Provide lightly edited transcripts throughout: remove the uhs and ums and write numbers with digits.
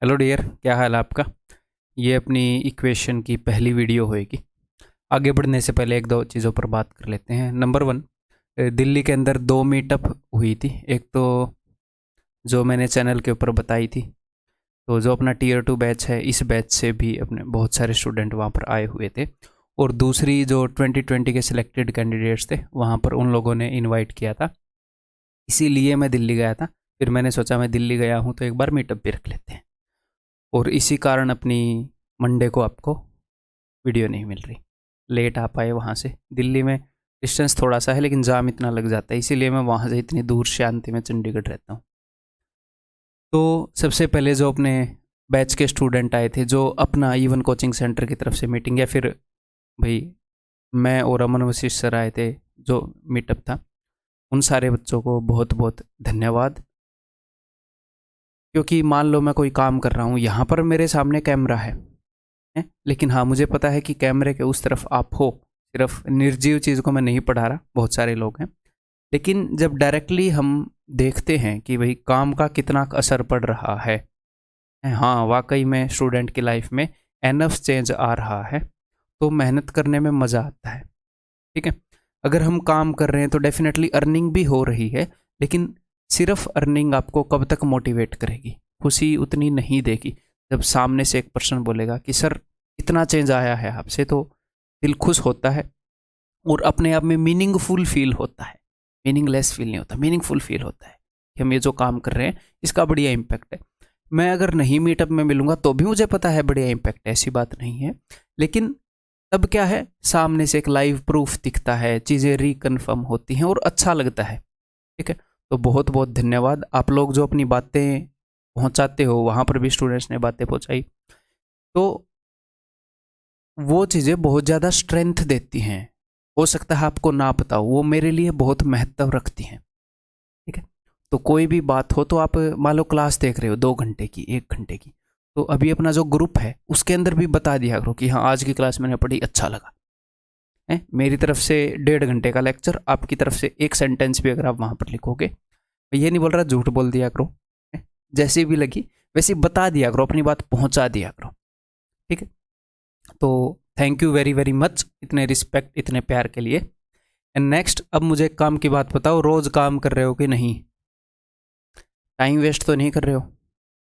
Hello dear, क्या हाल है आपका। ये अपनी इक्वेशन की पहली वीडियो होएगी। आगे बढ़ने से पहले एक दो चीज़ों पर बात कर लेते हैं। नंबर वन, दिल्ली के अंदर दो मीटअप हुई थी। एक तो जो मैंने चैनल के ऊपर बताई थी, तो जो अपना टीयर 2 बैच है, इस बैच से भी अपने बहुत सारे स्टूडेंट वहाँ पर आए हुए थे। और दूसरी जो 2020 के सिलेक्टेड कैंडिडेट्स थे, वहाँ पर उन लोगों ने इन्वाइट किया था, इसीलिए मैं दिल्ली गया था। फिर मैंने सोचा मैं दिल्ली गया हूँ तो एक बार मीटअप भी रख लेते हैं। और इसी कारण अपनी मंडे को आपको वीडियो नहीं मिल रही, लेट आ पाए वहाँ से। दिल्ली में डिस्टेंस थोड़ा सा है लेकिन जाम इतना लग जाता है, इसीलिए मैं वहाँ से इतनी दूर शांति में चंडीगढ़ रहता हूँ। तो सबसे पहले जो अपने बैच के स्टूडेंट आए थे, जो अपना इवन कोचिंग सेंटर की तरफ से मीटिंग, या फिर भाई मैं और अमन वशिष्ठ सर आए थे जो मीटअप था, उन सारे बच्चों को बहुत बहुत धन्यवाद। क्योंकि मान लो मैं कोई काम कर रहा हूँ, यहाँ पर मेरे सामने कैमरा है, लेकिन हाँ, मुझे पता है कि कैमरे के उस तरफ आप हो। सिर्फ निर्जीव चीज़ को मैं नहीं पढ़ा रहा, बहुत सारे लोग हैं। लेकिन जब डायरेक्टली हम देखते हैं कि भाई काम का कितना असर पड़ रहा है, हाँ वाकई में स्टूडेंट की लाइफ में एनफ चेंज आ रहा है, तो मेहनत करने में मज़ा आता है। ठीक है, अगर हम काम कर रहे हैं तो डेफिनेटली अर्निंग भी हो रही है, लेकिन सिर्फ अर्निंग आपको कब तक मोटिवेट करेगी, खुशी उतनी नहीं देगी। जब सामने से एक पर्सन बोलेगा कि सर इतना चेंज आया है आपसे, तो दिल खुश होता है और अपने आप में मीनिंगफुल फील होता है। मीनिंगलेस फील नहीं होता, मीनिंगफुल फील होता है कि हम ये जो काम कर रहे हैं इसका बढ़िया इम्पैक्ट है। मैं अगर नहीं मीटअप में मिलूंगा तो भी मुझे पता है बढ़िया इम्पैक्ट है, ऐसी बात नहीं है। लेकिन तब क्या है, सामने से एक लाइव प्रूफ दिखता है, चीज़ें रिकन्फर्म होती हैं और अच्छा लगता है। ठीक है, तो बहुत बहुत धन्यवाद। आप लोग जो अपनी बातें पहुंचाते हो, वहाँ पर भी स्टूडेंट्स ने बातें पहुंचाई, तो वो चीज़ें बहुत ज़्यादा स्ट्रेंथ देती हैं। हो सकता है आपको ना पता हो, वो मेरे लिए बहुत महत्व रखती हैं। ठीक है, तो कोई भी बात हो तो आप मान लो क्लास देख रहे हो 2 घंटे की, 1 घंटे की, तो अभी अपना जो ग्रुप है उसके अंदर भी बता दिया करो कि हाँ आज की क्लास मैंने पढ़ी, अच्छा लगा है। मेरी तरफ से 1.5 घंटे का लेक्चर, आपकी तरफ से एक सेंटेंस भी अगर आप वहाँ पर लिखोगे, मैं ये नहीं बोल रहा झूठ बोल दिया करो, जैसी भी लगी वैसे बता दिया करो, अपनी बात पहुँचा दिया करो। ठीक है, तो thank you very very much, इतने रिस्पेक्ट, इतने प्यार के लिए। एंड नेक्स्ट, अब मुझे काम की बात बताओ, रोज़ काम कर रहे हो कि नहीं? टाइम वेस्ट तो नहीं कर रहे हो?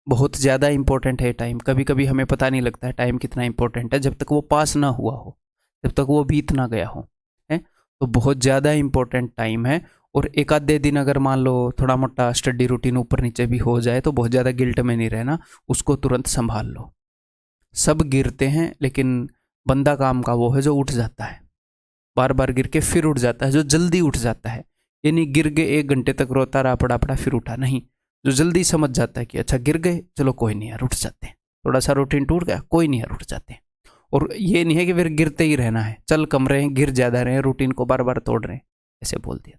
बहुत ज़्यादा इंपॉर्टेंट है टाइम। कभी कभी हमें पता नहीं लगता है टाइम कितना इंपॉर्टेंट है, जब तक वो पास ना हुआ हो, जब तक वो बीत ना गया हो, है। तो बहुत ज़्यादा इंपॉर्टेंट टाइम है। और एक आधे दिन अगर मान लो थोड़ा मोटा स्टडी रूटीन ऊपर नीचे भी हो जाए, तो बहुत ज़्यादा गिल्ट में नहीं रहना, उसको तुरंत संभाल लो। सब गिरते हैं, लेकिन बंदा काम का वो है जो उठ जाता है, बार बार गिर के फिर उठ जाता है, जो जल्दी उठ जाता है। ये नहीं गिर गए 1 घंटे तक रोता रहा, पड़ा पड़ा फिर उठा, नहीं। जो जल्दी समझ जाता है कि अच्छा गिर गए, चलो कोई नहीं यार, उठ जाते हैं, थोड़ा सा रूटीन टूट गया, कोई नहीं यार, उठ जाते हैं। और ये नहीं है कि फिर गिरते ही रहना है, चल कम रहे हैं, गिर ज़्यादा रहे हैं, रूटीन को बार बार तोड़ रहे हैं, ऐसे बोल दिया।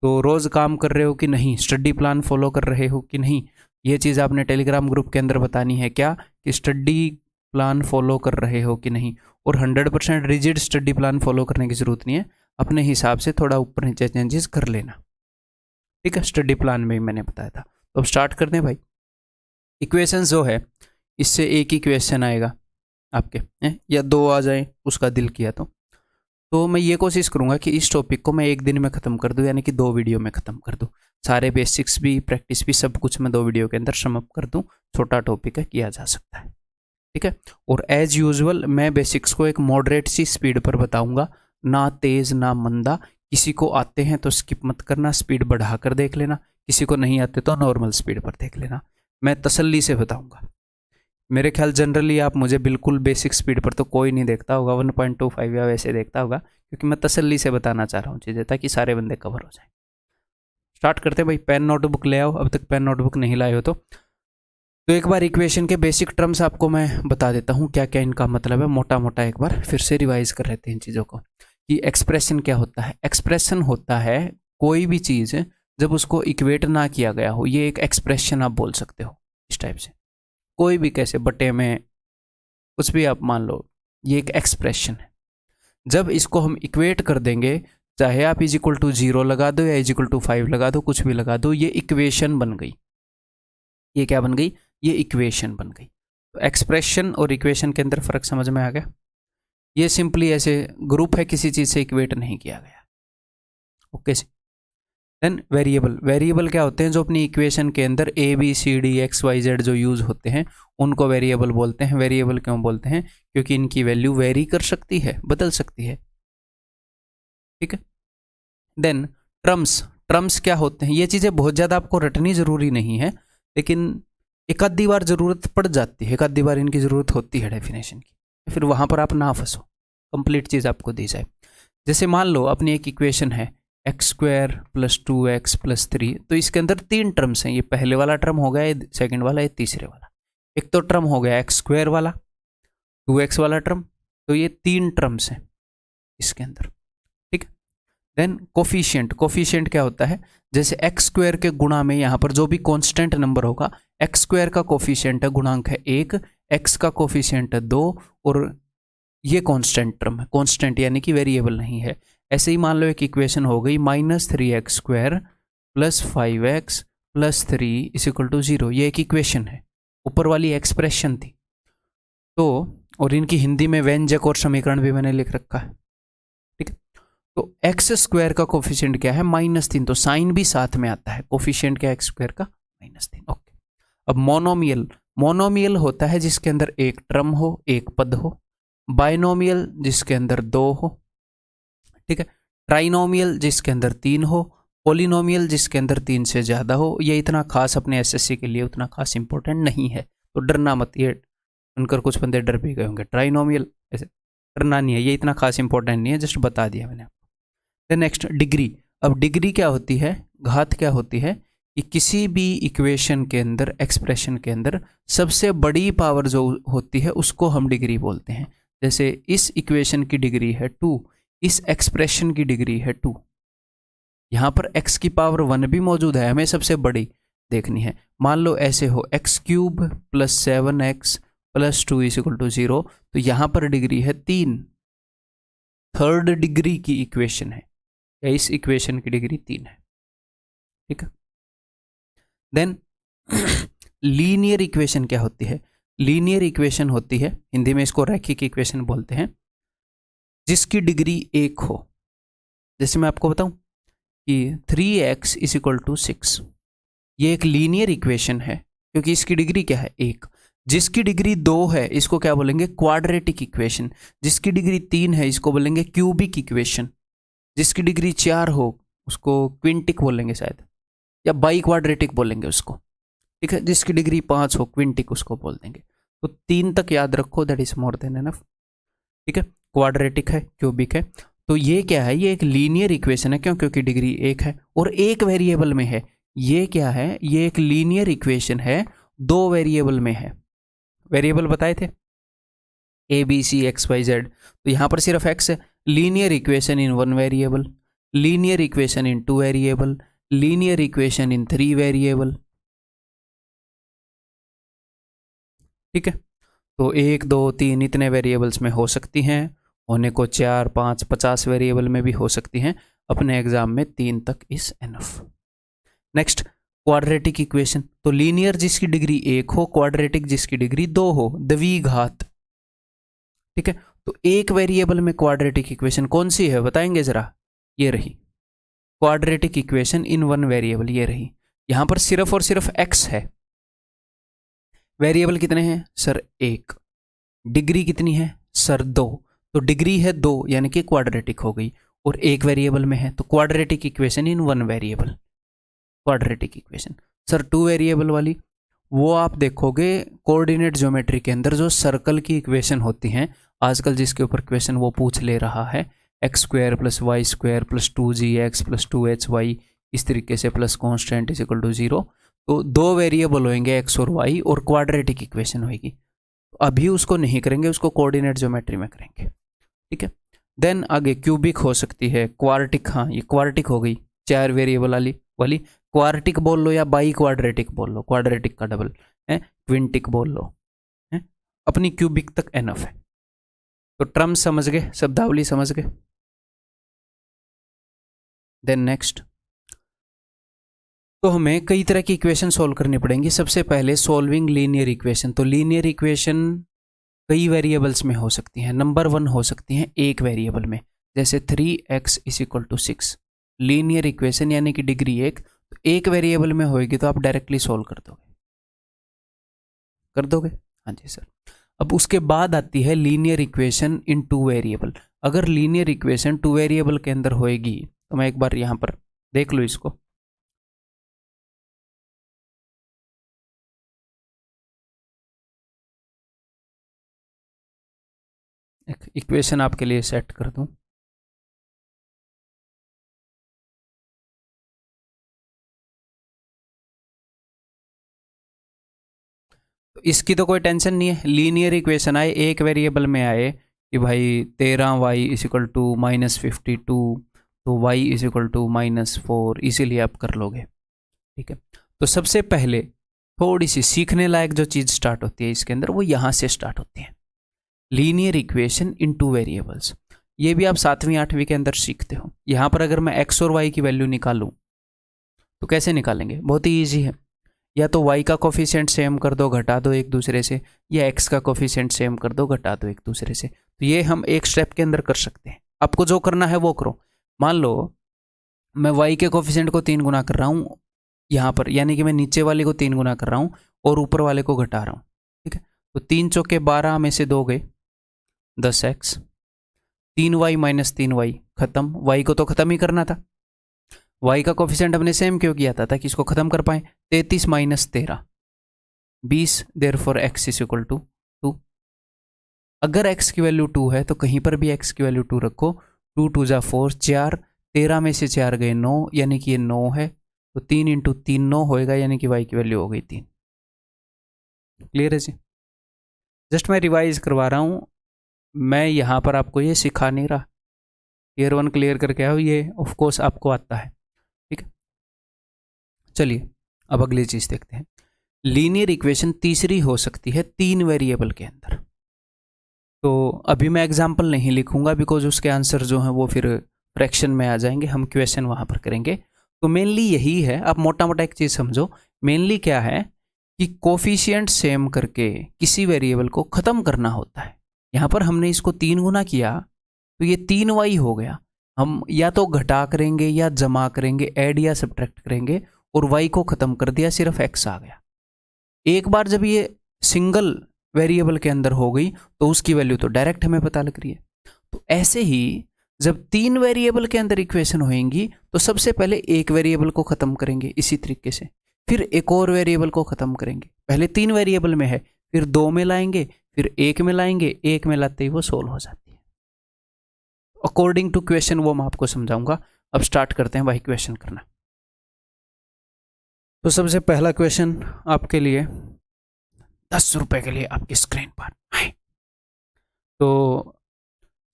तो रोज़ काम कर रहे हो कि नहीं, स्टडी प्लान फॉलो कर रहे हो कि नहीं, ये चीज़ आपने टेलीग्राम ग्रुप के अंदर बतानी है क्या, कि स्टडी प्लान फॉलो कर रहे हो कि नहीं। और 100% रिजिड स्टडी प्लान फॉलो करने की ज़रूरत नहीं है, अपने हिसाब से थोड़ा ऊपर नीचे चेंजेस कर लेना। ठीक है, स्टडी प्लान में मैंने बताया था। तो अब स्टार्ट करते हैं भाई। इक्वेशन जो है, इससे एक ही क्वेश्चन आएगा आपके, या दो आ जाए उसका दिल किया तो मैं ये कोशिश करूँगा कि इस टॉपिक को मैं एक दिन में ख़त्म कर दूँ, यानी कि 2 वीडियो में ख़त्म कर दूँ। सारे बेसिक्स भी, प्रैक्टिस भी, सब कुछ मैं 2 वीडियो के अंदर समअप कर दूँ। छोटा टॉपिक है, किया जा सकता है। ठीक है, और एज यूजुअल मैं बेसिक्स को एक मॉडरेट सी स्पीड पर बताऊँगा, ना तेज़ ना मंदा। किसी को आते हैं तो स्किप मत करना, स्पीड बढ़ा कर देख लेना, किसी को नहीं आते तो नॉर्मल स्पीड पर देख लेना। मैं तसल्ली से बताऊँगा। मेरे ख्याल जनरली आप मुझे बिल्कुल बेसिक स्पीड पर तो कोई नहीं देखता होगा, 1.25 या वैसे देखता होगा, क्योंकि मैं तसल्ली से बताना चाह रहा हूँ चीज़ें, ताकि सारे बंदे कवर हो जाए। स्टार्ट करते हैं भाई। पेन नोटबुक ले आओ, अब तक पेन नोटबुक नहीं लाए हो तो एक बार इक्वेशन के बेसिक टर्म्स आपको मैं बता देता हूँ, क्या क्या इनका मतलब है, मोटा मोटा एक बार फिर से रिवाइज कर लेते हैं इन चीज़ों को। कि एक्सप्रेशन क्या होता है? एक्सप्रेशन होता है कोई भी चीज़ जब उसको इक्वेट ना किया गया हो, ये एक एक्सप्रेशन आप बोल सकते हो इस टाइप से। कोई भी कैसे बटे में कुछ भी आप मान लो, ये एक एक्सप्रेशन है। जब इसको हम इक्वेट कर देंगे, चाहे आप इज इक्वल टू 0 लगा दो या इज इक्वल टू 5 लगा दो, कुछ भी लगा दो, ये इक्वेशन बन गई। ये क्या बन गई? ये इक्वेशन बन गई। तो एक्सप्रेशन और इक्वेशन के अंदर फर्क समझ में आ गया। ये सिंपली ऐसे ग्रुप है, किसी चीज़ से इक्वेट नहीं किया गया। ओके जी। देन वेरिएबल, वेरिएबल क्या होते हैं? जो अपनी इक्वेशन के अंदर a b c d x y z जो यूज़ होते हैं उनको वेरिएबल बोलते हैं। वेरिएबल क्यों बोलते हैं? क्योंकि इनकी वैल्यू वेरी कर सकती है, बदल सकती है। ठीक है। देन टर्म्स, टर्म्स क्या होते हैं? ये चीज़ें बहुत ज़्यादा आपको रटनी ज़रूरी नहीं है, लेकिन एक आधी बार ज़रूरत पड़ जाती है, एक आधी बार इनकी ज़रूरत होती है डेफिनेशन की, फिर वहाँ पर आप ना फंसो, कंप्लीट चीज़ आपको दी जाए। जैसे मान लो अपनी एक इक्वेशन है x square plus 2x plus 3, तो इसके अंदर 3 टर्म्स हैं। ये पहले वाला टर्म हो गया, ये सेकेंड वाला, ये तीसरे वाला। एक तो टर्म हो गया एक्स स्क्वायर वाला, 2x वाला टर्म, तो ये 3 टर्म्स हैं इसके अंदर। ठीक है। देन कोफिशिएंट, कोफिशिएंट क्या होता है? जैसे एक्स स्क्वायर के गुणा में यहाँ पर जो भी कांस्टेंट नंबर होगा, एक्स स्क्वायर का कोफिशिएंट है, गुणांक है 1, एक्स का कोफिशिएंट है 2, और ये कांस्टेंट टर्म है, कांस्टेंट यानी कि वेरिएबल नहीं है। ऐसे ही मान लो एक इक्वेशन हो गई -3x² plus 5x plus 3 is equal to 0। ये एक इक्वेशन है, ऊपर वाली एक्सप्रेशन थी। तो और इनकी हिंदी में व्यंजक और समीकरण भी मैंने लिख रखा है। ठीक है। तो एक्स स्क्वायर का कोफिशिएंट क्या है? -3, तो साइन भी साथ में आता है। कोफिशिएंट क्या एक्स स्क्वायर का? -3। ओके। अब मोनोमियल, मोनोमियल होता है जिसके अंदर एक टर्म हो, एक पद हो। बाइनोमियल जिसके अंदर 2 हो। ठीक है। ट्राइनोमियल जिसके अंदर 3 हो। पोलिनोमियल जिसके अंदर 3 से ज़्यादा हो। ये इतना खास अपने एसएससी के लिए उतना खास इंपॉर्टेंट नहीं है, तो डरना मत। ये सुनकर कुछ बंदे डर भी गए होंगे, ट्राइनोमियल ऐसे डरना नहीं है, ये इतना खास इंपॉर्टेंट नहीं है, जस्ट बता दिया मैंने आपको। फिर नेक्स्ट डिग्री। अब डिग्री क्या होती है? घात क्या होती है? कि किसी भी इक्वेशन के अंदर, एक्सप्रेशन के अंदर सबसे बड़ी पावर जो होती है उसको हम डिग्री बोलते हैं। जैसे इस इक्वेशन की डिग्री है 2, इस एक्सप्रेशन की डिग्री है 2। यहाँ पर x की पावर 1 भी मौजूद है, हमें सबसे बड़ी देखनी है। मान लो ऐसे हो x³ plus 7x plus 2 is equal to 0, तो यहाँ पर डिग्री है 3, थर्ड डिग्री की इक्वेशन है, या इस इक्वेशन की डिग्री 3 है। ठीक है। देन लीनियर इक्वेशन क्या होती है? लीनियर इक्वेशन होती है, हिंदी में इसको रैखिक इक्वेशन बोलते हैं, जिसकी डिग्री 1 हो। जैसे मैं आपको बताऊं कि 3x इज इक्वल टू 6, ये एक लीनियर इक्वेशन है क्योंकि इसकी डिग्री क्या है? 1। जिसकी डिग्री 2 है इसको क्या बोलेंगे? Quadratic equation. जिसकी डिग्री 3 है इसको बोलेंगे क्यूबिक इक्वेशन। जिसकी डिग्री 4 हो उसको क्विंटिक बोलेंगे शायद, या बाई क्वाड्रेटिक बोलेंगे उसको। ठीक है। जिसकी डिग्री 5 हो क्विंटिक उसको बोल देंगे। तो 3 तक याद रखो, that is more than enough. ठीक है। क्वाड्रेटिक है, क्यूबिक है। तो ये क्या है? ये एक लीनियर इक्वेशन है। क्यों? क्योंकि डिग्री 1 है और एक वेरिएबल में है। ये क्या है? ये एक लीनियर इक्वेशन है, 2 वेरिएबल में है। वेरिएबल बताए थे a b c x y z, तो यहाँ पर सिर्फ एक्स है। Linear equation in 1 variable, linear equation in 2 variable, linear equation in 3 variable. ठीक है। तो 1 2 3 इतने वेरिएबल्स में हो सकती हैं, होने को 4 5 50 वेरिएबल में भी हो सकती हैं। अपने एग्जाम में 3 तक is enough. Next quadratic equation. तो लीनियर जिसकी डिग्री 1 हो, क्वाड्रेटिक जिसकी डिग्री 2 हो, द्विघात। ठीक है। तो एक वेरिएबल में क्वाड्रेटिक इक्वेशन कौन सी है बताएंगे जरा? ये रही क्वाड्रेटिक इक्वेशन इन 1 वेरिएबल, ये रही। यहां पर सिर्फ और सिर्फ x है। वेरिएबल कितने हैं सर? 1। डिग्री कितनी है सर? 2। तो डिग्री है 2 यानी कि क्वाड्रेटिक हो गई, और एक वेरिएबल में है तो quadratic equation in 1 variable. Quadratic equation sir 2 variable वाली, वो आप देखोगे कोऑर्डिनेट ज्योमेट्री के अंदर जो सर्कल की इक्वेशन होती हैं, आजकल जिसके ऊपर क्वेश्चन वो पूछ ले रहा है, x² plus y² plus 2gx plus 2hy, इस तरीके से plus constant is equal to 0। तो 2 वेरिएबल होंगे x और y, और क्वाड्रेटिक इक्वेशन होगी। तो अभी उसको नहीं करेंगे, उसको कोऑर्डिनेट ज्योमेट्री में करेंगे। ठीक है। देन आगे क्यूबिक हो सकती है, क्वार्टिक, हाँ ये क्वार्टिक हो गई, 4 वेरिएबल वाली क्वार्टिक बोल लो या बाई क्वाड्रेटिक बोल लो, क्वाड्रेटिक का डबल है, क्विंटिक बोल लो है। अपनी क्यूबिक तक एनफ है। तो टर्म समझ गए, शब्दावली समझ गए। देन नेक्स्ट तो हमें कई तरह की इक्वेशन सॉल्व करनी पड़ेंगी। सबसे पहले सॉल्विंग लीनियर इक्वेशन। तो लीनियर इक्वेशन कई वेरिएबल्स में हो सकती हैं। नंबर 1 हो सकती हैं एक वेरिएबल में, जैसे 3x = 6। लीनियर इक्वेशन यानी कि डिग्री 1, तो एक वेरिएबल में होएगी तो आप डायरेक्टली सॉल्व कर दोगे। हाँ जी सर। अब उसके बाद आती है लीनियर इक्वेशन इन 2 वेरिएबल। अगर लीनियर इक्वेशन 2 वेरिएबल के अंदर होएगी तो मैं एक बार यहाँ पर देख लो इसको। एक इक्वेशन आपके लिए सेट कर दूं। तो इसकी तो कोई टेंशन नहीं है। लीनियर इक्वेशन आए एक वेरिएबल में आए कि भाई 13y = -52, तो y = -4, इसीलिए आप कर लोगे। ठीक है। तो सबसे पहले थोड़ी सी सीखने लायक जो चीज़ स्टार्ट होती है इसके अंदर, वो यहाँ से स्टार्ट होती है। लीनियर इक्वेशन इन 2 वेरिएबल्स, ये भी आप 7वीं 8वीं के अंदर सीखते हो। यहाँ पर अगर मैं x और y की वैल्यू निकालूं तो कैसे निकालेंगे? बहुत ही ईजी है। या तो y का कोफिशिएंट सेम कर दो, घटा दो एक दूसरे से, या x का कोफिशिएंट सेम कर दो, घटा दो एक दूसरे से। तो ये हम एक स्टेप के अंदर कर सकते हैं। आपको जो करना है वो करो। मान लो मैं y के कोफिशिएंट को 3 गुना कर रहा हूँ यहाँ पर, यानी कि मैं नीचे वाले को 3 गुना कर रहा हूँ और ऊपर वाले को घटा रहा हूँ। ठीक है। तो 3 चौके 12 में से 2 गए 10x, 3y - 3y खत्म। y को तो खत्म ही करना था। y का कोफिशिएंट हमने सेम क्यों किया था? ताकि इसको खत्म कर पाए। 33 - 13 20, देयरफॉर x = 2। अगर x की वैल्यू 2 है तो कहीं पर भी x की वैल्यू 2 रखो। 2 2 जा 4, 4, 13 में से 4 गए 9, यानी कि ये 9 है। तो 3 × 3 9 होएगा, यानी कि y की वैल्यू हो गई 3। क्लियर है जी? जस्ट मैं रिवाइज करवा रहा हूँ, मैं यहाँ पर आपको ये सिखा नहीं रहा। ईयर 1 क्लियर करके आओ, ये ऑफ कोर्स आपको आता है। ठीक है। चलिए अब अगली चीज देखते हैं। लीनियर इक्वेशन तीसरी हो सकती है 3 वेरिएबल के अंदर। तो अभी मैं एग्जाम्पल नहीं लिखूंगा, बिकॉज उसके आंसर जो हैं वो फिर फ्रैक्शन में आ जाएंगे, हम क्वेश्चन वहां पर करेंगे। तो मेनली यही है। आप मोटा मोटा एक चीज समझो, मेनली क्या है कि कोफिशिएंट सेम करके किसी वेरिएबल को खत्म करना होता है। यहाँ पर हमने इसको 3 गुना किया तो ये 3y हो गया। हम या तो घटा करेंगे या जमा करेंगे, ऐड या सब्ट्रैक्ट करेंगे, और y को खत्म कर दिया, सिर्फ x आ गया। एक बार जब ये सिंगल वेरिएबल के अंदर हो गई तो उसकी वैल्यू तो डायरेक्ट हमें पता लग रही है। तो ऐसे ही जब 3 वेरिएबल के अंदर इक्वेशन होएंगी तो सबसे पहले एक वेरिएबल को खत्म करेंगे इसी तरीके से, फिर एक और वेरिएबल को खत्म करेंगे। पहले 3 वेरिएबल में है, फिर 2 में लाएंगे, फिर 1 में लाएंगे, 1 में लाते ही वो सोल्व हो जाती है। अकॉर्डिंग टू क्वेश्चन वो मैं आपको समझाऊंगा। अब स्टार्ट करते हैं भाई क्वेश्चन करना। तो सबसे पहला क्वेश्चन आपके लिए 10 रुपए के लिए आपकी स्क्रीन पर है। तो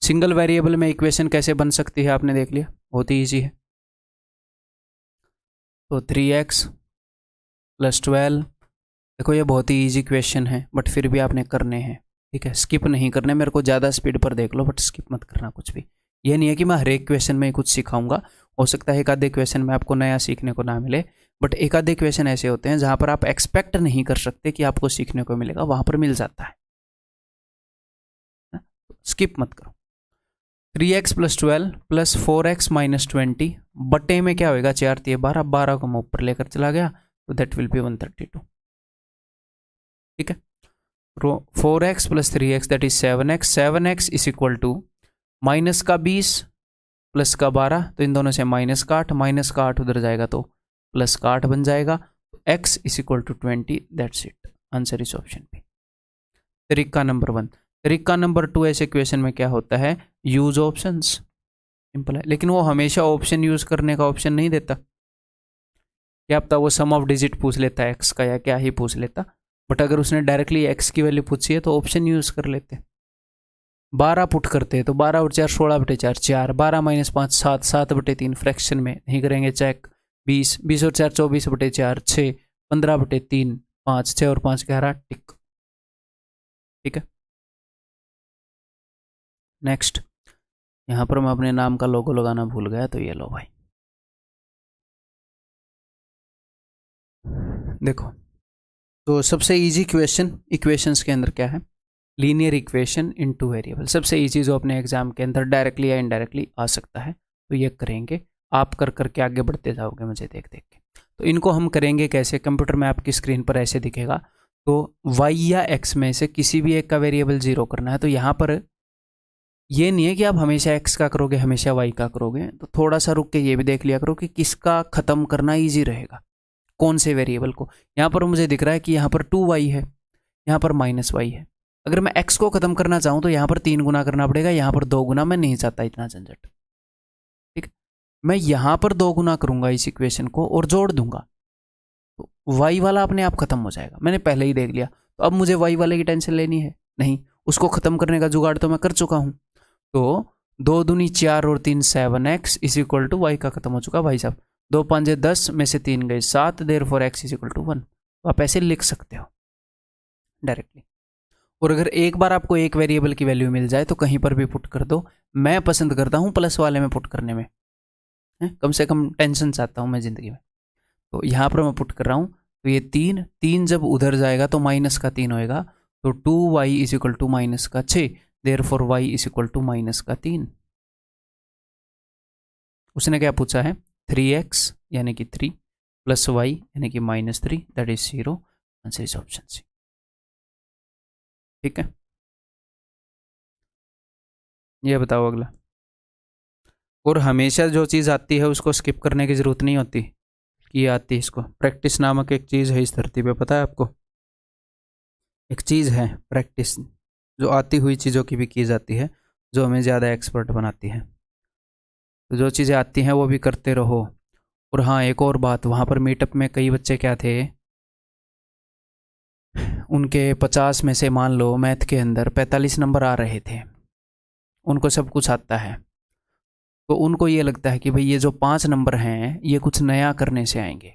सिंगल वेरिएबल में इक्वेशन कैसे बन सकती है आपने देख लिया, बहुत ही ईजी है। तो 3x + 12, देखो ये बहुत ही ईजी क्वेश्चन है बट फिर भी आपने करने हैं। ठीक है, स्किप नहीं करने। मेरे को ज़्यादा स्पीड पर देख लो बट स्किप मत करना कुछ भी। ये नहीं है कि मैं हर एक क्वेश्चन में कुछ सिखाऊंगा। हो सकता है एक आधे क्वेश्चन में आपको नया सीखने को ना मिले, बट एक आधे क्वेश्चन ऐसे होते हैं जहां पर आप एक्सपेक्ट नहीं कर सकते कि आपको सीखने को मिलेगा, वहां पर मिल जाता है। स्किप मत करो। 3x + 12 + 4x - 20 बटे में क्या होगा, 4 × 12, 12 को मैं ऊपर लेकर चला गया तो दैट विल बी 132। ठीक है। 4x + 3x that is 7x, 7x = minus का 20 प्लस का 12, तो इन दोनों से माइनस का 8, माइनस का 8 उधर जाएगा तो प्लस का 8 बन जाएगा। x = 20, that's it. Answer is option B. तरीका नंबर 1। तरीका नंबर 2, ऐसे क्वेश्चन में क्या होता है, यूज ऑप्शंस। सिंपल है, लेकिन वो हमेशा ऑप्शन यूज करने का ऑप्शन नहीं देता। क्या पता वो सम ऑफ डिजिट पूछ लेता है x का, या क्या ही पूछ लेता। बट अगर उसने डायरेक्टली x की वैल्यू पूछी है तो ऑप्शन यूज कर लेते। 12 पुट करते हैं तो 12 और 4 16/4, 4, 12 - 5 7, 7/3 फ्रैक्शन में नहीं करेंगे चेक। 20, 20 और 4 24/4, 6, 15/3, 5, 6 और 5 11, टिक। ठीक है। नेक्स्ट, यहाँ पर मैं अपने नाम का लोगो लगाना भूल गया, तो ये लो भाई। देखो, तो सबसे इजी क्वेश्चन इक्वेशंस के अंदर क्या है, लीनियर इक्वेशन इनटू वेरिएबल। सबसे इजी जो अपने एग्जाम के अंदर डायरेक्टली या इनडायरेक्टली आ सकता है, तो ये करेंगे। आप कर करके आगे बढ़ते जाओगे मुझे देख देख के। तो इनको हम करेंगे कैसे, कंप्यूटर में आपकी स्क्रीन पर ऐसे दिखेगा, तो y या x में से किसी भी एक का वेरिएबल 0 करना है। तो यहाँ पर ये नहीं है कि आप हमेशा x का करोगे हमेशा y का करोगे, तो थोड़ा सा रुक के ये भी देख लिया करो कि किसका ख़त्म करना ईजी रहेगा, कौन से वेरिएबल को। यहाँ पर मुझे दिख रहा है कि यहाँ पर 2y है, यहाँ पर -y है। अगर मैं x को ख़त्म करना चाहूँ तो यहाँ पर 3 गुना करना पड़ेगा, यहाँ पर 2 गुना। मैं नहीं चाहता इतना झंझट, ठीक। मैं यहाँ पर 2 गुना करूँगा इस इक्वेशन को और जोड़ दूंगा, तो y वाला अपने आप ख़त्म हो जाएगा। मैंने पहले ही देख लिया, तो अब मुझे y वाले की टेंशन लेनी है नहीं, उसको ख़त्म करने का जुगाड़ तो मैं कर चुका हूँ। तो 2 दूनी 4 और 3 7x is equal to y का खत्म हो चुका भाई साहब। 2 5 10 में से 3 गए 7, therefore x is equal to 1। तो आप ऐसे लिख सकते हो डायरेक्टली। और अगर एक बार आपको एक वेरिएबल की वैल्यू मिल जाए तो कहीं पर भी पुट कर दो। मैं पसंद करता हूँ प्लस वाले में पुट करने में, कम से कम टेंशन चाहता हूँ मैं ज़िंदगी में। तो यहाँ पर मैं पुट कर रहा हूँ, तो ये 3 जब उधर जाएगा तो -3 होएगा, तो 2y is equal to -6, therefore y is equal to -3। उसने क्या पूछा है, 3x यानी कि 3 प्लस y यानी कि -3, that is 0। Answer is option C. ठीक है, ये बताओ अगला। और हमेशा जो चीज़ आती है उसको स्किप करने की ज़रूरत नहीं होती कि ये आती है। इसको प्रैक्टिस नामक एक चीज़ है इस धरती पे, पता है आपको? एक चीज़ है प्रैक्टिस, जो आती हुई चीज़ों की भी की जाती है, जो हमें ज़्यादा एक्सपर्ट बनाती है। तो जो चीज़ें आती हैं वो भी करते रहो। और हाँ, एक और बात, वहाँ पर मीटअप में कई बच्चे क्या थे, उनके 50 में से मान लो मैथ के अंदर 45 नंबर आ रहे थे, उनको सब कुछ आता है, तो उनको ये लगता है कि भाई ये जो 5 नंबर हैं ये कुछ नया करने से आएंगे,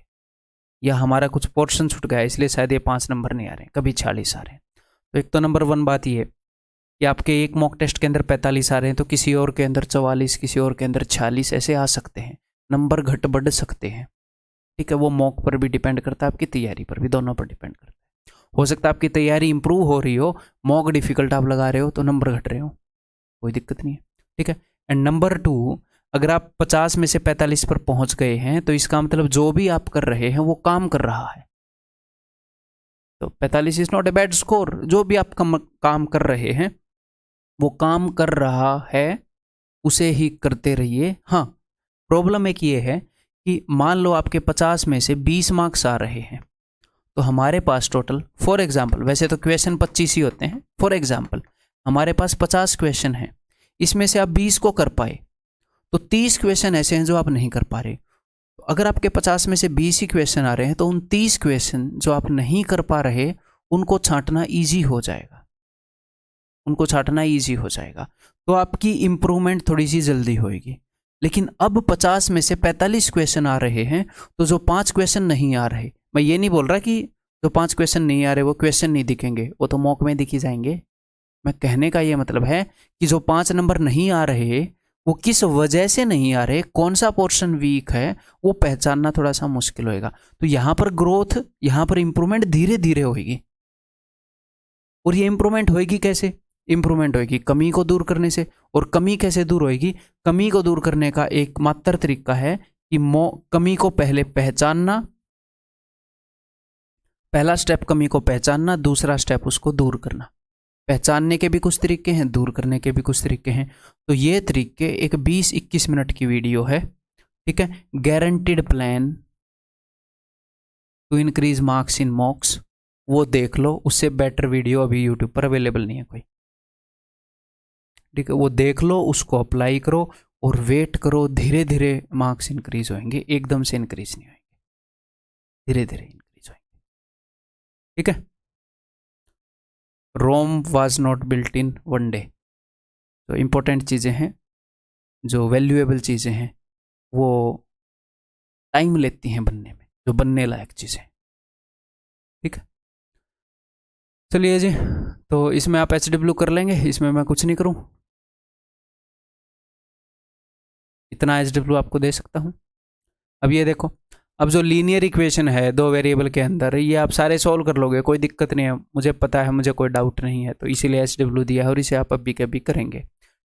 या हमारा कुछ पोर्शन छूट गया इसलिए शायद ये 5 नंबर नहीं आ रहे, कभी 46 आ रहे हैं। तो एक तो नंबर 1 बात ये कि आपके एक मॉक टेस्ट के अंदर 45 आ रहे हैं, तो किसी और के अंदर 44, किसी और के अंदर 46 ऐसे आ सकते हैं, नंबर घट बढ़ सकते हैं। ठीक है, वो मॉक पर भी डिपेंड करता है, आपकी तैयारी पर भी, दोनों पर डिपेंड करता है। हो सकता है आपकी तैयारी इंप्रूव हो रही हो, मॉक डिफिकल्ट आप लगा रहे हो तो नंबर घट रहे हो, कोई दिक्कत नहीं है। ठीक है, एंड नंबर 2, अगर आप 50 में से 45 पर पहुंच गए हैं तो इसका मतलब जो भी आप कर रहे हैं वो काम कर रहा है। तो 45 is not a bad score, जो भी आप काम कर रहे हैं वो काम कर रहा है, उसे ही करते रहिए। हाँ, प्रॉब्लम एक ये है कि मान लो आपके 50 में से 20 मार्क्स आ रहे हैं, तो हमारे पास टोटल, फॉर एग्जाम्पल, वैसे तो क्वेश्चन 25 ही होते हैं, फॉर एग्जाम्पल हमारे पास 50 क्वेश्चन हैं, इसमें से आप 20 को कर पाए, तो 30 क्वेश्चन ऐसे हैं जो आप नहीं कर पा रहे। तो अगर आपके 50 में से 20 ही क्वेश्चन आ रहे हैं, तो उन 30 क्वेश्चन जो आप नहीं कर पा रहे उनको छांटना ईजी हो जाएगा, उनको छांटना ईजी हो जाएगा, तो आपकी इंप्रूवमेंट थोड़ी सी जल्दी होएगी। लेकिन अब 50 में से 45 क्वेश्चन आ रहे हैं, तो जो 5 क्वेश्चन नहीं आ रहे, मैं ये नहीं बोल रहा कि जो 5 क्वेश्चन नहीं आ रहे वो क्वेश्चन नहीं दिखेंगे, वो तो मॉक में दिखी जाएंगे। मैं कहने का ये मतलब है कि जो 5 नंबर नहीं आ रहे वो किस वजह से नहीं आ रहे, कौन सा पोर्शन वीक है, वो पहचानना थोड़ा सा मुश्किल होएगा। तो यहाँ पर ग्रोथ, यहाँ पर इंप्रूवमेंट धीरे धीरे होगी। और ये इंप्रूवमेंट होएगी कैसे? इंप्रूवमेंट होएगी कमी को दूर करने से। और कमी कैसे दूर होएगी? कमी को दूर करने का एक मात्र तरीका है कि कमी को पहले पहचानना, पहला स्टेप कमी को पहचानना, दूसरा स्टेप उसको दूर करना। पहचानने के भी कुछ तरीके हैं, दूर करने के भी कुछ तरीके हैं। तो ये तरीके एक 20-21 मिनट की वीडियो है, ठीक है, guaranteed plan to increase marks in mocks, वो देख लो। उससे बेटर वीडियो अभी यूट्यूब पर अवेलेबल नहीं है कोई, ठीक है। वो देख लो, उसको अप्लाई करो और वेट करो, धीरे धीरे मार्क्स इंक्रीज होंगे, एकदम से इंक्रीज नहीं होंगे, धीरे धीरे इंक्रीज होंगे, ठीक है। Rome was not built in one day. तो इम्पोर्टेंट चीज़ें हैं, जो वैल्यूएबल चीज़ें हैं, वो टाइम लेती हैं बनने में, जो बनने लायक चीज़ें, ठीक है। चलिए जी, तो इसमें आप HW कर लेंगे, इसमें मैं कुछ नहीं करूं, इतना HW आपको दे सकता हूं। अब ये देखो, अब जो लीनियर इक्वेशन है दो वेरिएबल के अंदर, ये आप सारे सॉल्व कर लोगे, कोई दिक्कत नहीं है, मुझे पता है, मुझे कोई डाउट नहीं है, तो इसीलिए SW दिया है और इसे आप अभी कभी करेंगे,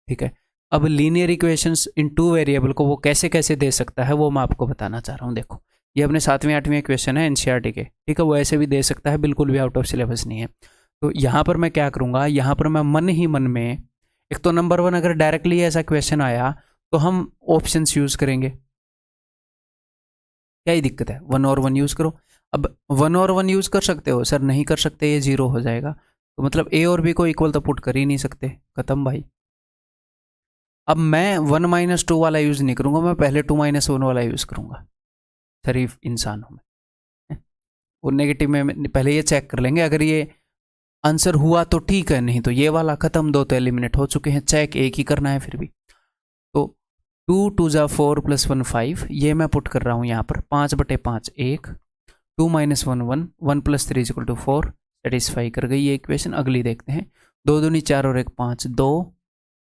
ठीक है। अब लीनियर इक्वेशंस इन टू वेरिएबल को वो कैसे कैसे दे सकता है वो मैं आपको बताना चाह रहा हूँ। देखो ये अपने 7वीं 8वीं इक्वेशन है NCERT के, ठीक है, वो ऐसे भी दे सकता है, बिल्कुल भी आउट ऑफ सिलेबस नहीं है। तो यहाँ पर मैं क्या करूँगा, यहाँ पर मैं मन ही मन में, एक तो नंबर 1 अगर डायरेक्टली ऐसा क्वेश्चन आया तो हम ऑप्शंस यूज़ करेंगे, क्या ही दिक्कत है, 1 और 1 यूज़ करो। अब 1 और 1 यूज़ कर सकते हो सर, नहीं कर सकते, ये 0 हो जाएगा, तो मतलब A और B को इक्वल तो पुट कर ही नहीं सकते, खत्म भाई। अब मैं 1 - 2 वाला यूज़ नहीं करूँगा, मैं पहले 2 - 1 वाला यूज़ करूँगा, शरीफ इंसान हूँ मैं। और नेगेटिव में पहले ये चेक कर लेंगे, अगर ये आंसर हुआ तो ठीक है, नहीं तो ये वाला खत्म, 2 तो एलिमिनेट हो चुके हैं, चेक एक ही करना है फिर भी। तो 2 × 2 = 4 + 1 5, ये मैं पुट कर रहा हूँ यहाँ पर, 5/5 1, 2 - 1 1, 1 + 3 = 4, सेटिस्फाई कर गई ये इक्वेशन। अगली देखते हैं, 2 दूनी 4 और 1 5, 2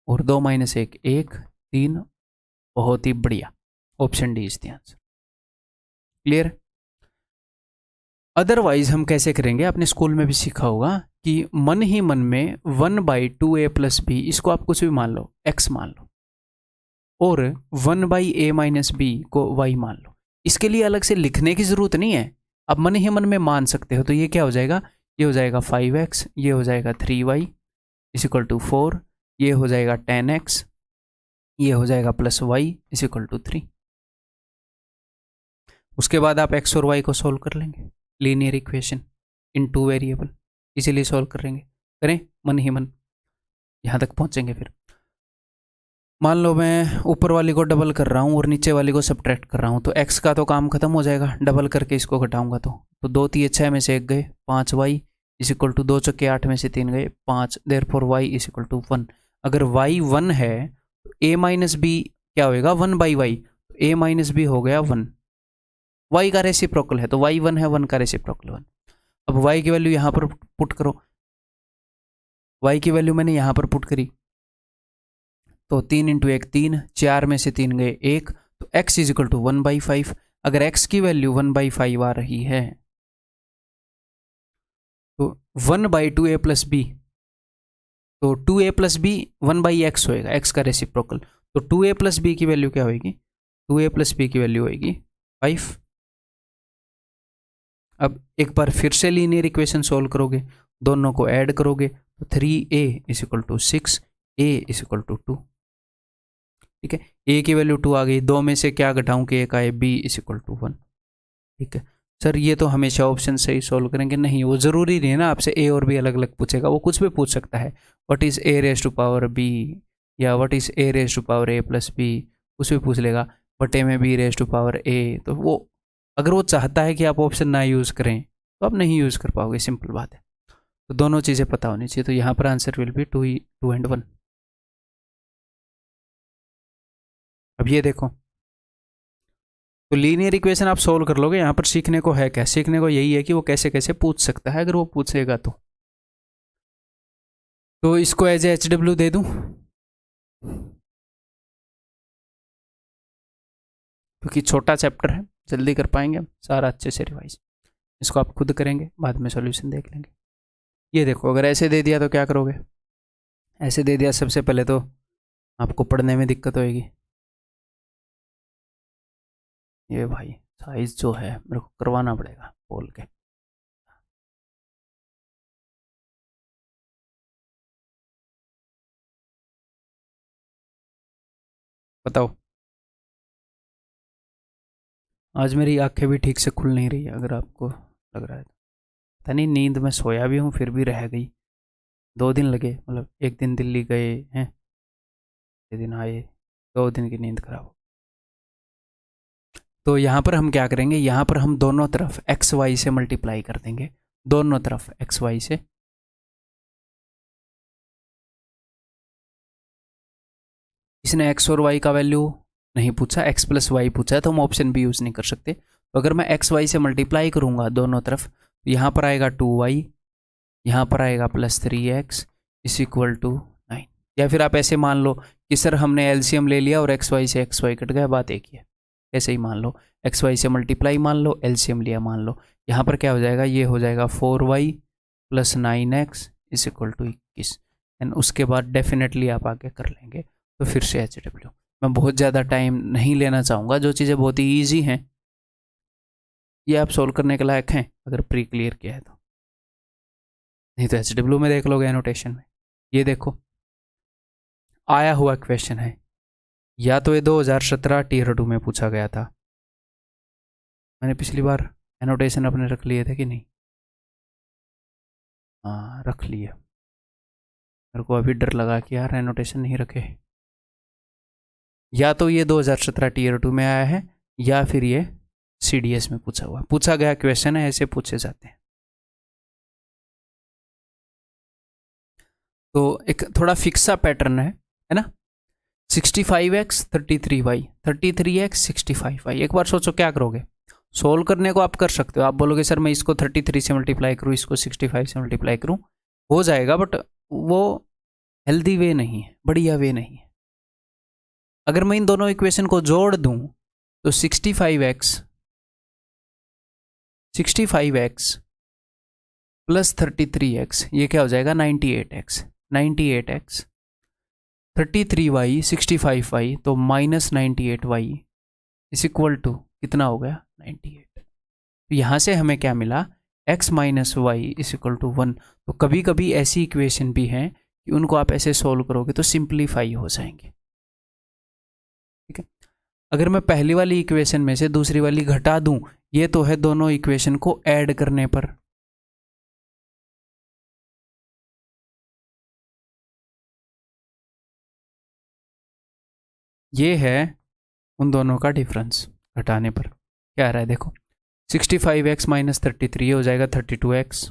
और 2 - 1 1, 3, बहुत ही बढ़िया, option D is the answer. Clear? Otherwise हम कैसे करेंगे, आपने स्कूल में भी सीखा होगा कि मन ही मन में 1/2a + b, इसको आप कुछ भी मान लो, x मान लो, और 1/a - b को y मान लो। इसके लिए अलग से लिखने की जरूरत नहीं है, आप मन ही मन में मान सकते हो। तो ये क्या हो जाएगा, ये हो जाएगा 5x, ये हो जाएगा 3y = 4, ये हो जाएगा 10x, ये हो जाएगा +y = 3। उसके बाद आप x और y को सोल्व कर लेंगे, लीनियर इक्वेशन इन टू वेरिएबल, इसीलिए सोल्व करेंगे, करें मन ही मन, यहाँ तक पहुँचेंगे। फिर मान लो मैं ऊपर वाली को डबल कर रहा हूँ और नीचे वाली को सब्ट्रैक्ट कर रहा हूँ, तो x का तो काम खत्म हो जाएगा, डबल करके इसको घटाऊंगा तो 2 3 6 में से 1 गए, 5y = 2 चक्के 8 में से 3 गए 5, देयरफॉर y = 1। अगर y 1 है तो a - b क्या होएगा, 1/y, तो a - b हो गया 1, y का रेसिप्रोकल है, तो y 1 है, 1 का रेसिप्रोकल 1। अब y की वैल्यू यहाँ पर पुट करो, y की वैल्यू मैंने यहाँ पर पुट करी, तो 3 × 1 3, 4 में से 3 गए 1, तो x = 1/5। अगर x की वैल्यू 1/5 आ रही है तो 1/2a + b, तो 2a + b 1/x होएगा, x का रेसिप्रोकल, तो 2a + b की वैल्यू क्या होगी, 2a + b की वैल्यू होगी 5। अब एक बार फिर से लीनियर इक्वेशन सोल्व करोगे, दोनों को ऐड करोगे, तो 3a = 6, a = 2, ठीक है। a की वैल्यू 2 आ गई, 2 में से क्या घटाऊं कि एक आए, b = 1, ठीक है। सर ये तो हमेशा ऑप्शन से ही सोल्व करेंगे, नहीं, वो ज़रूरी नहीं है ना, आपसे a और b अलग अलग पूछेगा, वो कुछ भी पूछ सकता है, व्हाट इज़ a⁻b, या व्हाट इज़ a⁻a + b, कुछ भी पूछ लेगा, बटे में b⁻a, तो वो अगर वो चाहता है कि आप ऑप्शन ना यूज़ करें तो आप नहीं यूज़ कर पाओगे, सिंपल बात है। तो दोनों चीज़ें पता होनी चाहिए, तो यहाँ पर आंसर विल बी 2 and 1। अब ये देखो, तो लीनियर इक्वेशन आप सोल्व कर लोगे, यहाँ पर सीखने को है क्या, सीखने को यही है कि वो कैसे कैसे पूछ सकता है, अगर वो पूछेगा तो इसको एज ए HW दे दूं, क्योंकि छोटा चैप्टर है, जल्दी कर पाएंगे हम सारा अच्छे से रिवाइज, इसको आप खुद करेंगे, बाद में सॉल्यूशन देख लेंगे। ये देखो, अगर ऐसे दे दिया तो क्या करोगे, ऐसे दे दिया, सबसे पहले तो आपको पढ़ने में दिक्कत होएगी, ये भाई साइज जो है मेरे को करवाना पड़ेगा बोल के, बताओ। आज मेरी आंखें भी ठीक से खुल नहीं रही है, अगर आपको लग रहा है तो, पता नहीं, नींद में सोया भी हूँ फिर भी रह गई, 2 दिन लगे, मतलब एक दिन दिल्ली गए हैं, एक दिन आए, 2 दिन की नींद खराब। तो यहाँ पर हम क्या करेंगे, यहाँ पर हम दोनों तरफ एक्स वाई से मल्टीप्लाई कर देंगे, दोनों तरफ एक्स वाई से। इसने एक्स और वाई का वैल्यू नहीं पूछा, एक्स प्लस वाई पूछा है, तो हम ऑप्शन भी यूज़ नहीं कर सकते। तो अगर मैं एक्स वाई से मल्टीप्लाई करूँगा दोनों तरफ, तो यहाँ पर आएगा 2y, यहाँ पर आएगा +3x = 9। या फिर आप ऐसे मान लो कि सर हमने एलसीएम ले लिया और एक्स वाई से एक्स वाई कट गया, बात एक ही है, ऐसे ही मान लो एक्स वाई से मल्टीप्लाई मान लो, एलसीएम लिया मान लो, यहाँ पर क्या हो जाएगा, ये हो जाएगा 4y + 9x = 21। एंड उसके बाद डेफिनेटली आप आगे कर लेंगे। तो फिर से HW, मैं बहुत ज़्यादा टाइम नहीं लेना चाहूँगा, जो चीज़ें बहुत ही ईजी हैं ये आप सोल्व करने के लायक हैं अगर प्री क्लियर किया है तो, नहीं तो HW में देख लोगे एनोटेशन में। ये देखो आया हुआ क्वेश्चन है, या तो ये 2017 टियर 2 में पूछा गया था, मैंने पिछली बार एनोटेशन अपने रख लिए थे कि नहीं, हाँ रख लिए, मेरे को अभी डर लगा कि यार एनोटेशन नहीं रखे। या तो ये 2017 टियर 2 में आया है, या फिर ये CDS में पूछा गया क्वेश्चन है, ऐसे पूछे जाते हैं। तो एक थोड़ा फिक्स सा पैटर्न है ना, 65x 33y 33x 65y। एक बार सोचो क्या करोगे, सोल्व करने को आप कर सकते हो, आप बोलोगे सर मैं इसको 33 से मल्टीप्लाई करूँ, इसको 65 से मल्टीप्लाई करूँ, हो जाएगा, बट वो हेल्दी वे नहीं है, बढ़िया वे नहीं है। अगर मैं इन दोनों इक्वेशन को जोड़ दूं तो 65x + 33x ये क्या हो जाएगा, 98x 33y 65y तो -98y = कितना हो गया, 98। तो यहाँ से हमें क्या मिला, x - y = 1। तो कभी कभी ऐसी इक्वेशन भी हैं कि उनको आप ऐसे सोल्व करोगे तो सिंप्लीफाई हो जाएंगे। ठीक है, अगर मैं पहली वाली इक्वेशन में से दूसरी वाली घटा दूं, ये तो है दोनों इक्वेशन को ऐड करने पर, ये है उन दोनों का डिफरेंस घटाने पर क्या आ रहा है, देखो 65x - 33 हो जाएगा 32x।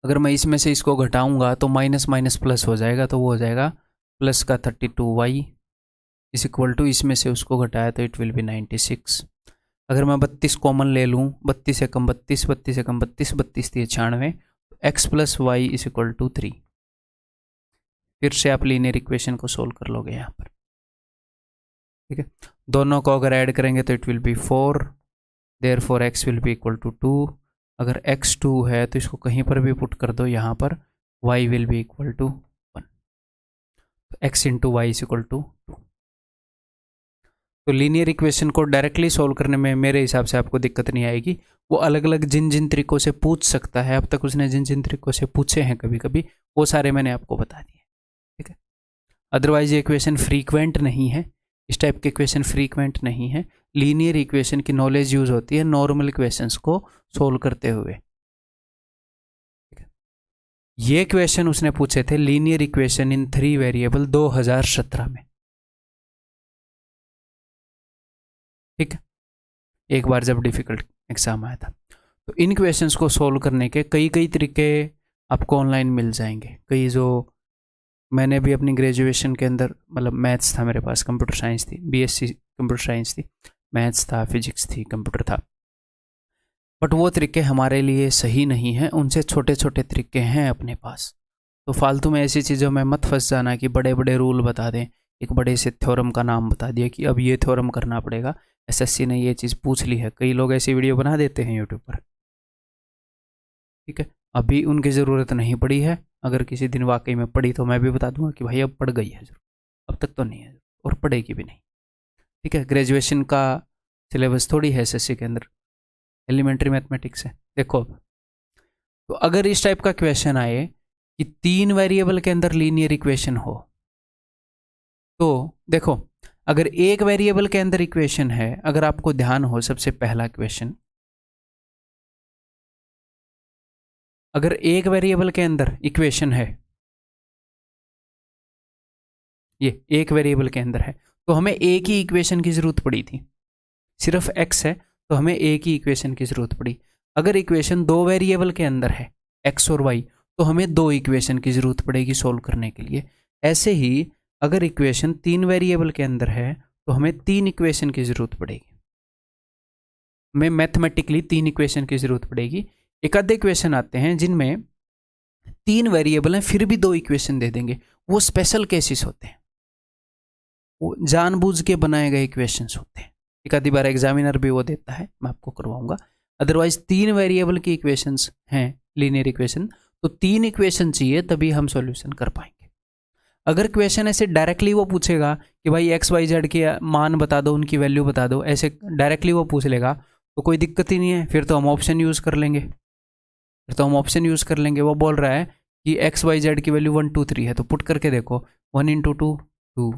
अगर मैं इसमें से इसको घटाऊंगा तो माइनस माइनस प्लस हो जाएगा, तो वो हो जाएगा प्लस का 32y = इसमें से उसको घटाया तो इट विल बी 96। अगर मैं 32 कॉमन ले लूँ, 32 से कम 32, 32 से कम 32, 32 थी 96, तो x + y = 3। फिर से आप लीनियर इक्वेशन को सोल्व कर लोगे यहाँ पर। ठीक है, दोनों को अगर ऐड करेंगे तो it will be 4, therefore x will be = 2। अगर x 2 है तो इसको कहीं पर भी पुट कर दो, यहाँ पर y विल बी = 1, तो x × y = 2। तो लीनियर इक्वेशन को डायरेक्टली सोल्व करने में मेरे हिसाब से आपको दिक्कत नहीं आएगी। वो अलग अलग जिन जिन तरीकों से पूछ सकता है, अब तक उसने जिन जिन तरीकों से पूछे हैं कभी कभी, वो सारे मैंने आपको बता दिए। ठीक है, अदरवाइज ये इक्वेशन फ्रीक्वेंट नहीं है, इस टाइप के इक्वेशन फ्रीक्वेंट नहीं है। लीनियर इक्वेशन की नॉलेज यूज होती है नॉर्मल इक्वेशंस को सोल्व करते हुए। ठीक है, ये क्वेश्चन उसने पूछे थे लीनियर इक्वेशन इन 3 वेरिएबल 2017 में। ठीक है, एक बार जब डिफिकल्ट एग्जाम आया था। तो इन क्वेश्चंस को सोल्व करने के कई कई तरीके आपको ऑनलाइन मिल जाएंगे। कई जो मैंने भी अपनी ग्रेजुएशन के अंदर, मतलब मैथ्स था मेरे पास, कंप्यूटर साइंस थी, BSc कंप्यूटर साइंस थी, मैथ्स था, फिजिक्स थी, कंप्यूटर था, बट वो तरीके हमारे लिए सही नहीं हैं। उनसे छोटे छोटे तरीके हैं अपने पास। तो फालतू में ऐसी चीज़ों में मत फंस जाना कि बड़े बड़े रूल बता दें, एक बड़े से थ्योरम का नाम बता दिया कि अब ये थ्योरम करना पड़ेगा, SSC ने ये चीज़ पूछ ली है। कई लोग ऐसी वीडियो बना देते हैं यूट्यूब पर। ठीक है, अभी उनकी ज़रूरत नहीं पड़ी है, अगर किसी दिन वाकई में पड़ी तो मैं भी बता दूंगा कि भाई अब पड़ गई है जरूर, अब तक तो नहीं है और पड़ेगी भी नहीं। ठीक है, ग्रेजुएशन का सिलेबस थोड़ी है SSC के अंदर, एलिमेंट्री मैथमेटिक्स है। देखो अब, तो अगर इस टाइप का क्वेश्चन आए कि 3 वेरिएबल के अंदर लीनियर इक्वेशन हो, तो देखो अगर एक वेरिएबल के अंदर इक्वेशन है, अगर आपको ध्यान हो, सबसे पहला क्वेश्चन, अगर एक वेरिएबल के अंदर इक्वेशन है, ये एक वेरिएबल के अंदर है, तो हमें एक ही इक्वेशन की जरूरत पड़ी थी। सिर्फ x है तो हमें एक ही इक्वेशन की जरूरत पड़ी। अगर इक्वेशन 2 वेरिएबल के अंदर है, x और y, तो हमें 2 इक्वेशन की जरूरत पड़ेगी सोल्व करने के लिए। ऐसे ही अगर इक्वेशन 3 वेरिएबल के अंदर है तो हमें 3 इक्वेशन की जरूरत पड़ेगी, हमें मैथमेटिकली 3 इक्वेशन की जरूरत पड़ेगी। एक आधे इक्वेशन आते हैं जिनमें 3 वेरिएबल हैं फिर भी 2 इक्वेशन दे देंगे, वो स्पेशल केसेस होते हैं, वो जानबूझ के बनाए गए इक्वेशंस होते हैं। एक आधी बार एग्जामिनर भी वो देता है, मैं आपको करवाऊंगा। अदरवाइज 3 वेरिएबल की इक्वेशंस हैं लीनियर इक्वेशन, तो 3 इक्वेशन चाहिए तभी हम सॉल्यूशन कर पाएंगे। अगर क्वेश्चन ऐसे डायरेक्टली वो पूछेगा कि भाई एक्स वाई जेड के मान बता दो, उनकी वैल्यू बता दो, ऐसे डायरेक्टली वो पूछ लेगा तो कोई दिक्कत ही नहीं है, फिर तो हम ऑप्शन यूज़ कर लेंगे। वो बोल रहा है कि एक्स वाई जेड की वैल्यू 1 2 3 है, तो पुट करके देखो, 1 × 2 2,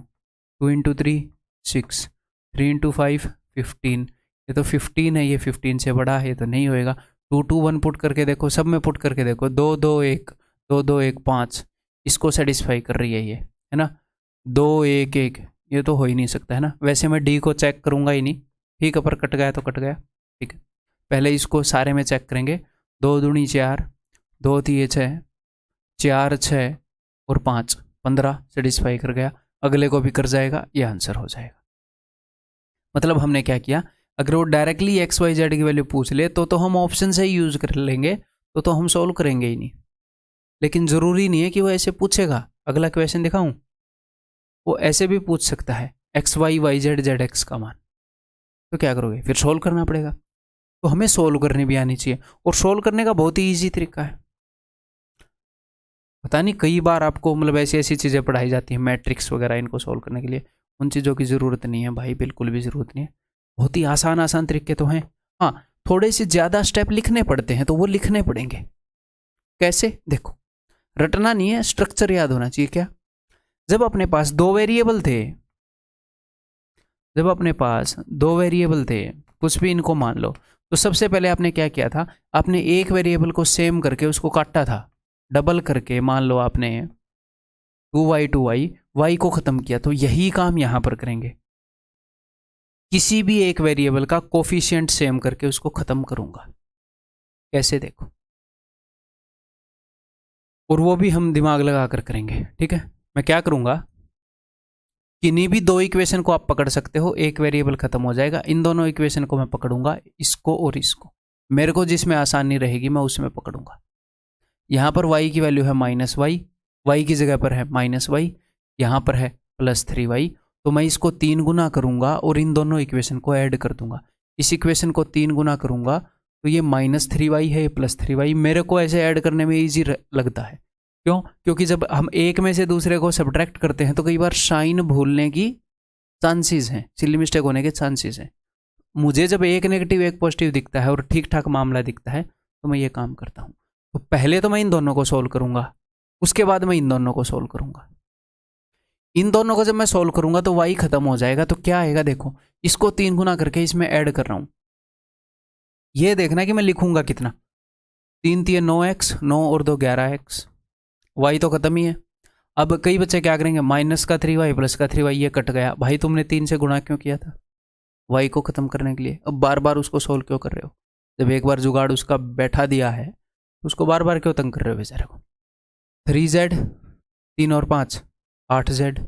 2 × 3 6, 3 × 5 15, ये तो 15 है, ये 15 से बड़ा है, ये तो नहीं होएगा। 2 2 1 पुट करके देखो, सब में पुट करके देखो, 2 2 1 2 2 1 5, इसको सेटिस्फाई कर रही है ये, है ना। 2 1 1, ये तो हो ही नहीं सकता, है ना। वैसे मैं डी को चेक करूंगा ही नहीं, ठीक है, पर कट गया तो कट गया, ठीक है। पहले इसको सारे में चेक करेंगे, 2 दूनी 4, 2 3 6, 4 6 और 5 15, सेटिस्फाई कर गया। अगले को भी कर जाएगा, ये आंसर हो जाएगा। मतलब हमने क्या किया, अगर वो डायरेक्टली एक्स वाई जेड की वैल्यू पूछ ले तो हम ऑप्शन से ही यूज कर लेंगे, तो हम सोल्व करेंगे ही नहीं। लेकिन ज़रूरी नहीं है कि वो ऐसे पूछेगा। अगला क्वेश्चन दिखाऊं, वो ऐसे भी पूछ सकता है x y y z z x का मान, तो क्या करोगे, फिर सोल्व करना पड़ेगा। तो हमें सोल्व करने भी आनी चाहिए, और सोल्व करने का बहुत ही ईजी तरीका है। पता नहीं कई बार आपको मतलब ऐसी ऐसी चीज़ें पढ़ाई जाती हैं, मैट्रिक्स वगैरह, इनको सोल्व करने के लिए उन चीज़ों की ज़रूरत नहीं है भाई, बिल्कुल भी ज़रूरत नहीं है। बहुत ही आसान आसान तरीके तो हैं, हाँ थोड़े से ज़्यादा स्टेप लिखने पड़ते हैं, तो वो लिखने पड़ेंगे। कैसे, देखो, रटना नहीं है, स्ट्रक्चर याद होना चाहिए। क्या, जब अपने पास 2 वेरिएबल थे, कुछ भी इनको मान लो, तो सबसे पहले आपने क्या किया था, आपने एक वेरिएबल को सेम करके उसको काटा था, डबल करके, मान लो आपने 2y y को खत्म किया। तो यही काम यहां पर करेंगे, किसी भी एक वेरिएबल का कोफिशिएंट सेम करके उसको खत्म करूंगा। कैसे, देखो, और वो भी हम दिमाग लगा कर करेंगे, ठीक है। मैं क्या करूंगा, किन्हीं भी 2 इक्वेशन को आप पकड़ सकते हो, एक वेरिएबल खत्म हो जाएगा। इन दोनों इक्वेशन को मैं पकड़ूंगा, इसको और इसको, मेरे को जिसमें आसानी रहेगी मैं उसमें पकड़ूंगा। यहाँ पर y की वैल्यू है -y, y की जगह पर है -y, यहाँ पर है +3y, तो मैं इसको 3 गुना करूंगा और इन दोनों इक्वेशन को ऐड कर दूंगा। इस इक्वेशन को 3 गुना करूंगा तो ये -3y है, ये +3y। मेरे को ऐसे ऐड करने में ईजी लगता है, क्यों, क्योंकि जब हम एक में से दूसरे को सब्ट्रैक्ट करते हैं तो कई बार साइन भूलने की चांसेस हैं, सिली मिस्टेक होने के चांसेस हैं। मुझे जब एक नेगेटिव एक पॉजिटिव दिखता है और ठीक ठाक मामला दिखता है तो मैं ये काम करता हूँ। तो पहले तो मैं इन दोनों को सोल्व करूंगा, उसके बाद मैं इन दोनों को सोल्व करूंगा। इन दोनों को जब मैं सोल्व करूंगा तो y खत्म हो जाएगा, तो क्या आएगा, देखो, इसको 3 गुना करके इसमें ऐड कर रहा हूं। ये देखना कि मैं लिखूंगा कितना, 3 3 9x, 9 और 2 11x, y तो खत्म ही है। अब कई बच्चे क्या करेंगे, -3y +3y, ये कट गया। भाई तुमने 3 से गुणा क्यों किया था, y को खत्म करने के लिए। अब बार बार उसको सोल्व क्यों कर रहे हो, जब एक बार जुगाड़ उसका बैठा दिया है तो उसको बार बार क्यों तंग कर रहे हो बेचारे को। 3z 3 और 5 8z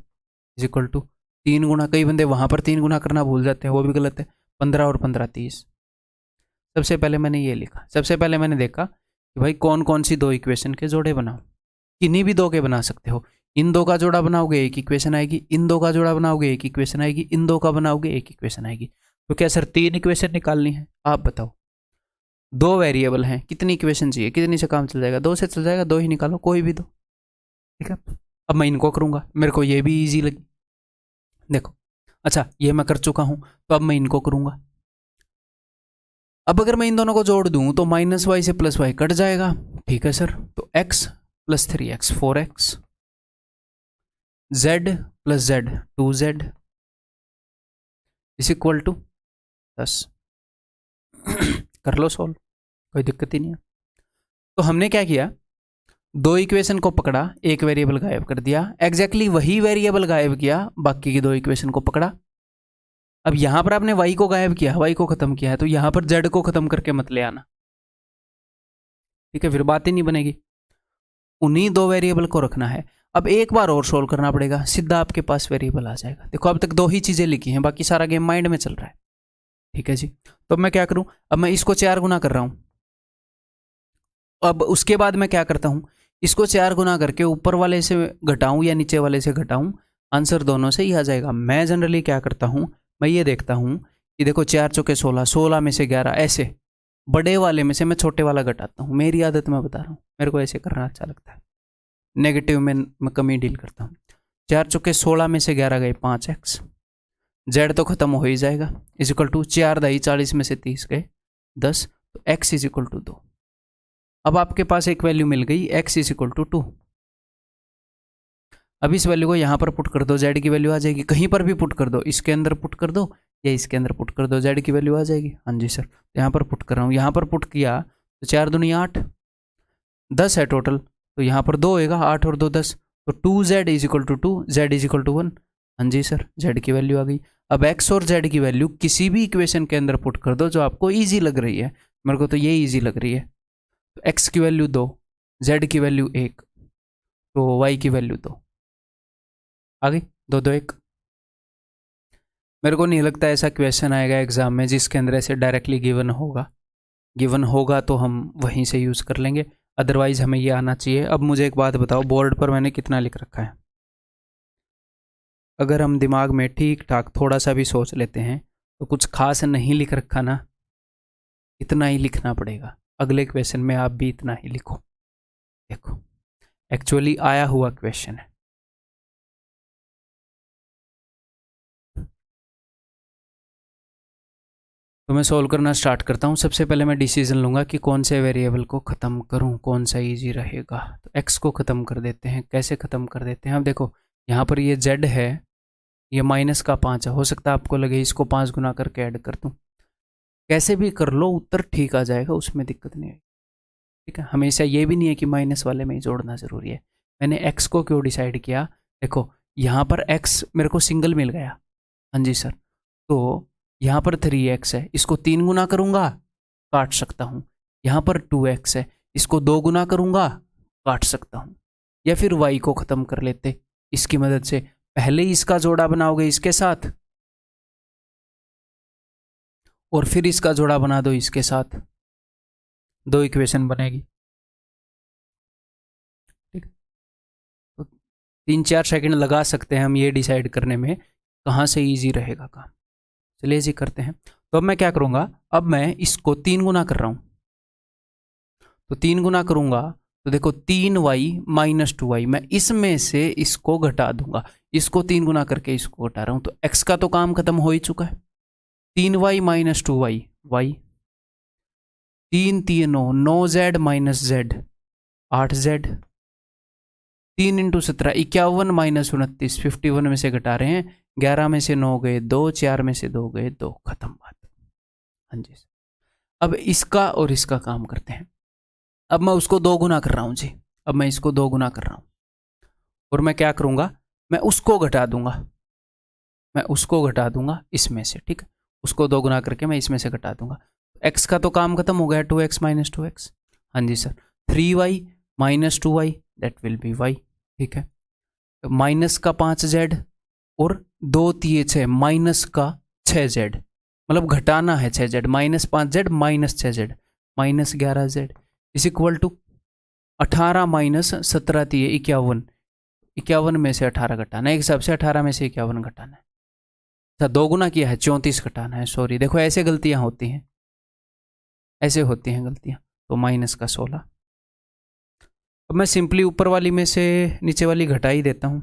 = 3 गुना, कई बंदे वहां पर 3 गुना करना भूल जाते हैं, वो भी गलत है। 15 और 15 30। सबसे पहले मैंने ये लिखा, सबसे पहले मैंने देखा कि भाई कौन कौन सी 2 इक्वेशन के जोड़े बनाओ। किन्हीं भी 2 के बना सकते हो, इन 2 का जोड़ा बनाओगे एक इक्वेशन आएगी, इन 2 का जोड़ा बनाओगे एक इक्वेशन आएगी, इन 2 का बनाओगे एक इक्वेशन आएगी। तो क्या सर 3 इक्वेशन निकालनी है, आप बताओ। 2 वेरिएबल हैं, कितनी इक्वेशन चाहिए, कितनी से काम चल जाएगा, 2 से चल जाएगा, 2 ही निकालो, कोई भी 2, ठीक है। अब मैं इनको करूंगा, मेरे को ये भी ईजी लगी, देखो, अच्छा ये मैं कर चुका हूं, तो अब मैं इनको करूंगा। अब अगर मैं इन दोनों को जोड़ दूं तो -y से +y कट जाएगा, ठीक है सर। तो x + 3x 4x, z + z 2z = 10। कर लो सॉल्व, कोई दिक्कत ही नहीं है। तो हमने क्या किया, 2 इक्वेशन को पकड़ा, एक वेरिएबल गायब कर दिया, एग्जैक्टली वही वेरिएबल गायब किया, बाकी की 2 इक्वेशन को पकड़ा। अब यहां पर आपने y को गायब किया, y को खत्म किया है, तो यहां पर z को खत्म करके मत ले आना, ठीक है, फिर बात ही नहीं बनेगी। उन्हीं 2 वेरिएबल को रखना है। अब एक बार और सोल्व करना पड़ेगा, सीधा आपके पास वेरिएबल आ जाएगा। देखो अब तक 2 ही चीजें लिखी हैं, बाकी सारा गेम माइंड में चल रहा है, ठीक है जी। तो मैं क्या करूं, अब मैं इसको 4 गुना कर रहा हूं। अब उसके बाद मैं क्या करता हूं, इसको 4 गुना करके ऊपर वाले से घटाऊं या नीचे वाले से घटाऊं, आंसर दोनों से ही आ जाएगा। मैं जनरली क्या करता हूं, मैं ये देखता हूं कि देखो 4 चौके 16, 16 में से 11, ऐसे बड़े वाले में से मैं छोटे वाला घटाता हूँ। मेरी आदत मैं बता रहा हूँ, मेरे को ऐसे करना अच्छा लगता है। नेगेटिव में मैं कमी डील करता हूँ। 4 चौके 16 में से 11 गए 5x, जेड तो खत्म हो ही जाएगा, इज इक्वल टू 4 दाई 40 में से 30 गए 10, तो x इज इक्वल टू 2। अब आपके पास एक वैल्यू मिल गई, x इज इक्वल टू 2। अब इस वैल्यू को यहाँ पर पुट कर दो, z की वैल्यू आ जाएगी। कहीं पर भी पुट कर दो, इसके अंदर पुट कर दो या इसके अंदर पुट कर दो, z की वैल्यू आ जाएगी। हाँ जी सर, यहाँ पर पुट कर रहा हूँ। यहाँ पर पुट किया तो 4 दूनी 8, 10 है टोटल, तो यहाँ पर 2 होएगा, 8 और 2 10, तो 2z is equal to 2, z is equal to 1। हाँ जी सर, z की वैल्यू आ गई। अब x और z की वैल्यू किसी भी इक्वेशन के अंदर पुट कर दो जो आपको ईजी लग रही है। मेरे को तो ये ईजी लग रही है। तो x की वैल्यू 2, z की वैल्यू 1, तो y की वैल्यू 2 आ गई, 2 2 1। मेरे को नहीं लगता ऐसा क्वेश्चन आएगा एग्जाम में जिसके अंदर ऐसे डायरेक्टली गिवन होगा तो हम वहीं से यूज़ कर लेंगे, अदरवाइज हमें ये आना चाहिए। अब मुझे एक बात बताओ, बोर्ड पर मैंने कितना लिख रखा है? अगर हम दिमाग में ठीक ठाक थोड़ा सा भी सोच लेते हैं तो कुछ खास नहीं लिख रखा ना, इतना ही लिखना पड़ेगा। अगले क्वेश्चन में आप भी इतना ही लिखो। देखो एक्चुअली आया हुआ क्वेश्चन है। तो मैं सोल्व करना स्टार्ट करता हूँ। सबसे पहले मैं डिसीजन लूँगा कि कौन से वेरिएबल को ख़त्म करूँ, कौन सा इजी रहेगा। तो x को ख़त्म कर देते हैं। कैसे ख़त्म कर देते हैं? अब देखो यहाँ पर ये z है, ये माइनस का 5 है। हो सकता है आपको लगे इसको 5 गुना करके ऐड कर दूँ, कैसे भी कर लो उत्तर ठीक आ जाएगा, उसमें दिक्कत नहीं आएगी। ठीक है, हमेशा ये भी नहीं है कि माइनस वाले में ही जोड़ना ज़रूरी है। मैंने x को क्यों डिसाइड किया? देखो यहाँ पर x मेरे को सिंगल मिल गया। हाँ जी सर, तो यहाँ पर 3x है, इसको 3 गुना करूँगा काट सकता हूँ। यहाँ पर 2x है, इसको 2 गुना करूँगा काट सकता हूँ। या फिर y को ख़त्म कर लेते इसकी मदद से। पहले इसका जोड़ा बनाओगे इसके साथ और फिर इसका जोड़ा बना दो इसके साथ, 2 इक्वेशन बनेगी। ठीक, तो 3-4 सेकंड लगा सकते हैं हम ये डिसाइड करने में कहाँ से इजी रहेगा काम। चलिए इसी करते हैं। तो अब मैं क्या करूँगा, अब मैं इसको 3 गुना कर रहा हूँ, तो 3 गुना करूँगा तो देखो 3y माइनस 2y, मैं इसमें से इसको घटा दूंगा। इसको 3 गुना करके इसको घटा रहा हूँ, तो x का तो काम खत्म हो ही चुका है। 3y minus 2y, y 3 3 9, 9z minus z 8z, 3 into 17 51 minus 29, 51 में से घटा रहे हैं, 11 में से 9 गए 2, 4 में से 2 गए 2, खत्म बात। हाँ जी, अब इसका और इसका काम करते हैं। अब मैं उसको 2 गुना कर रहा हूँ जी, अब मैं इसको 2 गुना कर रहा हूँ और मैं क्या करूँगा, मैं उसको घटा दूंगा, इसमें से। ठीक है, उसको 2 गुना करके मैं इसमें से घटा दूंगा। x का तो काम खत्म हो गया, 2x माइनस 2x। हाँ जी sir, 3y minus 2y that will be y। ठीक है, माइनस का 5z और 2 3 6, माइनस का 6z, मतलब घटाना है 6z, minus 5z minus 6z minus 11z is equal to 18 minus 17 3 51, 51 में से 18 घटाना है, एक हिसाब से 18 में से 51 घटाना है। अच्छा 2 गुना किया है, 34 घटाना है। सॉरी, देखो ऐसे गलतियां होती हैं, ऐसे होती हैं गलतियां। तो माइनस का 16। अब मैं सिंपली ऊपर वाली में से नीचे वाली घटा ही देता हूँ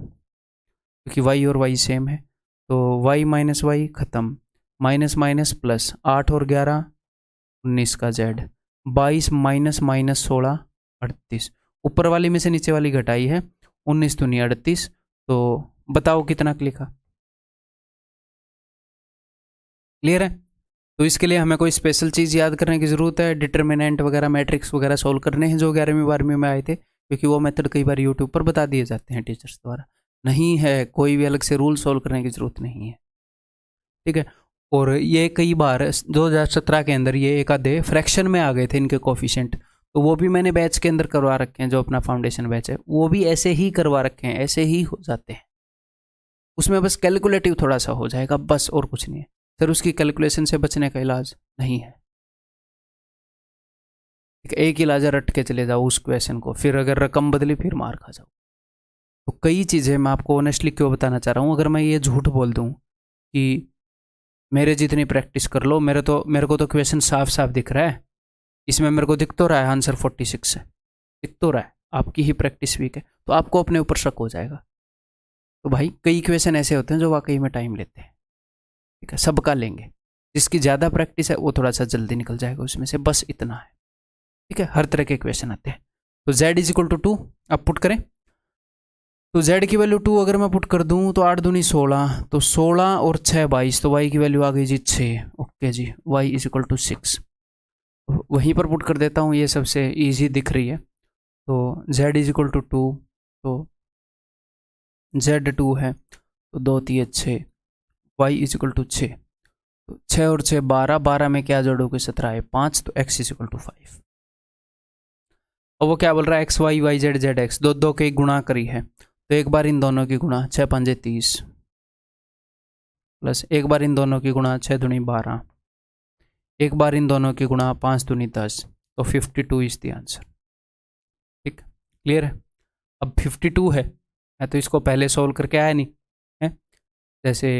क्योंकि y और y सेम है। तो y माइनस वाई खत्म, माइनस माइनस प्लस, 8 और 11 19 का z, 22 माइनस माइनस 16 38। ऊपर वाली में से नीचे वाली घटाई है, 19 दूनी 38। तो बताओ कितना लिखा? क्लियर है? तो इसके लिए हमें कोई स्पेशल चीज़ याद करने की ज़रूरत है? डिटर्मिनेंट वगैरह, मैट्रिक्स वगैरह सोल्व करने हैं जो 11वीं 12वीं में आए थे, क्योंकि वो मेथड कई बार यूट्यूब पर बता दिए जाते हैं टीचर्स द्वारा। नहीं है, कोई भी अलग से रूल सोल्व करने की ज़रूरत नहीं है। ठीक है, और ये कई बार 2017 के अंदर ये एक आधे फ्रैक्शन में आ गए थे इनके कोफिशिएंट, तो वो भी मैंने बैच के अंदर करवा रखे हैं। जो अपना फाउंडेशन बैच है वो भी ऐसे ही करवा रखे हैं, ऐसे ही हो जाते हैं। उसमें बस कैलकुलेटिव थोड़ा सा हो जाएगा बस, और कुछ नहीं है सर। उसकी कैलकुलेशन से बचने का इलाज नहीं है। एक इलाज रट के चले जाओ उस क्वेश्चन को, फिर अगर रकम बदली फिर मार खा जाओ। तो कई चीज़ें मैं आपको ऑनेस्टली क्यों बताना चाह रहा हूँ, अगर मैं ये झूठ बोल दूँ कि मेरे जितनी प्रैक्टिस कर लो, मेरे को तो क्वेश्चन साफ साफ दिख रहा है, इसमें मेरे को दिख तो रहा है आंसर 46 है, दिख तो रहा है। आपकी ही प्रैक्टिस वीक है तो आपको अपने ऊपर शक हो जाएगा। तो भाई कई क्वेश्चन ऐसे होते हैं जो वाकई में टाइम लेते हैं, ठीक है, सबका लेंगे। जिसकी ज़्यादा प्रैक्टिस है वो थोड़ा सा जल्दी निकल जाएगा उसमें से, बस इतना है, ठीक है। हर तरह के क्वेश्चन आते हैं। तो z इज इक्वल टू 2 अब पुट करें, तो z की वैल्यू 2 अगर मैं पुट कर दूं तो 8 दूनी 16, तो 16 और 6 22, तो y की वैल्यू आ गई जी 6। ओके जी, y इज इक्वल टू 6 वहीं पर पुट कर देता हूँ, ये सबसे ईजी दिख रही है। तो z इज इक्वल टू 2, तो z 2 है, तो 2 3 6, y इज इक्वल टू 6, तो 6 और 6 12, 12 में क्या जोड़ोगे 17 है 5, तो x इज इक्वल टू 5। और वो क्या बोल रहा है x y y z z x, दो दो के गुणा करी है, तो एक बार इन दोनों की गुणा 6 5 30, प्लस एक बार इन दोनों की गुणा 6 दूनी 12, एक बार इन दोनों की गुणा 5 दूनी 10, तो 52 इज द आंसर। ठीक, क्लियर है। अब 52 है, मैं तो इसको पहले सोल्व करके आया नहीं है, जैसे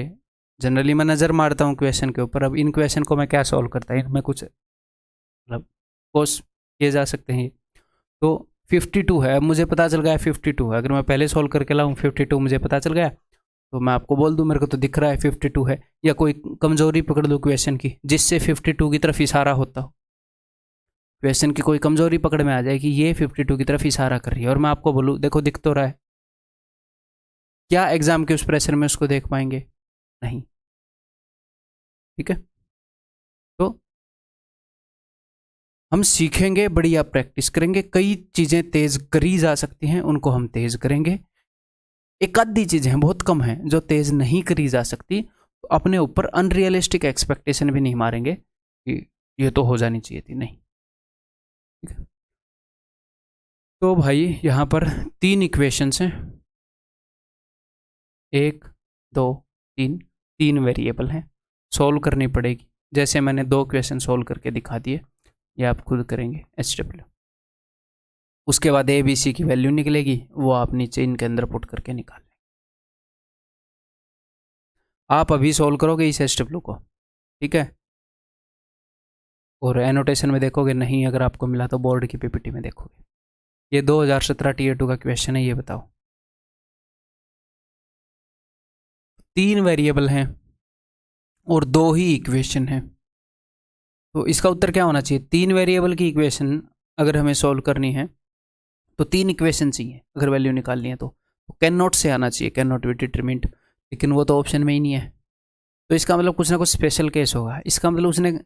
जनरली मैं नज़र मारता हूँ क्वेश्चन के ऊपर। अब इन क्वेश्चन को मैं क्या सोल्व करता है, इनमें कुछ मतलब कोर्स किए जा सकते हैं। तो 52 है, अब मुझे पता चल गया 52 है, अगर मैं पहले सोल्व करके लाऊं 52 मुझे पता चल गया, तो मैं आपको बोल दूं मेरे को तो दिख रहा है 52 है, या कोई कमजोरी पकड़ लूँ क्वेश्चन की जिससे 52 की तरफ इशारा होता हो। क्वेश्चन की कोई कमजोरी पकड़ में आ जाए कि ये 52 की तरफ इशारा कर रही है, और मैं आपको बोलूँ देखो दिख तो रहा है, क्या एग्जाम के उस प्रेशर में उसको देख पाएंगे? नहीं, ठीक है। तो हम सीखेंगे, बढ़िया प्रैक्टिस करेंगे, कई चीज़ें तेज़ करी जा सकती हैं उनको हम तेज़ करेंगे, एक आधी चीज़ें हैं बहुत कम हैं जो तेज़ नहीं करी जा सकती, तो अपने ऊपर अनरियलिस्टिक एक्सपेक्टेशन भी नहीं मारेंगे कि ये तो हो जानी चाहिए थी, नहीं, ठीक है। तो भाई यहाँ पर 3 इक्वेशंस हैं, 1 2 3, 3 वेरिएबल हैं, सोल्व करनी पड़ेगी। जैसे मैंने 2 क्वेश्चन सोल्व करके दिखा दिए, ये आप खुद करेंगे HW। उसके बाद ए बी सी की वैल्यू निकलेगी, वो आप नीचे इनके अंदर पुट करके निकाल लें। आप अभी सोल्व करोगे इस HW को, ठीक है, और एनोटेशन में देखोगे नहीं, अगर आपको मिला तो बोर्ड की पीपीटी में देखोगे। ये 2017 टीयर 2 का क्वेश्चन है, ये बताओ 3 वेरिएबल हैं और 2 ही इक्वेशन हैं, तो इसका उत्तर क्या होना चाहिए? 3 वेरिएबल की इक्वेशन अगर हमें सोल्व करनी है तो 3 इक्वेशन चाहिए, अगर वैल्यू निकालनी है तो कैन नॉट से आना चाहिए, कैन नॉट बी डिटरमिन्ड, लेकिन वो तो ऑप्शन में ही नहीं है, तो इसका मतलब कुछ ना कुछ स्पेशल केस होगा। इसका मतलब उसने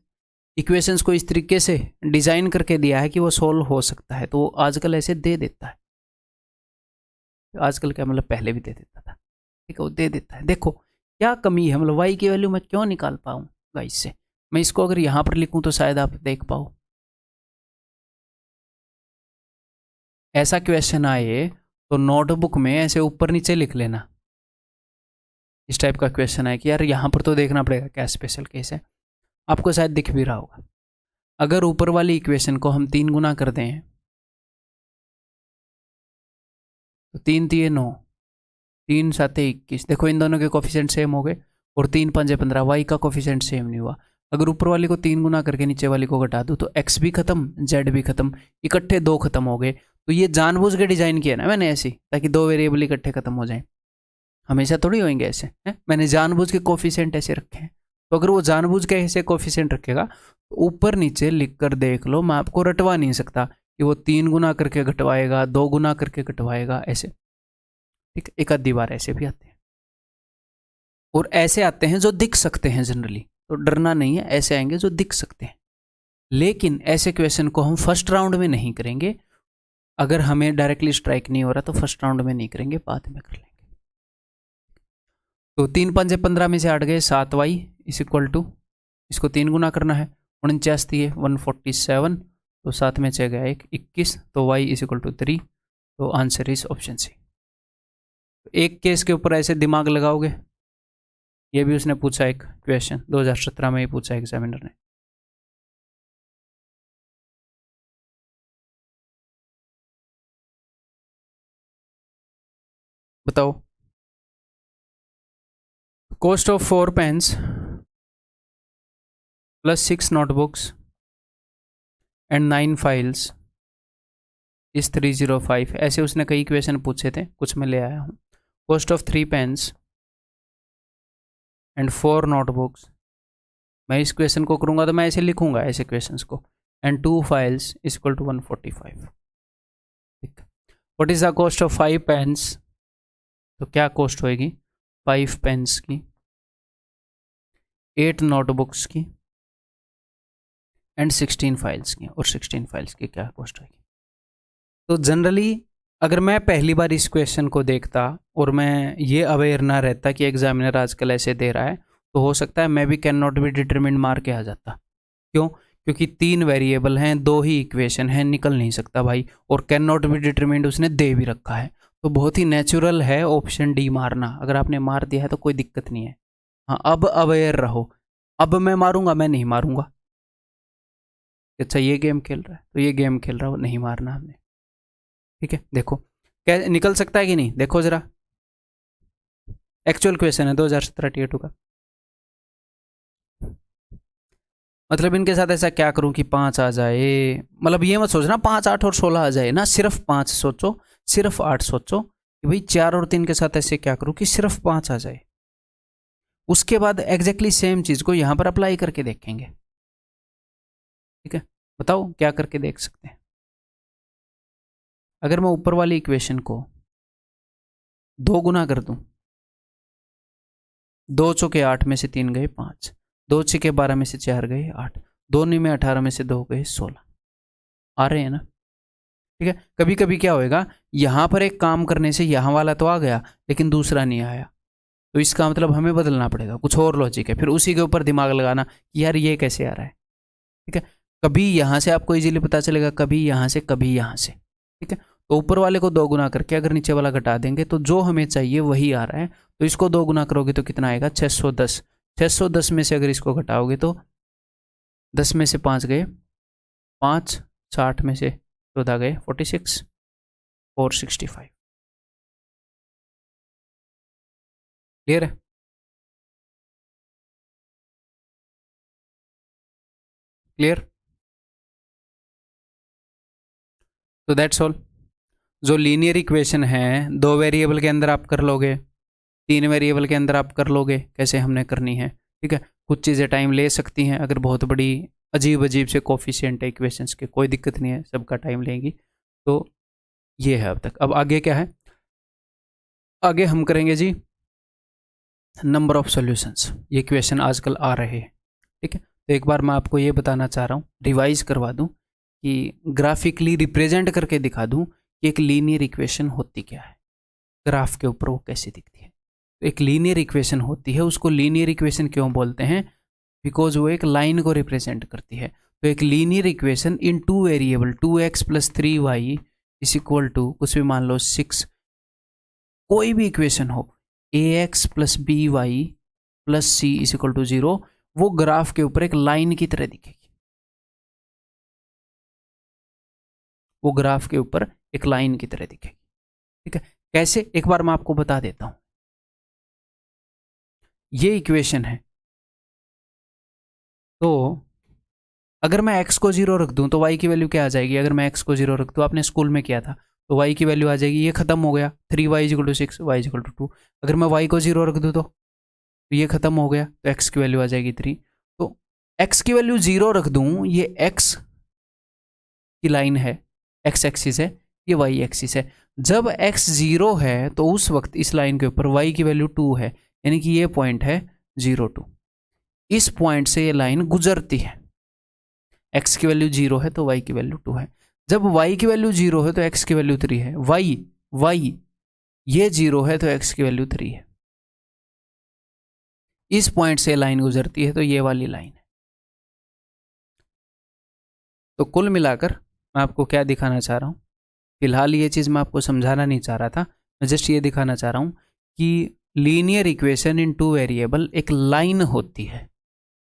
इक्वेशंस को इस तरीके से डिज़ाइन करके दिया है कि वो सोल्व हो सकता है, तो वो आजकल ऐसे दे देता है, आजकल क्या मतलब पहले भी दे देता था, ठीक है, वो दे देता है। देखो क्या कमी है, मतलब वाई की वैल्यू मैं क्यों निकाल पाऊँगा इससे, मैं इसको अगर यहाँ पर लिखूँ तो शायद आप देख पाओ। ऐसा क्वेश्चन आए तो नोटबुक में ऐसे ऊपर नीचे लिख लेना, इस टाइप का क्वेश्चन है कि यार यहाँ पर तो देखना पड़ेगा क्या स्पेशल केस है, आपको शायद दिख भी रहा होगा। अगर ऊपर वाली इक्वेशन को हम 3 गुना कर दें तो 3 3 9, 3 7 21, देखो इन दोनों के कोफिशिएंट सेम हो गए, और 3 5 15, वाई का कोफिशिएंट सेम नहीं हुआ। अगर ऊपर वाली को 3 गुना करके नीचे वाली को घटा दूँ तो एक्स भी खत्म, जेड भी खत्म, इकट्ठे 2 खत्म हो गए। तो ये जानबूझ के डिजाइन किया ना मैंने ऐसी, ताकि 2 वेरिएबल इकट्ठे खत्म हो जाएं, हमेशा थोड़ी होंगे ऐसे है? मैंने जानबूझ के कोफिशिएंट ऐसे रखे हैं, तो अगर वो जानबूझ के ऐसे कोफिशिएंट रखेगा तो ऊपर नीचे लिख कर देख लो, मैं आपको रटवा नहीं सकता कि वो 3 गुना करके घटवाएगा, 2 गुना करके घटवाएगा, ऐसे, ठीक है। एक आधी बार ऐसे भी आते हैं, और ऐसे आते हैं जो दिख सकते हैं जनरली, तो डरना नहीं है, ऐसे आएंगे जो दिख सकते हैं। लेकिन ऐसे क्वेश्चन को हम फर्स्ट राउंड में नहीं करेंगे, अगर हमें डायरेक्टली स्ट्राइक नहीं हो रहा तो फर्स्ट राउंड में नहीं करेंगे, बाद में कर लेंगे। तो 3 5 15 में से 8 गए, 7 वाई इज इक्वल टू, इसको 3 गुना करना है, 49 थी 147, तो 7 में 6 गया 1 21, तो वाई इज इक्वल टू 3, तो आंसर इज ऑप्शन सी। एक केस के ऊपर ऐसे दिमाग लगाओगे, ये भी उसने पूछा एक क्वेश्चन 2017 में ही पूछा एग्जामिनर ने। बताओ, cost of 4 pens plus 6 notebooks and 9 files is 305। ऐसे उसने कई इक्वेशन पूछे थे, कुछ मैं ले आया हूँ। Cost of 3 pens and 4 notebooks, मैं इस क्वेश्चन को करूँगा तो मैं ऐसे लिखूंगा ऐसे क्वेश्चंस को, and 2 files is equal to 145। ठीक, what is the cost of 5 pens, तो क्या कॉस्ट होएगी 5 पेन्स की, 8 नोटबुक्स की एंड 16 फाइल्स की, और 16 फाइल्स की क्या कॉस्ट होगी। तो जनरली अगर मैं पहली बार इस क्वेश्चन को देखता और मैं ये अवेयर ना रहता कि एग्जामिनर आजकल ऐसे दे रहा है, तो हो सकता है मैं भी कैन नॉट बी डिटरमिन्ड मार के आ जाता। क्यों? क्योंकि 3 वेरिएबल हैं, 2 ही इक्वेशन हैं, निकल नहीं सकता भाई, और कैन नॉट बी डिटरमिन्ड उसने दे भी रखा है, तो बहुत ही नेचुरल है ऑप्शन डी मारना। अगर आपने मार दिया है तो कोई दिक्कत नहीं है। हाँ, अब अवेयर रहो। अब मैं मारूंगा, मैं नहीं मारूंगा। अच्छा ये गेम खेल रहा है तो ये गेम खेल रहा है, नहीं मारना हमने। ठीक है, देखो क्या निकल सकता है कि नहीं, देखो जरा। एक्चुअल क्वेश्चन है 2017 टीयर 2 का। मतलब इनके साथ ऐसा क्या करूं कि 5 आ जाए, मतलब ये मत सोचना 5, 8 और 16 आ जाए ना, सिर्फ 5 सोचो, सिर्फ 8 सोचो कि भाई 4 और 3 के साथ ऐसे क्या करूं कि सिर्फ 5 आ जाए। उसके बाद एग्जैक्टली सेम चीज को यहां पर अप्लाई करके देखेंगे। ठीक है, बताओ क्या करके देख सकते हैं। अगर मैं ऊपर वाली इक्वेशन को 2 गुना कर दूं, 2 चौके 8 में से 3 गए 5, 2 छक्के 12 में से 4 गए 8, 2 नी में 18 में से 2 गए 16। आ रहे हैं ना। ठीक है, कभी कभी क्या होएगा, यहां पर एक काम करने से यहां वाला तो आ गया लेकिन दूसरा नहीं आया, तो इसका मतलब हमें बदलना पड़ेगा, कुछ और लॉजिक है, फिर उसी के ऊपर दिमाग लगाना कि यार ये कैसे आ रहा है। ठीक है, कभी यहां से आपको इजीली पता चलेगा, कभी यहां से, कभी यहां से। ठीक है, तो ऊपर वाले को 2 गुना करके अगर नीचे वाला घटा देंगे तो जो हमें चाहिए वही आ रहा है, तो इसको 2 गुना करोगे तो कितना आएगा 610। 610 में से अगर इसको घटाओगे तो 10 में से 5 गए 5, 60 में से 14 गए 46 और 65। क्लियर है? क्लियर? तो दैट्स ऑल। जो लीनियर इक्वेशन है 2 वेरिएबल के अंदर आप कर लोगे, 3 वेरिएबल के अंदर आप कर लोगे, कैसे हमने करनी है। ठीक है, कुछ चीज़ें टाइम ले सकती हैं, अगर बहुत बड़ी अजीब अजीब से कोफिशिएंट है इक्वेशंस के, कोई दिक्कत नहीं है, सबका टाइम लेंगी। तो ये है अब तक। अब आगे क्या है, आगे हम करेंगे जी नंबर ऑफ सॉल्यूशंस। ये क्वेश्चन आजकल आ रहे हैं। ठीक है, तो एक बार मैं आपको ये बताना चाह रहा हूँ, रिवाइज करवा दूँ कि ग्राफिकली रिप्रेजेंट करके दिखा दूँ कि एक लीनियर इक्वेशन होती क्या है, ग्राफ के ऊपर वो कैसे दिखती है। तो एक लीनियर इक्वेशन होती है, उसको लीनियर इक्वेशन क्यों बोलते हैं, बिकॉज वो एक लाइन को रिप्रेजेंट करती है। तो एक linear equation in 2 variable 2x + 3y is equal to कुछ भी मान लो 6, कोई भी इक्वेशन हो, ax + by + c is equal to 0, वो ग्राफ के ऊपर एक लाइन की तरह दिखेगी। वो ग्राफ के ऊपर एक लाइन की तरह दिखेगी। ठीक है, कैसे, एक बार मैं आपको बता देता हूं। ये इक्वेशन है, तो अगर मैं x को 0 रख दूं तो y की वैल्यू क्या आ जाएगी। अगर मैं x को 0 रख दूं, आपने स्कूल में किया था, तो y की वैल्यू आ जाएगी, ये खत्म हो गया 3y = 6, y = 2। अगर मैं y को 0 रख दूं तो ये खत्म हो गया, तो x की वैल्यू आ जाएगी 3। तो x की वैल्यू 0 रख दूं, ये x की लाइन है, x एक्सिस है, ये y एक्सिस है। जब x 0 है तो उस वक्त इस लाइन के ऊपर y की वैल्यू 2 है, यानी कि ये पॉइंट है 0 2। इस पॉइंट से ये लाइन गुजरती है। x की वैल्यू 0 है तो y की वैल्यू 2 है। जब y की वैल्यू 0 है तो x की वैल्यू 3 है। y ये 0 है तो x की वैल्यू 3 है। इस पॉइंट से लाइन गुजरती है, तो ये वाली लाइन है। तो कुल मिलाकर मैं आपको क्या दिखाना चाह रहा हूँ, फिलहाल ये चीज़ मैं आपको समझाना नहीं चाह रहा था, मैं जस्ट ये दिखाना चाह रहा हूँ कि लीनियर इक्वेशन इन 2 वेरिएबल एक लाइन होती है।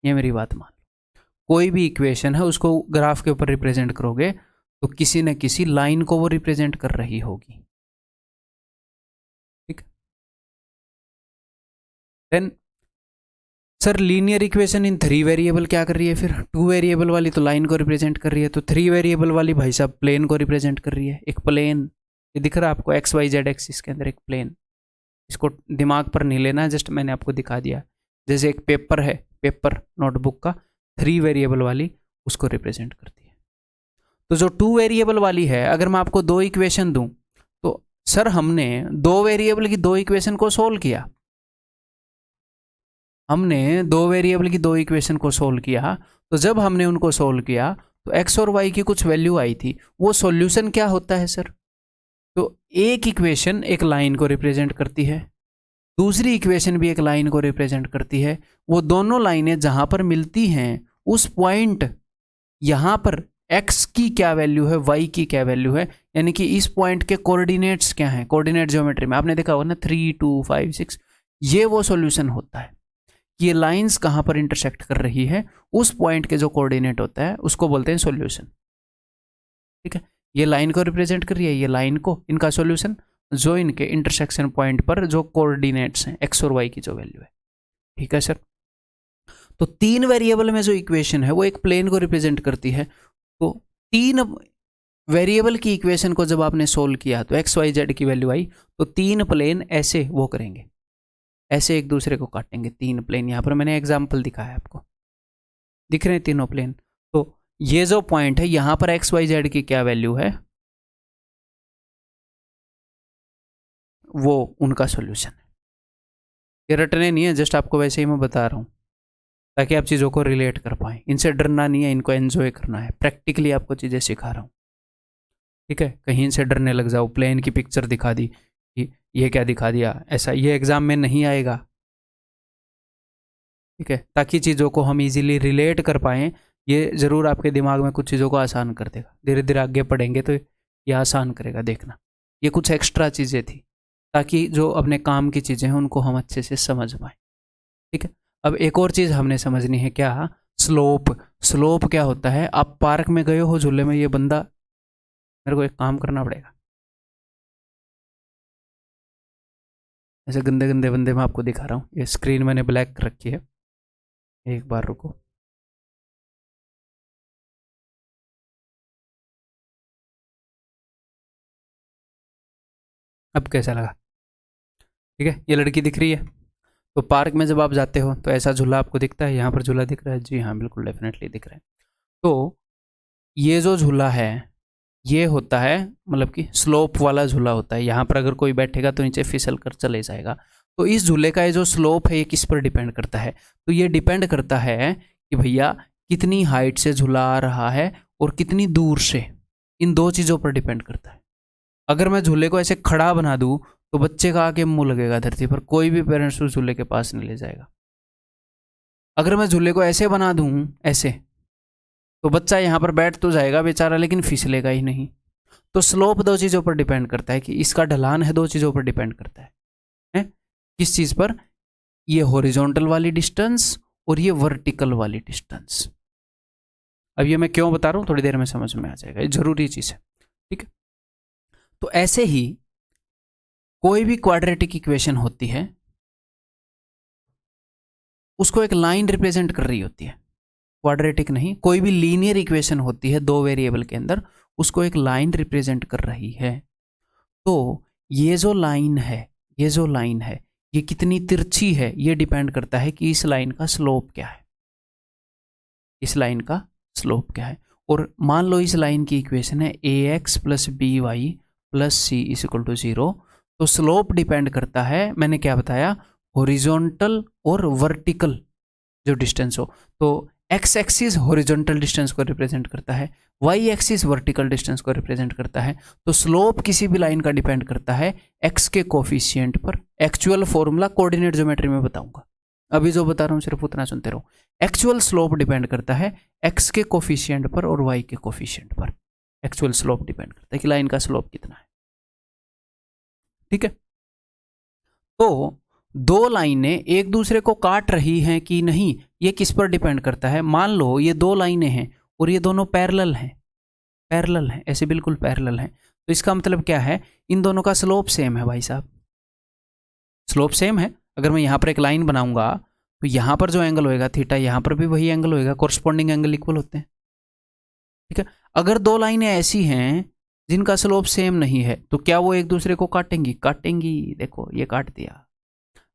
ये मेरी बात मान लो, कोई भी इक्वेशन है उसको ग्राफ के ऊपर रिप्रेजेंट करोगे तो किसी न किसी लाइन को वो रिप्रेजेंट कर रही होगी। ठीक, then sir linear equation in 3 variable क्या कर रही है फिर? 2 वेरिएबल वाली तो लाइन को रिप्रेजेंट कर रही है, तो 3 वेरिएबल वाली भाई साहब प्लेन को रिप्रेजेंट कर रही है। एक प्लेन ये दिख रहा है आपको, एक्स वाई जेड एक्सिस के अंदर एक प्लेन। इसको दिमाग पर नहीं लेना, जस्ट मैंने आपको दिखा दिया। जैसे एक पेपर है, पेपर नोटबुक का, 3 वेरिएबल वाली उसको रिप्रेजेंट करती है। तो जो 2 वेरिएबल वाली है, अगर मैं आपको 2 इक्वेशन दूं तो सर हमने 2 वेरिएबल की 2 इक्वेशन को सोल्व किया, हमने 2 वेरिएबल की 2 इक्वेशन को सोल्व किया। तो जब हमने उनको सोल्व किया तो एक्स और वाई की कुछ वैल्यू आई थी, वो सॉल्यूशन क्या होता है सर? तो एक इक्वेशन एक लाइन को रिप्रेजेंट करती है, दूसरी इक्वेशन भी एक लाइन को रिप्रेजेंट करती है। वो दोनों लाइनें जहां पर मिलती हैं उस पॉइंट, यहां पर x की क्या वैल्यू है, y की क्या वैल्यू है, यानी कि इस पॉइंट के कोऑर्डिनेट्स क्या हैं। कोऑर्डिनेट ज्योमेट्री में आपने देखा होगा ना 3, 2, 5, 6, ये वो सॉल्यूशन होता है। ये लाइंस कहां पर इंटरसेक्ट कर रही है, उस पॉइंट के जो कोऑर्डिनेट होता है उसको बोलते हैं सॉल्यूशन। ठीक है, ये लाइन को रिप्रेजेंट कर रही है, ये लाइन को, इनका सॉल्यूशन जो इनके इंटरसेक्शन पॉइंट पर जो कोऑर्डिनेट्स हैं एक्स और वाई की जो वैल्यू है। ठीक है सर, तो 3 वेरिएबल में जो इक्वेशन है वो एक प्लेन को रिप्रेजेंट करती है। तो 3 वेरिएबल की इक्वेशन को जब आपने सोल्व किया तो एक्स वाई जेड की वैल्यू आई, तो 3 प्लेन ऐसे वो करेंगे, ऐसे एक दूसरे को काटेंगे। 3 प्लेन, यहां पर मैंने एग्जाम्पल दिखाया आपको, दिख रहे हैं तीनों प्लेन। तो ये जो पॉइंट है यहां पर एक्स वाई जेड की क्या वैल्यू है, वो उनका सॉल्यूशन है। ये रटने नहीं है, जस्ट आपको वैसे ही मैं बता रहा हूं ताकि आप चीज़ों को रिलेट कर पाएं। इनसे डरना नहीं है, इनको एंजॉय करना है। प्रैक्टिकली आपको चीज़ें सिखा रहा हूँ, ठीक है। कहीं से डरने लग जाओ, प्लेन की पिक्चर दिखा दी कि ये क्या दिखा दिया, ऐसा ये एग्जाम में नहीं आएगा, ठीक है। ताकि चीज़ों को हम इजीली रिलेट कर पाएँ, ये ज़रूर आपके दिमाग में कुछ चीज़ों को आसान कर देगा। धीरे धीरे आगे पढ़ेंगे तो ये आसान करेगा, देखना। ये कुछ एक्स्ट्रा चीज़ें थी ताकि जो अपने काम की चीज़ें हैं उनको हम अच्छे से समझ पाएँ, ठीक है। अब एक और चीज़ हमने समझनी है, क्या? स्लोप। स्लोप क्या होता है? आप पार्क में गए हो झूले में, ये बंदा, मेरे को एक काम करना पड़ेगा, ऐसे गंदे गंदे बंदे मैं आपको दिखा रहा हूँ। ये स्क्रीन मैंने ब्लैक कर रखी है, एक बार रुको। अब कैसा लगा? ठीक है, ये लड़की दिख रही है। तो पार्क में जब आप जाते हो तो ऐसा झूला आपको दिखता है। यहाँ पर झूला दिख रहा है? जी हाँ, बिल्कुल डेफिनेटली दिख रहा है। तो ये जो झूला है ये होता है, मतलब कि स्लोप वाला झूला होता है। यहाँ पर अगर कोई बैठेगा तो नीचे फिसल कर चले जाएगा। तो इस झूले का ये जो स्लोप है ये किस पर डिपेंड करता है? तो ये डिपेंड करता है कि भैया कितनी हाइट से झूला आ रहा है और कितनी दूर से, इन 2 चीज़ों पर डिपेंड करता है। अगर मैं झूले को ऐसे खड़ा बना दूँ तो बच्चे का आके मुंह लगेगा धरती पर, कोई भी पेरेंट्स उस झूले के पास नहीं ले जाएगा। अगर मैं झूले को ऐसे बना दूँ, ऐसे, तो बच्चा यहाँ पर बैठ तो जाएगा बेचारा, लेकिन फिसलेगा ही नहीं। तो स्लोप 2 चीज़ों पर डिपेंड करता है, कि इसका ढलान है 2 चीज़ों पर डिपेंड करता है? किस चीज़ पर? ये हॉरिजॉन्टल वाली डिस्टेंस और ये वर्टिकल वाली डिस्टेंस। अब ये मैं क्यों बता रहा हूँ, थोड़ी देर में समझ में आ जाएगा, ये जरूरी चीज़ है, ठीक है। तो ऐसे ही कोई भी क्वाड्रेटिक इक्वेशन होती है उसको एक लाइन रिप्रेजेंट कर रही होती है। क्वाड्रेटिक नहीं, कोई भी लीनियर इक्वेशन होती है 2 वेरिएबल के अंदर, उसको एक लाइन रिप्रेजेंट कर रही है। तो ये जो लाइन है, ये जो लाइन है, ये कितनी तिरछी है, ये डिपेंड करता है कि इस लाइन का स्लोप क्या है, इस लाइन का स्लोप क्या है। और मान लो इस लाइन की इक्वेशन है ax + by + c = 0। तो स्लोप डिपेंड करता है, मैंने क्या बताया, हॉरिजॉन्टल और वर्टिकल जो डिस्टेंस हो। तो एक्स एक्सिस हॉरिजॉन्टल डिस्टेंस को रिप्रेजेंट करता है, वाई एक्सिस वर्टिकल डिस्टेंस को रिप्रेजेंट करता है। तो स्लोप किसी भी लाइन का डिपेंड करता है एक्स के कोफिशिएंट पर। एक्चुअल फॉर्मूला कोऑर्डिनेट ज्योमेट्री में बताऊंगा, अभी जो बता रहा हूँ सिर्फ उतना सुनते रहो। एक्चुअल स्लोप डिपेंड करता है एक्स के कोफिशिएंट पर और वाई के कोफिशिएंट पर। एक्चुअल स्लोप डिपेंड करता है कि लाइन का स्लोप कितना है, ठीक है। तो 2 लाइनें एक दूसरे को काट रही हैं कि नहीं, ये किस पर डिपेंड करता है? मान लो ये 2 लाइनें हैं और ये दोनों पैरेलल हैं, पैरेलल हैं, ऐसे बिल्कुल पैरेलल हैं। तो इसका मतलब क्या है, इन दोनों का स्लोप सेम है भाई साहब, स्लोप सेम है। अगर मैं यहाँ पर एक लाइन बनाऊंगा तो यहाँ पर जो एंगल होएगा थीटा, यहाँ पर भी वही एंगल होएगा, कोरस्पॉन्डिंग एंगल इक्वल होते हैं। ठीक है, अगर दो लाइनें ऐसी हैं जिनका स्लोप सेम नहीं है तो क्या वो एक दूसरे को काटेंगी? काटेंगी। देखो ये काट दिया।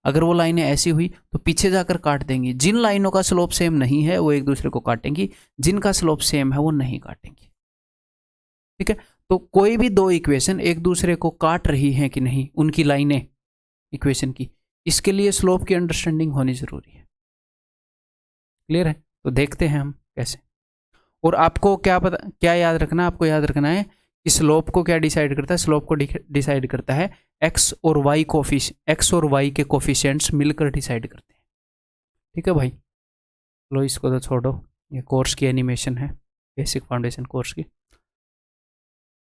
अगर वो लाइनें ऐसी हुई तो पीछे जाकर काट देंगी। जिन लाइनों का स्लोप सेम नहीं है वो एक दूसरे को काटेंगी, जिनका स्लोप सेम है वो नहीं काटेंगी। ठीक है, तो कोई भी दो इक्वेशन एक दूसरे को काट रही हैं कि नहीं, उनकी लाइनें इक्वेशन की, इसके लिए स्लोप की अंडरस्टैंडिंग होनी जरूरी है। क्लियर है? तो देखते हैं हम कैसे। और आपको क्या पता, क्या याद रखना, आपको याद रखना है कि स्लोप को क्या डिसाइड करता है? स्लोप को डिसाइड करता है एक्स और वाई के कोफिशिएंट्स मिलकर डिसाइड करते हैं। ठीक है भाई, लो इसको तो छोड़ो, ये कोर्स की एनिमेशन है, बेसिक फाउंडेशन कोर्स की।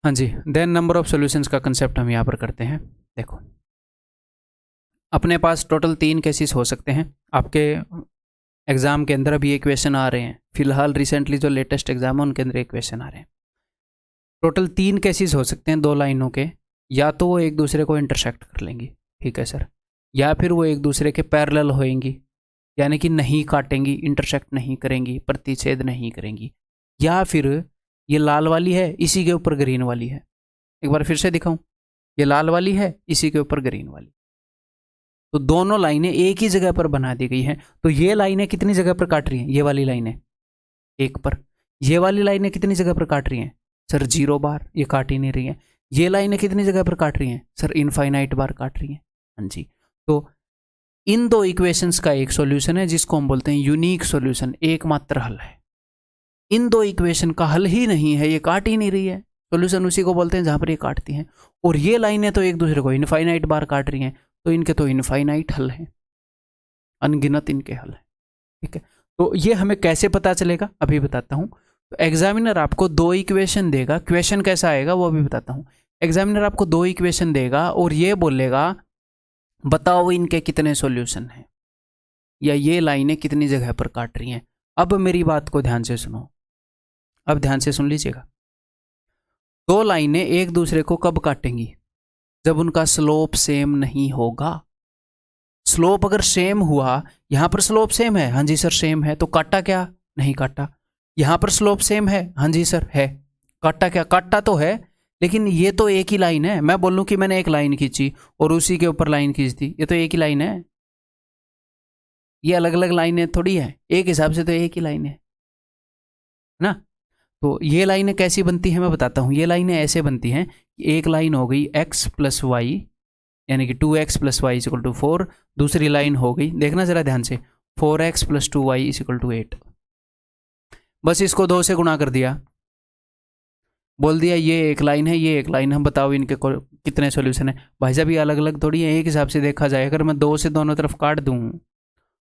हाँ जी, देन नंबर ऑफ सॉल्यूशंस का कंसेप्ट हम यहाँ पर करते हैं। देखो, अपने पास टोटल 3 केसेस हो सकते हैं। आपके एग्जाम के अंदर अभी क्वेश्चन आ रहे हैं, फिलहाल रिसेंटली जो लेटेस्ट एग्जाम है उनके अंदर क्वेश्चन आ रहे हैं। टोटल 3 केसेस हो सकते हैं दो लाइनों के, या तो वो एक दूसरे को इंटरसेक्ट कर लेंगी, ठीक है सर, या फिर वो एक दूसरे के पैरेलल होएंगी, यानी कि नहीं काटेंगी, इंटरसेक्ट नहीं करेंगी, प्रतिच्छेद नहीं करेंगी, या फिर ये लाल वाली है इसी के ऊपर ग्रीन वाली है। एक बार फिर से दिखाऊं, ये लाल वाली है इसी के ऊपर ग्रीन वाली, तो दोनों लाइनें एक ही जगह पर बना दी गई हैं। तो ये लाइनें कितनी जगह पर काट रही हैं? ये वाली लाइनें एक पर, ये वाली लाइनें कितनी जगह पर काट रही हैं? सर 0 बार, ये काट ही नहीं रही हैं। ये लाइनें कितनी जगह पर काट रही हैं? सर इनफाइनाइट बार काट रही हैं। हाँ जी, तो इन दो इक्वेशंस का एक सॉल्यूशन है जिसको हम बोलते हैं यूनिक सॉल्यूशन, एकमात्र हल है। इन दो इक्वेशन का हल ही नहीं है, ये काट ही नहीं रही है, सॉल्यूशन उसी को बोलते हैं जहां पर ये काटती हैं। और ये लाइनें तो एक दूसरे को इनफाइनाइट बार काट रही हैं, तो इनके तो इनफाइनाइट हल हैं, अनगिनत इनके हल हैं। ठीक है, तो ये हमें कैसे पता चलेगा अभी बताता हूं। तो एग्जामिनर आपको 2 इक्वेशन देगा, क्वेश्चन कैसा आएगा वो अभी बताता हूं। एग्जामिनर आपको 2 इक्वेशन देगा और ये बोलेगा बताओ इनके कितने सॉल्यूशन हैं, या ये लाइनें कितनी जगह पर काट रही हैं। अब मेरी बात को ध्यान से सुनो, अब ध्यान से सुन लीजिएगा। 2 लाइनें एक दूसरे को कब काटेंगी? जब उनका स्लोप सेम नहीं होगा। स्लोप अगर सेम हुआ, यहां पर स्लोप सेम है, हाँ जी सर सेम है, तो काटा क्या? नहीं काटा। यहां पर स्लोप सेम है, हाँ जी सर है, काटा क्या? काटा तो है, लेकिन ये तो एक ही लाइन है। मैं बोलूं कि मैंने एक लाइन खींची और उसी के ऊपर लाइन खींच दी, ये तो एक ही लाइन है। ये अलग अलग लाइनें थोड़ी है, एक हिसाब से तो एक ही लाइन है ना। तो ये लाइनें कैसी बनती हैं मैं बताता हूं। ये लाइनें ऐसे बनती हैं कि एक लाइन हो गई x + y, यानी कि 2x + y = 4। दूसरी लाइन हो गई, देखना जरा ध्यान से, 4x + 2y = 8। बस इसको 2 से गुणा कर दिया, बोल दिया ये एक लाइन है, ये एक लाइन है, बताओ इनके कितने सॉल्यूशन है। भाई साहब ये अलग अलग थोड़ी है, एक हिसाब से देखा जाए। अगर मैं 2 से दोनों तरफ काट दूं,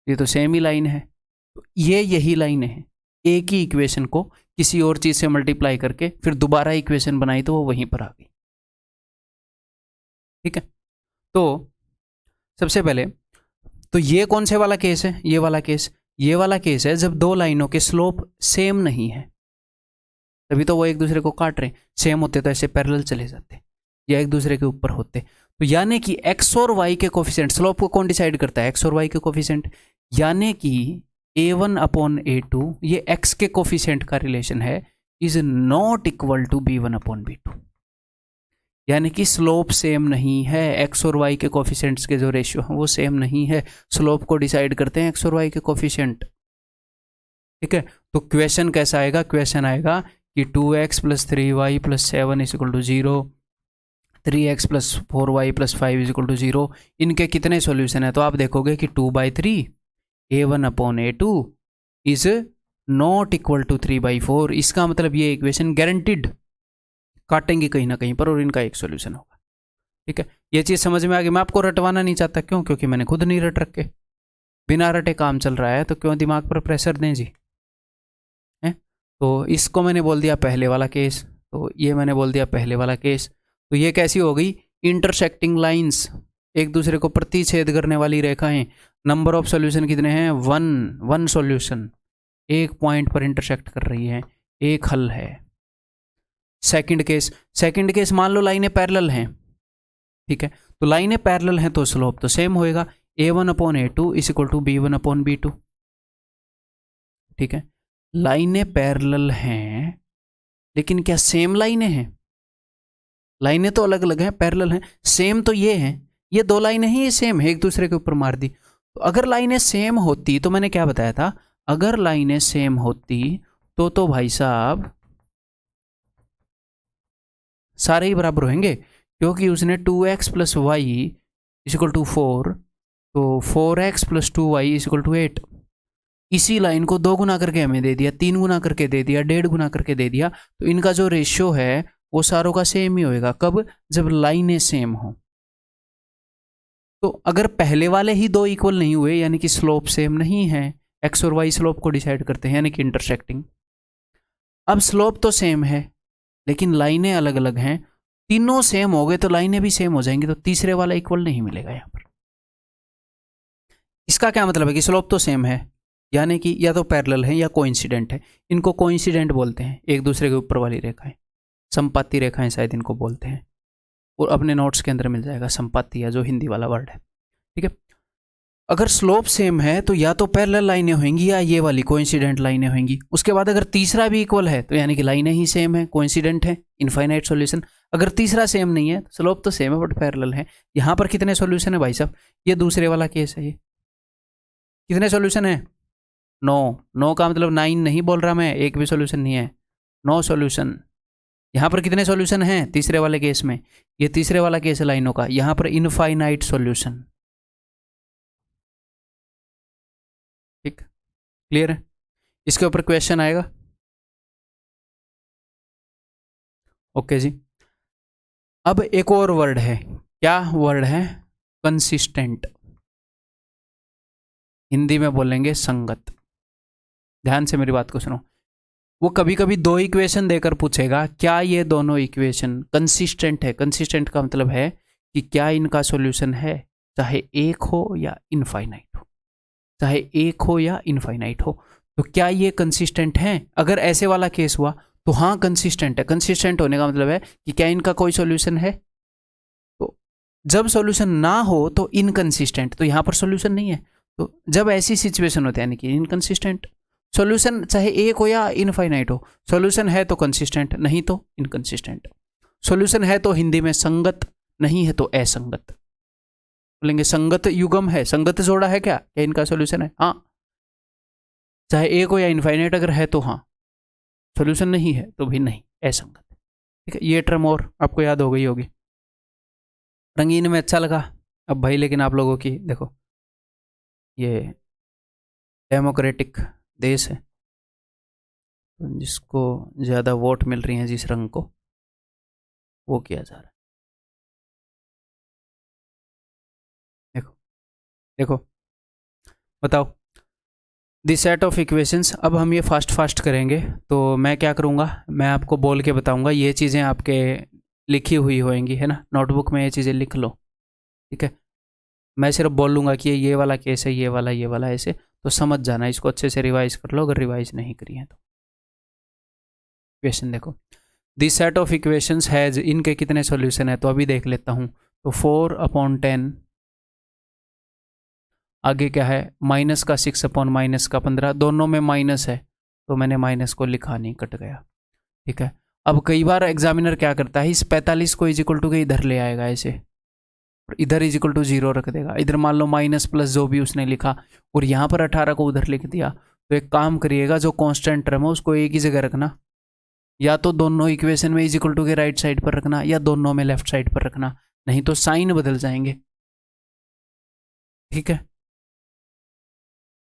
ये तो सेम ही लाइन है। तो ये यही लाइन है, एक ही इक्वेशन को किसी और चीज से मल्टीप्लाई करके फिर दोबारा इक्वेशन बनाई तो वो वहीं पर आ गई। ठीक है, तो सबसे पहले तो ये कौन से वाला केस है? ये वाला केस। ये वाला केस है जब 2 लाइनों के स्लोप सेम नहीं है, तभी तो वो एक दूसरे को काट रहे हैं। सेम होते तो ऐसे पैरेलल चले जाते या एक दूसरे के ऊपर होते। तो यानी कि x और y के कोफिशिएंट, स्लोप को कौन डिसाइड करता है? x और y के कोफिशिएंट, यानी कि a1/a2 ये x के कोफिशिएंट का रिलेशन है, is not equal to b1/b2। यानी कि स्लोप सेम नहीं है, x और y के कोफिशिएंट्स के जो रेशियो है वो सेम नहीं है। स्लोप को डिसाइड करते हैं x और y के कोफिशिएंट। ठीक है, तो क्वेश्चन कैसा आएगा? क्वेश्चन आएगा कि 2x + 3y + 7 = 0, 3x + 4y + 5 = 0। इनके कितने सॉल्यूशन है? तो आप देखोगे कि 2/3 a1/a2 is not equal to 3/4। इसका मतलब ये इक्वेशन गारंटीड काटेंगे कहीं ना कहीं पर और इनका एक सॉल्यूशन होगा। ठीक है, ये चीज समझ में आ गई। मैं आपको रटवाना नहीं चाहता, क्यों? क्योंकि मैंने खुद नहीं रट रखे, बिना रटे काम चल रहा है, तो क्यों दिमाग पर प्रेशर दें जी। है, तो इसको मैंने बोल दिया पहले वाला केस, तो ये मैंने बोल दिया पहले वाला केस। तो ये कैसी हो गई? इंटरसेक्टिंग लाइंस, एक दूसरे को प्रतिच्छेद करने वाली रेखाएं। नंबर ऑफ सॉल्यूशन कितने हैं? 1 सॉल्यूशन, एक पॉइंट पर इंटरसेक्ट कर रही है, एक हल है। सेकंड केस मान लो लाइनें पैरेलल हैं। ठीक है, तो लाइनें पैरेलल हैं तो स्लोप तो सेम होएगा। A1/A2 is equal to B1/B2। ठीक है, लाइनें पैरेलल हैं, लेकिन क्या सेम लाइनें हैं? लाइनें तो अलग अलग हैं, पैरेलल हैं, सेम तो ये हैं, ये दो लाइनें ही सेम है, एक दूसरे के ऊपर मार दी। तो अगर लाइनें सेम होती तो मैंने क्या बताया था, अगर लाइनें सेम होती तो भाई साहब सारे ही बराबर होंगे, क्योंकि उसने 2x plus y is equal to 4, तो 4x plus 2y is equal to 8। इसी लाइन को 2 गुना करके हमें दे दिया, 3 गुना करके दे दिया, 1.5 गुना करके दे दिया, तो इनका जो रेशियो है वो सारों का सेम ही होएगा। कब? जब लाइनें सेम हो। तो अगर पहले वाले ही दो इक्वल नहीं हुए, यानी कि स्लोप सेम नहीं है, एक्स और वाई स्लोप को डिसाइड करते हैं, यानी कि इंटरसेक्टिंग। अब स्लोप तो सेम है लेकिन लाइनें अलग अलग हैं, तीनों सेम हो गए तो लाइनें भी सेम हो जाएंगी, तो तीसरे वाला इक्वल नहीं मिलेगा यहां पर। इसका क्या मतलब है कि स्लोप तो सेम है, यानी कि या तो पैरेलल है या कोइंसिडेंट है। इनको कोइंसिडेंट बोलते हैं, एक दूसरे के ऊपर वाली रेखाएं, संपाती रेखाएं शायद इनको बोलते हैं, और अपने नोट्स के अंदर मिल जाएगा संपाती, या जो हिंदी वाला वर्ड है। ठीक है, अगर स्लोप सेम है तो या तो पैरेलल लाइनें होंगी या ये वाली कोइंसिडेंट लाइनें होंगी। उसके बाद अगर तीसरा भी इक्वल है तो यानी कि लाइनें ही सेम है, कोइंसिडेंट है, इनफाइनाइट सॉल्यूशन। अगर तीसरा सेम नहीं है, स्लोप तो सेम है बट पैरेलल है। यहां पर कितने सॉल्यूशन है भाई साहब? ये दूसरे वाला केस है। ये कितने सॉल्यूशन है? 9। 9 का मतलब 9 नहीं बोल रहा मैं, एक भी सॉल्यूशन नहीं है, 9 सॉल्यूशन। यहां पर कितने सॉल्यूशन हैं तीसरे वाले केस में? ये तीसरे वाला केस है लाइनों का, यहां पर इनफाइनाइट सॉल्यूशन। ठीक, क्लियर है? इसके ऊपर क्वेश्चन आएगा। ओके जी, अब एक और वर्ड है, क्या वर्ड है? कंसिस्टेंट। हिंदी में बोलेंगे संगत। ध्यान से मेरी बात को सुनो। वो कभी कभी दो इक्वेशन देकर पूछेगा, क्या ये दोनों इक्वेशन कंसिस्टेंट है? कंसिस्टेंट का मतलब है कि क्या इनका सॉल्यूशन है, चाहे एक हो या इनफाइनाइट हो, चाहे एक हो या इनफाइनाइट हो, तो क्या ये कंसिस्टेंट है? अगर ऐसे वाला केस हुआ तो हाँ कंसिस्टेंट है। कंसिस्टेंट होने का मतलब है कि क्या इनका कोई सॉल्यूशन है। तो जब सॉल्यूशन ना हो तो इनकंसिस्टेंट, तो यहां पर सॉल्यूशन नहीं है, तो जब ऐसी सिचुएशन होती है यानी कि इनकंसिस्टेंट। सॉल्यूशन चाहे एक हो या इनफाइनाइट हो, सॉल्यूशन है तो कंसिस्टेंट, नहीं तो इनकंसिस्टेंट। सॉल्यूशन है तो हिंदी में संगत, नहीं है तो असंगत। बोलेंगे संगत युगम है, संगत जोड़ा है क्या इनका सॉल्यूशन है? हाँ, चाहे एक हो या इनफाइनाइट अगर है तो हाँ, सॉल्यूशन नहीं है तो भी नहीं, असंगत। ठीक है, ये टर्म और आपको याद हो गई होगी। रंगीन में अच्छा लगा। अब भाई लेकिन आप लोगों की देखो, ये डेमोक्रेटिक देश है, जिसको ज़्यादा वोट मिल रही हैं जिस रंग को, वो किया जा रहा है। देखो देखो, बताओ दिस सेट ऑफ इक्वेशंस। अब हम ये फास्ट करेंगे, तो मैं क्या करूँगा, मैं आपको बोल के बताऊँगा, ये चीज़ें आपके लिखी हुई होंगी, है ना, नोटबुक में ये चीज़ें लिख लो। ठीक है, मैं सिर्फ बोलूँगा कि ये वाला केस है, ये वाला ऐसे, तो समझ जाना, इसको अच्छे से रिवाइज कर लो अगर रिवाइज नहीं करी है तो। इक्वेशन देखो, this set of equations has, इनके कितने सॉल्यूशन है तो अभी देख लेता हूँ। तो 4/10, आगे क्या है, माइनस का 6/-15, दोनों में माइनस है तो मैंने माइनस को लिखा नहीं, कट गया। ठीक है, अब कई बार एग्जामिनर क्या करता है, इस 45 को इज इक्वल टू के इधर ले आएगा ऐसे, और इधर इज इक्वल टू 0 रख देगा, इधर मान लो माइनस प्लस जो भी उसने लिखा, और यहाँ पर 18 को उधर लिख दिया। तो एक काम करिएगा, जो कांस्टेंट टर्म है उसको एक ही जगह रखना, या तो दोनों इक्वेशन में इज इक्वल टू के राइट साइड पर रखना, या दोनों में लेफ्ट साइड पर रखना, नहीं तो साइन बदल जाएंगे। ठीक है,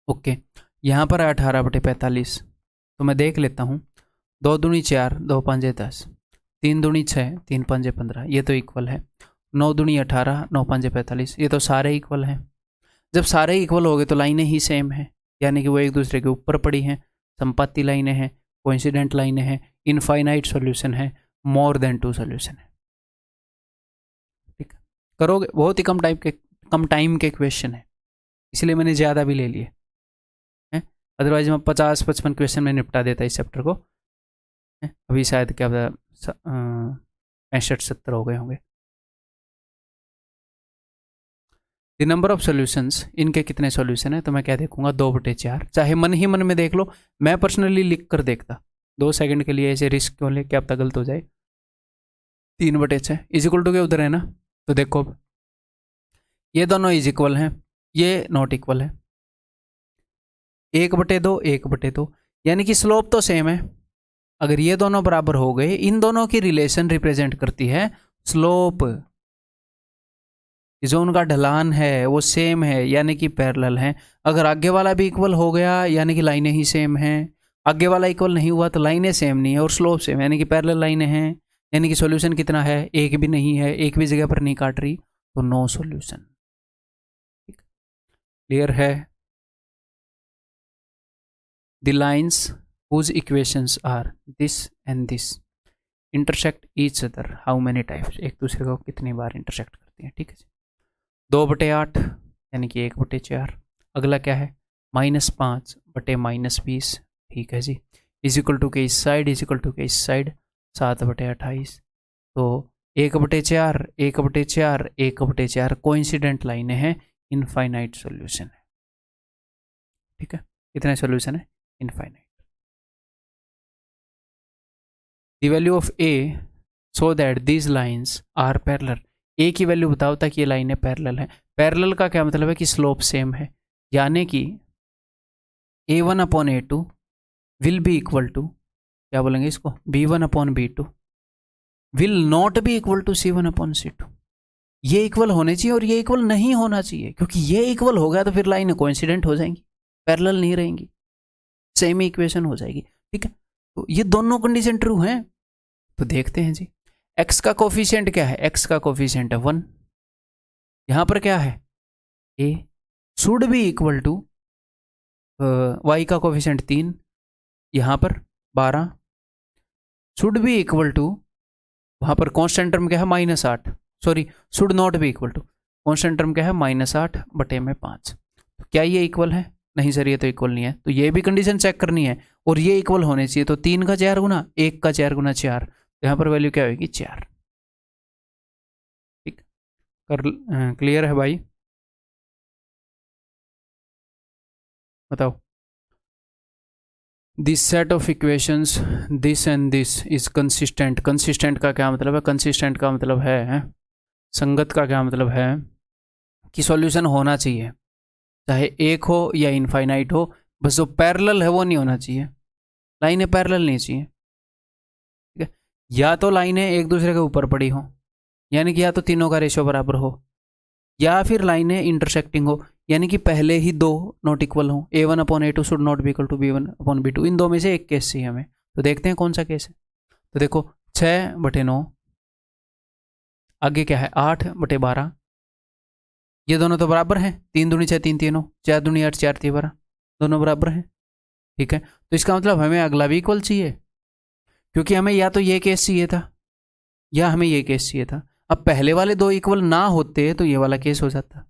ओके, यहाँ पर 18/45, तो मैं देख लेता हूँ, 2 दूनी 4, 2 पंजे 10, 3 दूनी 6, 3 पंजे 15, ये तो इक्वल है। 9 दूनी 18, 9 पंजे 45, ये तो सारे इक्वल हैं। जब सारे इक्वल हो गए तो लाइनें ही सेम हैं, यानी कि वो एक दूसरे के ऊपर पड़ी हैं, संपाती लाइनें हैं, कोइंसिडेंट लाइनें हैं, इनफाइनाइट सॉल्यूशन है, मोर देन 2 सॉल्यूशन है। ठीक, करोगे, बहुत ही कम टाइम के क्वेश्चन है, इसलिए मैंने ज़्यादा भी ले लिए हैं, अदरवाइज मैं 50-55 क्वेश्चन में निपटा देता इस चैप्टर को। अभी शायद क्या पता 65-70 हो गए होंगे। द नंबर ऑफ सॉल्यूशंस, इनके कितने सॉल्यूशन है, तो मैं क्या देखूंगा 2/4, चाहे मन ही मन में देख लो, मैं पर्सनली लिख कर देखता 2 सेकंड के लिए, ऐसे रिस्क क्यों ले, क्या पता गलत हो जाए। 3/6 इज इक्वल टू के उधर है ना, तो देखो अब ये दोनों इज इक्वल हैं, ये नॉट इक्वल है, 1/2 1/2, यानी कि स्लोप तो सेम है। अगर ये दोनों बराबर हो गए, इन दोनों की रिलेशन रिप्रेजेंट करती है स्लोप, जो उनका ढलान है वो सेम है यानी कि पैरेलल है। अगर आगे वाला भी इक्वल हो गया यानी कि लाइनें ही सेम हैं, आगे वाला इक्वल नहीं हुआ तो लाइनें सेम नहीं है और स्लोप सेम यानी कि पैरेलल लाइनें हैं, यानी कि सॉल्यूशन कितना है, एक भी नहीं है, एक भी जगह पर नहीं काट रही, तो नो सॉल्यूशन। क्लियर है? The lines whose equations are this and this intersect each other how many times, एक दूसरे को कितनी बार इंटरसेक्ट करती हैं। ठीक है जी, 2/8 यानी कि 1/4। अगला क्या है, -5 बटे -20, ठीक है जी, इज इक्वल टू के इस साइड, इज इक्वल टू के इस साइड 7/28, तो 1/4 1/4 1/4 कोइंसिडेंट लाइनें हैं, इनफाइनाइट सॉल्यूशन है। ठीक है, कितने सॉल्यूशन है, infinite. The value of a so that these lines are parallel, a की वैल्यू बताओ ताकि ये लाइनें पैरेलल हैं। पैरेलल का क्या मतलब है कि स्लोप सेम है, यानी कि A1/A2 will be equal to, क्या बोलेंगे इसको, B1/B2 will not be equal to C1/C2। ये इक्वल होने चाहिए और ये इक्वल नहीं होना चाहिए, क्योंकि ये इक्वल हो गया तो फिर लाइनें कोइंसिडेंट हो जाएंगी, पैरेलल नहीं रहेंगी, सेम इक्वेशन हो जाएगी। ठीक है, तो ये दोनों कंडीशन ट्रू हैं। तो देखते हैं जी, x का कोफिशिएंट क्या है, x का कोफिशिएंट है 1, यहां पर क्या है a should be equal to y का कोफिशिएंट 3, यहां पर 12 शुड बी इक्वल टू, वहां पर कांस्टेंट टर्म क्या है -8, sorry should not be equal to, constant term क्या है -8/5। तो क्या ये इक्वल है, नहीं सर ये तो इक्वल नहीं है, तो ये भी कंडीशन चेक करनी है और ये इक्वल होने चाहिए, तो 3 का 4 गुना 1 का 4 गुना 4, तो यहाँ पर वैल्यू क्या होगी 4। ठीक, क्लियर है भाई, बताओ। This set of equations this and this is consistent, consistent का क्या मतलब है, कंसिस्टेंट का मतलब है संगत, का क्या मतलब है कि सॉल्यूशन होना चाहिए, चाहे एक हो या इनफाइनाइट हो, बस जो पैरेलल है वो नहीं होना चाहिए, लाइनें पैरेलल नहीं चाहिए। ठीक है, या तो लाइनें एक दूसरे के ऊपर पड़ी हो, यानी कि या तो तीनों का रेशियो बराबर हो, या फिर लाइनें इंटरसेक्टिंग हो, यानी कि पहले ही दो नॉट इक्वल हो, A1/A2 should not be equal to B1/B2, इन दो में से एक केस चाहिए हमें। तो देखते हैं कौन सा केस है। तो देखो 6/9, आगे क्या है 8/12, ये दोनों तो बराबर हैं, 3 दूनी 6 3 3 9, 4 दूनी 8 4 3 12, दोनों बराबर हैं। ठीक है, तो इसका मतलब हमें अगला भी इक्वल चाहिए, क्योंकि हमें या तो ये केस चाहिए था या हमें ये केस चाहिए था। अब पहले वाले दो इक्वल ना होते तो ये वाला केस हो जाता,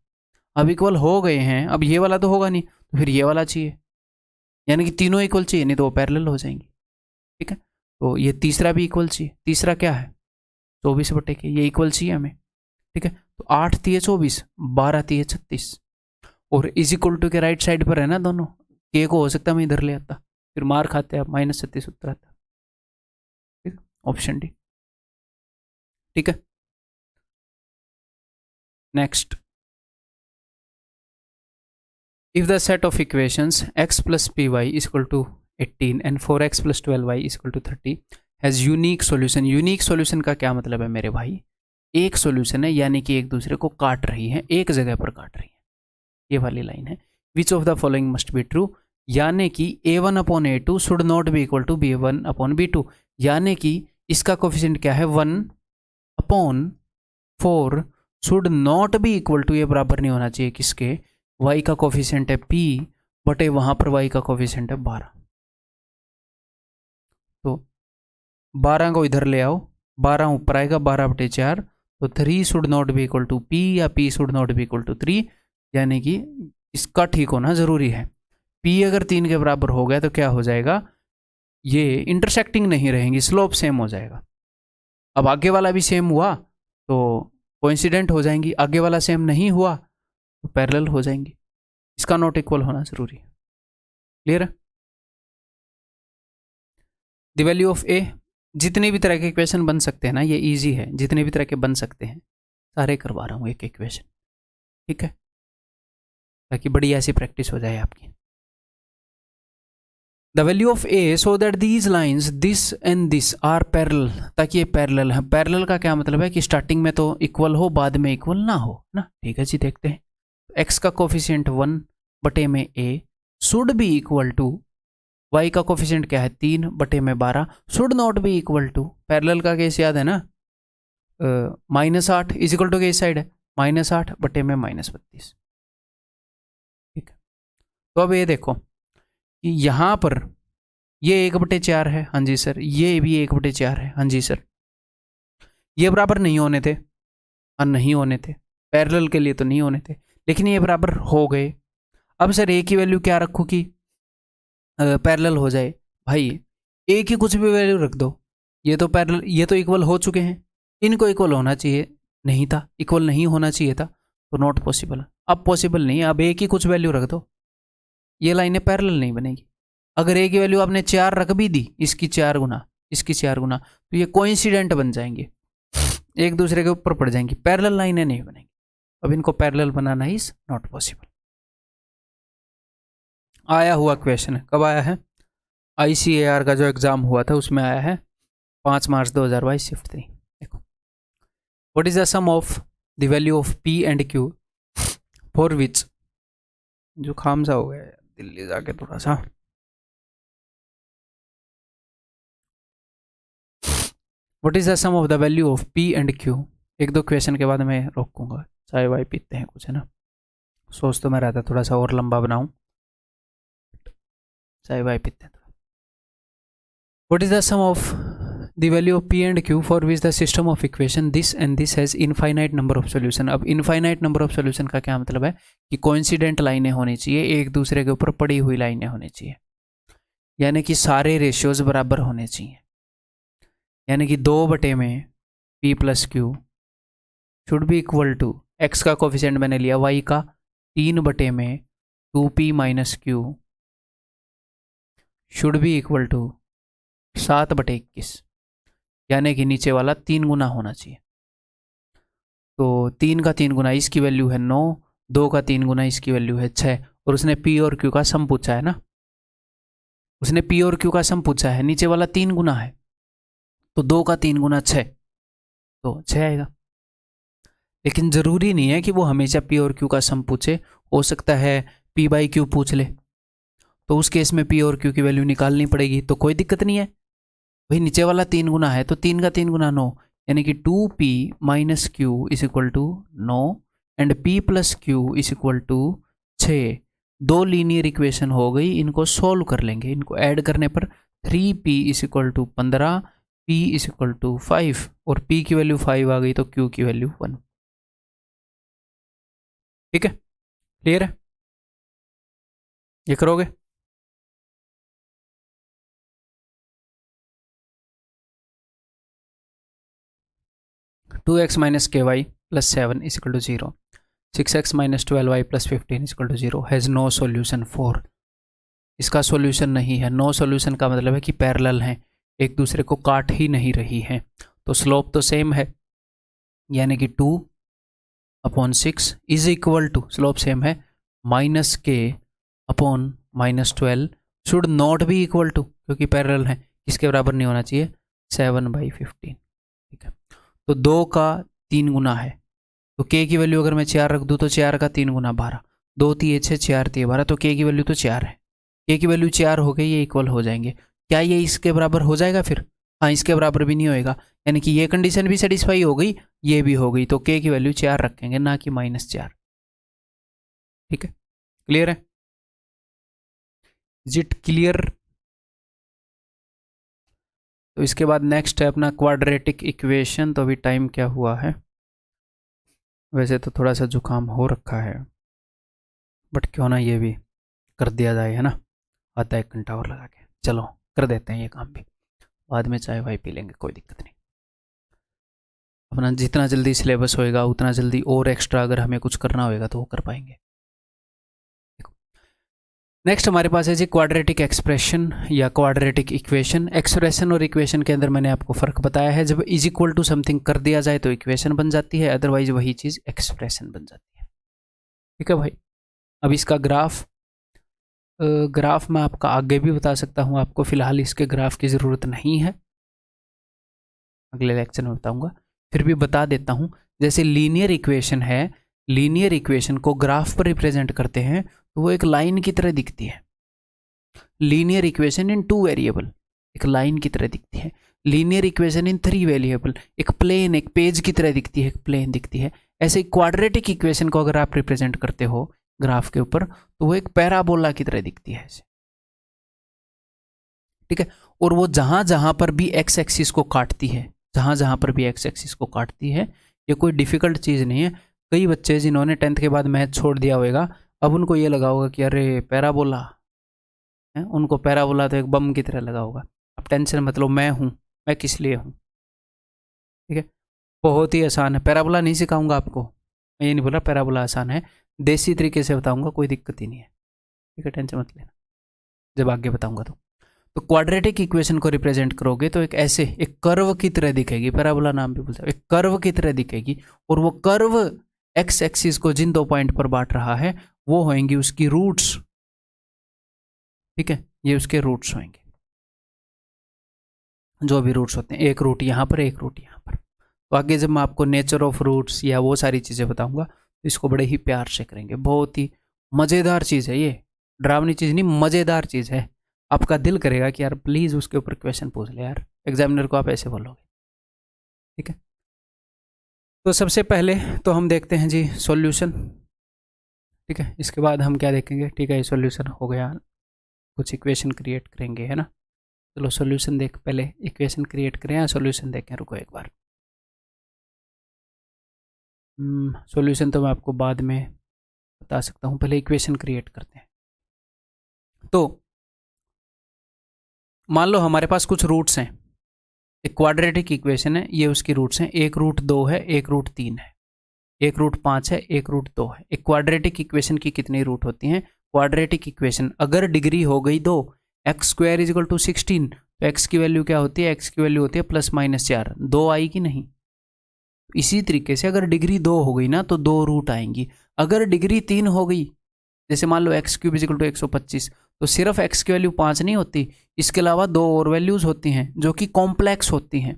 अब इक्वल हो गए हैं, अब ये वाला तो होगा नहीं, तो फिर ये वाला चाहिए, यानी कि तीनों इक्वल चाहिए, नहीं तो वो पैरेलल हो जाएंगी। ठीक है, तो ये तीसरा भी इक्वल चाहिए, तीसरा क्या है 24/के, ये इक्वल चाहिए हमें। ठीक है, तो 8 3 24, 12 3 36, और इज इक्वल टू के राइट साइड पर है ना दोनों, के को हो सकता है मैं इधर ले आता, फिर मार खाते आप, -36 उत्तर आता। ठीक, ऑप्शन डी। ठीक है, next, if the set of equations x plus py is equal to 18 and 4x plus 12y is equal to 30 has unique solution, unique solution का क्या मतलब है मेरे भाई, एक सॉल्यूशन है यानी कि एक दूसरे को काट रही है, एक जगह पर काट रही है, ये वाली लाइन है। Which of the following must be true, यानी कि A1/A2 should not be equal to B1/B2, यानी कि इसका कोफिशिएंट क्या है 1/4 should not be equal to, ये बराबर नहीं होना चाहिए किसके, y का कोफिशिएंट है p बटे वहां पर y का कोफिशिएंट है 12, तो 12 को इधर ले आओ, 12 ऊपर आएगा 12/4, तो 3 should not be equal to p या p should not be equal to 3, यानी कि इसका ठीक होना जरूरी है। p अगर 3 के बराबर हो गया तो क्या हो जाएगा, ये इंटरसेक्टिंग नहीं रहेंगी, स्लोप सेम हो जाएगा। अब आगे वाला भी सेम हुआ तो कोइंसिडेंट हो जाएंगी, आगे वाला सेम नहीं हुआ तो पैरेलल हो जाएंगी। इसका नॉट इक्वल होना जरूरी है। क्लियर है? द वैल्यू ऑफ ए, जितने भी तरह के इक्वेशन बन सकते हैं ना, ये इजी है, जितने भी तरह के बन सकते हैं सारे करवा रहा हूँ एक इक्वेशन, ठीक है, ताकि बड़ी ऐसी प्रैक्टिस हो जाए आपकी। The value of a so that these lines this and this are parallel, ताकि ये पैरेलल है। पैरेलल का क्या मतलब है कि स्टार्टिंग में तो इक्वल हो, बाद में इक्वल ना हो ना। ठीक है जी, देखते हैं। एक्स का कोफिशिएंट 1 बटे में a should be equal to, y का कोफिशिएंट क्या है 3 बटे में 12 should not be equal to, parallel का केस याद है ना, -8 इज इक्वल टू के इस साइड है -8 बटे में -32। ठीक है, तो अब ये देखो कि यहाँ पर ये 1/4 है, हाँ जी सर, ये भी 1/4 है, हाँ जी सर। ये बराबर नहीं होने थे, हाँ नहीं होने थे, पैरेलल के लिए तो नहीं होने थे, लेकिन ये बराबर हो गए। अब सर ए की वैल्यू क्या रखूँ कि पैरेलल हो जाए? भाई ए की कुछ भी वैल्यू रख दो, ये तो पैरेलल, ये तो इक्वल हो चुके हैं, इनको इक्वल होना चाहिए, नहीं था, इक्वल नहीं होना चाहिए था, तो नॉट पॉसिबल। अब पॉसिबल नहीं, अब ए की कुछ वैल्यू रख दो, ये लाइनें पैरेलल नहीं बनेगी। अगर ए की वैल्यू आपने 4 रख भी दी, इसकी 4 गुना, इसकी 4 गुना, तो ये कोइंसिडेंट बन जाएंगे, एक दूसरे के ऊपर पड़ जाएंगी, पैरेलल लाइनें नहीं बनेंगी। अब इनको parallel banana is not possible. आया हुआ क्वेश्चन है, कब आया है? ICAR का जो एग्जाम हुआ था उसमें आया है, 5 मार्च 2022 शिफ्ट 3। देखो, what is the sum of the value of P and Q for which, जो खाम सा हो गया दिल्ली जाके थोड़ा सा, what is the sum of the value of P and Q। एक दो क्वेश्चन के बाद मैं रोकूंगा, चाय वाय पीते हैं कुछ, है ना। सोच तो मैं रहता थोड़ा सा और लंबा बनाऊं, चाय वाय पीते हैं। What is the sum of the value of P and Q for which the system of equation this and this has infinite number of solution। अब infinite number of solution का क्या मतलब है कि coincident लाइनें होनी चाहिए, एक दूसरे के ऊपर पड़ी हुई लाइनें होनी चाहिए, यानी कि सारे रेशियोज बराबर होने चाहिए, यानी कि 2 बटे में P plus Q should be equal to, x का कोफिशिएंट मैंने लिया, y का 3 बटे में 2P minus Q should be equal to 7/21, यानी कि नीचे वाला 3 गुना होना चाहिए। तो 3 का 3 गुना इसकी वैल्यू है 9, 2 का 3 गुना इसकी वैल्यू है 6, और उसने P और Q का सम पूछा है ना, उसने P और Q का सम पूछा है, नीचे वाला 3 गुना है, तो 2 का 3 गुना 6, तो 6 आएगा। लेकिन ज़रूरी नहीं है कि वो हमेशा P और Q का सम पूछे, हो सकता है P/Q पूछ ले, तो उस केस में P और Q की वैल्यू निकालनी पड़ेगी, तो कोई दिक्कत नहीं है भाई, नीचे वाला 3 गुना है तो 3 का 3 गुना 9, यानी कि 2P minus Q is equal to 9 and P plus Q is equal to 6। 2 linear equation हो गई, इनको सोल्व कर लेंगे, इनको ऐड करने पर 3P is equal to 15, P is equal to 5, और P की वैल्यू 5 आ गई तो Q की वैल्यू 1। ठीक है, क्लियर है? ये करोगे? Two x minus k y plus 7 is equal to 0, 6x minus 12y plus 15 is equal to 0 has no solution for, इसका सोल्यूशन नहीं है। नो सोल्यूशन का मतलब है कि पैरेलल हैं, एक दूसरे को काट ही नहीं रही हैं, तो स्लोप तो सेम है, यानी कि 2/6 is equal to, slope same है, -k/-12 should not be equal to, क्योंकि पैरेलल हैं, किसके बराबर नहीं होना चाहिए, 7/15। ठीक है, तो 2 का 3 गुना है, तो k की वैल्यू अगर मैं 4 रख दूँ तो 4 का 3 गुना 12, 2 3 6 4 3 12, तो k की वैल्यू तो 4 है, k की वैल्यू 4 हो गई, ये इक्वल हो जाएंगे। क्या ये इसके बराबर हो जाएगा फिर? हाँ, इसके बराबर भी नहीं होएगा, यानी कि ये कंडीशन भी सेटिस्फाई हो गई, ये भी हो गई, तो k की वैल्यू 4 रखेंगे, ना कि -4। ठीक है, क्लियर है? Is it clear? तो इसके बाद नेक्स्ट है अपना क्वाड्रेटिक इक्वेशन। तो अभी टाइम क्या हुआ है? वैसे तो थोड़ा सा जुकाम हो रखा है, बट क्यों ना ये भी कर दिया जाए, है ना, आधा 1 घंटा और लगा के, चलो कर देते हैं ये काम भी, बाद में चाय वाय पी लेंगे, कोई दिक्कत नहीं। अपना जितना जल्दी सिलेबस होएगा उतना जल्दी और एक्स्ट्रा अगर हमें कुछ करना होएगा तो वो कर पाएंगे। नेक्स्ट हमारे पास है जी क्वाड्रेटिक एक्सप्रेशन या क्वाड्रेटिक इक्वेशन। एक्सप्रेशन और इक्वेशन के अंदर मैंने आपको फ़र्क बताया है। जब इज इक्वल टू समथिंग कर दिया जाए तो इक्वेशन बन जाती है, अदरवाइज वही चीज़ एक्सप्रेशन बन जाती है। ठीक है भाई। अब इसका ग्राफ मैं आपका आगे भी बता सकता हूँ, आपको फ़िलहाल इसके ग्राफ की ज़रूरत नहीं है, अगले लेक्चर में बताऊँगा। फिर भी बता देता हूँ, जैसे लीनियर इक्वेशन है, लीनियर इक्वेशन को ग्राफ पर रिप्रेजेंट करते हैं तो वो एक लाइन की तरह दिखती है। लीनियर इक्वेशन इन 2 वेरिएबल एक लाइन की तरह दिखती है। लीनियर इक्वेशन इन 3 वेरिएबल एक प्लेन, एक पेज की तरह दिखती है, एक प्लेन दिखती है। ऐसे क्वाड्रेटिक इक्वेशन को अगर आप रिप्रेजेंट करते हो ग्राफ के ऊपर तो वो एक पैराबोला की तरह दिखती है ऐसे। ठीक है। और वो जहां जहां पर भी एक्स एक्सिस को काटती है, जहां जहां पर भी एक्स एक्सिस को काटती है, ये कोई डिफिकल्ट चीज़ नहीं है। कई बच्चे जिन्होंने 10th के बाद मैथ छोड़ दिया होगा, अब उनको ये लगा होगा कि अरे पैराबोला है, उनको पैराबोला तो एक बम की तरह लगा होगा। अब टेंशन मतलब मैं हूँ, मैं किस लिए हूँ। ठीक है, बहुत ही आसान है। पैराबोला नहीं सिखाऊंगा आपको, मैं ये नहीं बोला पैराबोला आसान है, देसी तरीके से बताऊंगा, कोई दिक्कत ही नहीं है। ठीक है, टेंशन मत लेना, जब आगे बताऊंगा तो क्वाड्रेटिक इक्वेशन को रिप्रेजेंट करोगे तो एक ऐसे एक कर्व की तरह दिखेगी, पैराबोला नाम भी बोलते हैं, एक कर्व की तरह दिखेगी। और वो कर्व एक्स एक्सिस को जिन 2 पॉइंट पर बांट रहा है वो होंगी उसकी रूट्स। ठीक है, ये उसके रूट्स होंगे, जो भी रूट्स होते हैं, एक रूट यहाँ पर, एक रूट यहाँ पर। तो आगे जब मैं आपको नेचर ऑफ रूट्स या वो सारी चीज़ें बताऊंगा तो इसको बड़े ही प्यार से करेंगे। बहुत ही मज़ेदार चीज़ है ये, डरावनी चीज़ नहीं, मज़ेदार चीज़ है। आपका दिल करेगा कि यार प्लीज़ उसके ऊपर क्वेश्चन पूछ ले यार, एग्जामिनर को आप ऐसे बोलोगे। ठीक है, तो सबसे पहले तो हम देखते हैं जी सॉल्यूशन। ठीक है, इसके बाद हम क्या देखेंगे, ठीक है सॉल्यूशन हो गया, कुछ इक्वेशन क्रिएट करेंगे, है ना। चलो सॉल्यूशन देख, पहले इक्वेशन क्रिएट करें या सॉल्यूशन देखें, रुको एक बार। सॉल्यूशन तो मैं आपको बाद में बता सकता हूँ, पहले इक्वेशन क्रिएट करते हैं। तो मान लो हमारे पास कुछ रूट्स हैं, एक क्वाड्रेटिक इक्वेशन है, ये उसकी रूट्स हैं, एक रूट 2 है, एक रूट 3 है, एक रूट 5 है, एक रूट 2 है। एक क्वाड्रेटिक इक्वेशन की कितनी रूट होती हैं? क्वाड्रेटिक इक्वेशन अगर डिग्री हो गई 2, x square is equal to 16, तो एक्स की वैल्यू क्या होती है? एक्स की वैल्यू होती है +-4, 2 आई कि नहीं। इसी तरीके से अगर डिग्री 2 हो गई ना तो 2 रूट आएंगी। अगर डिग्री 3 हो गई, जैसे मान लो x cube is equal to 125, तो सिर्फ एक्स की वैल्यू 5 नहीं होती, इसके अलावा 2 और वैल्यूज होती हैं जो कि कॉम्प्लेक्स होती हैं,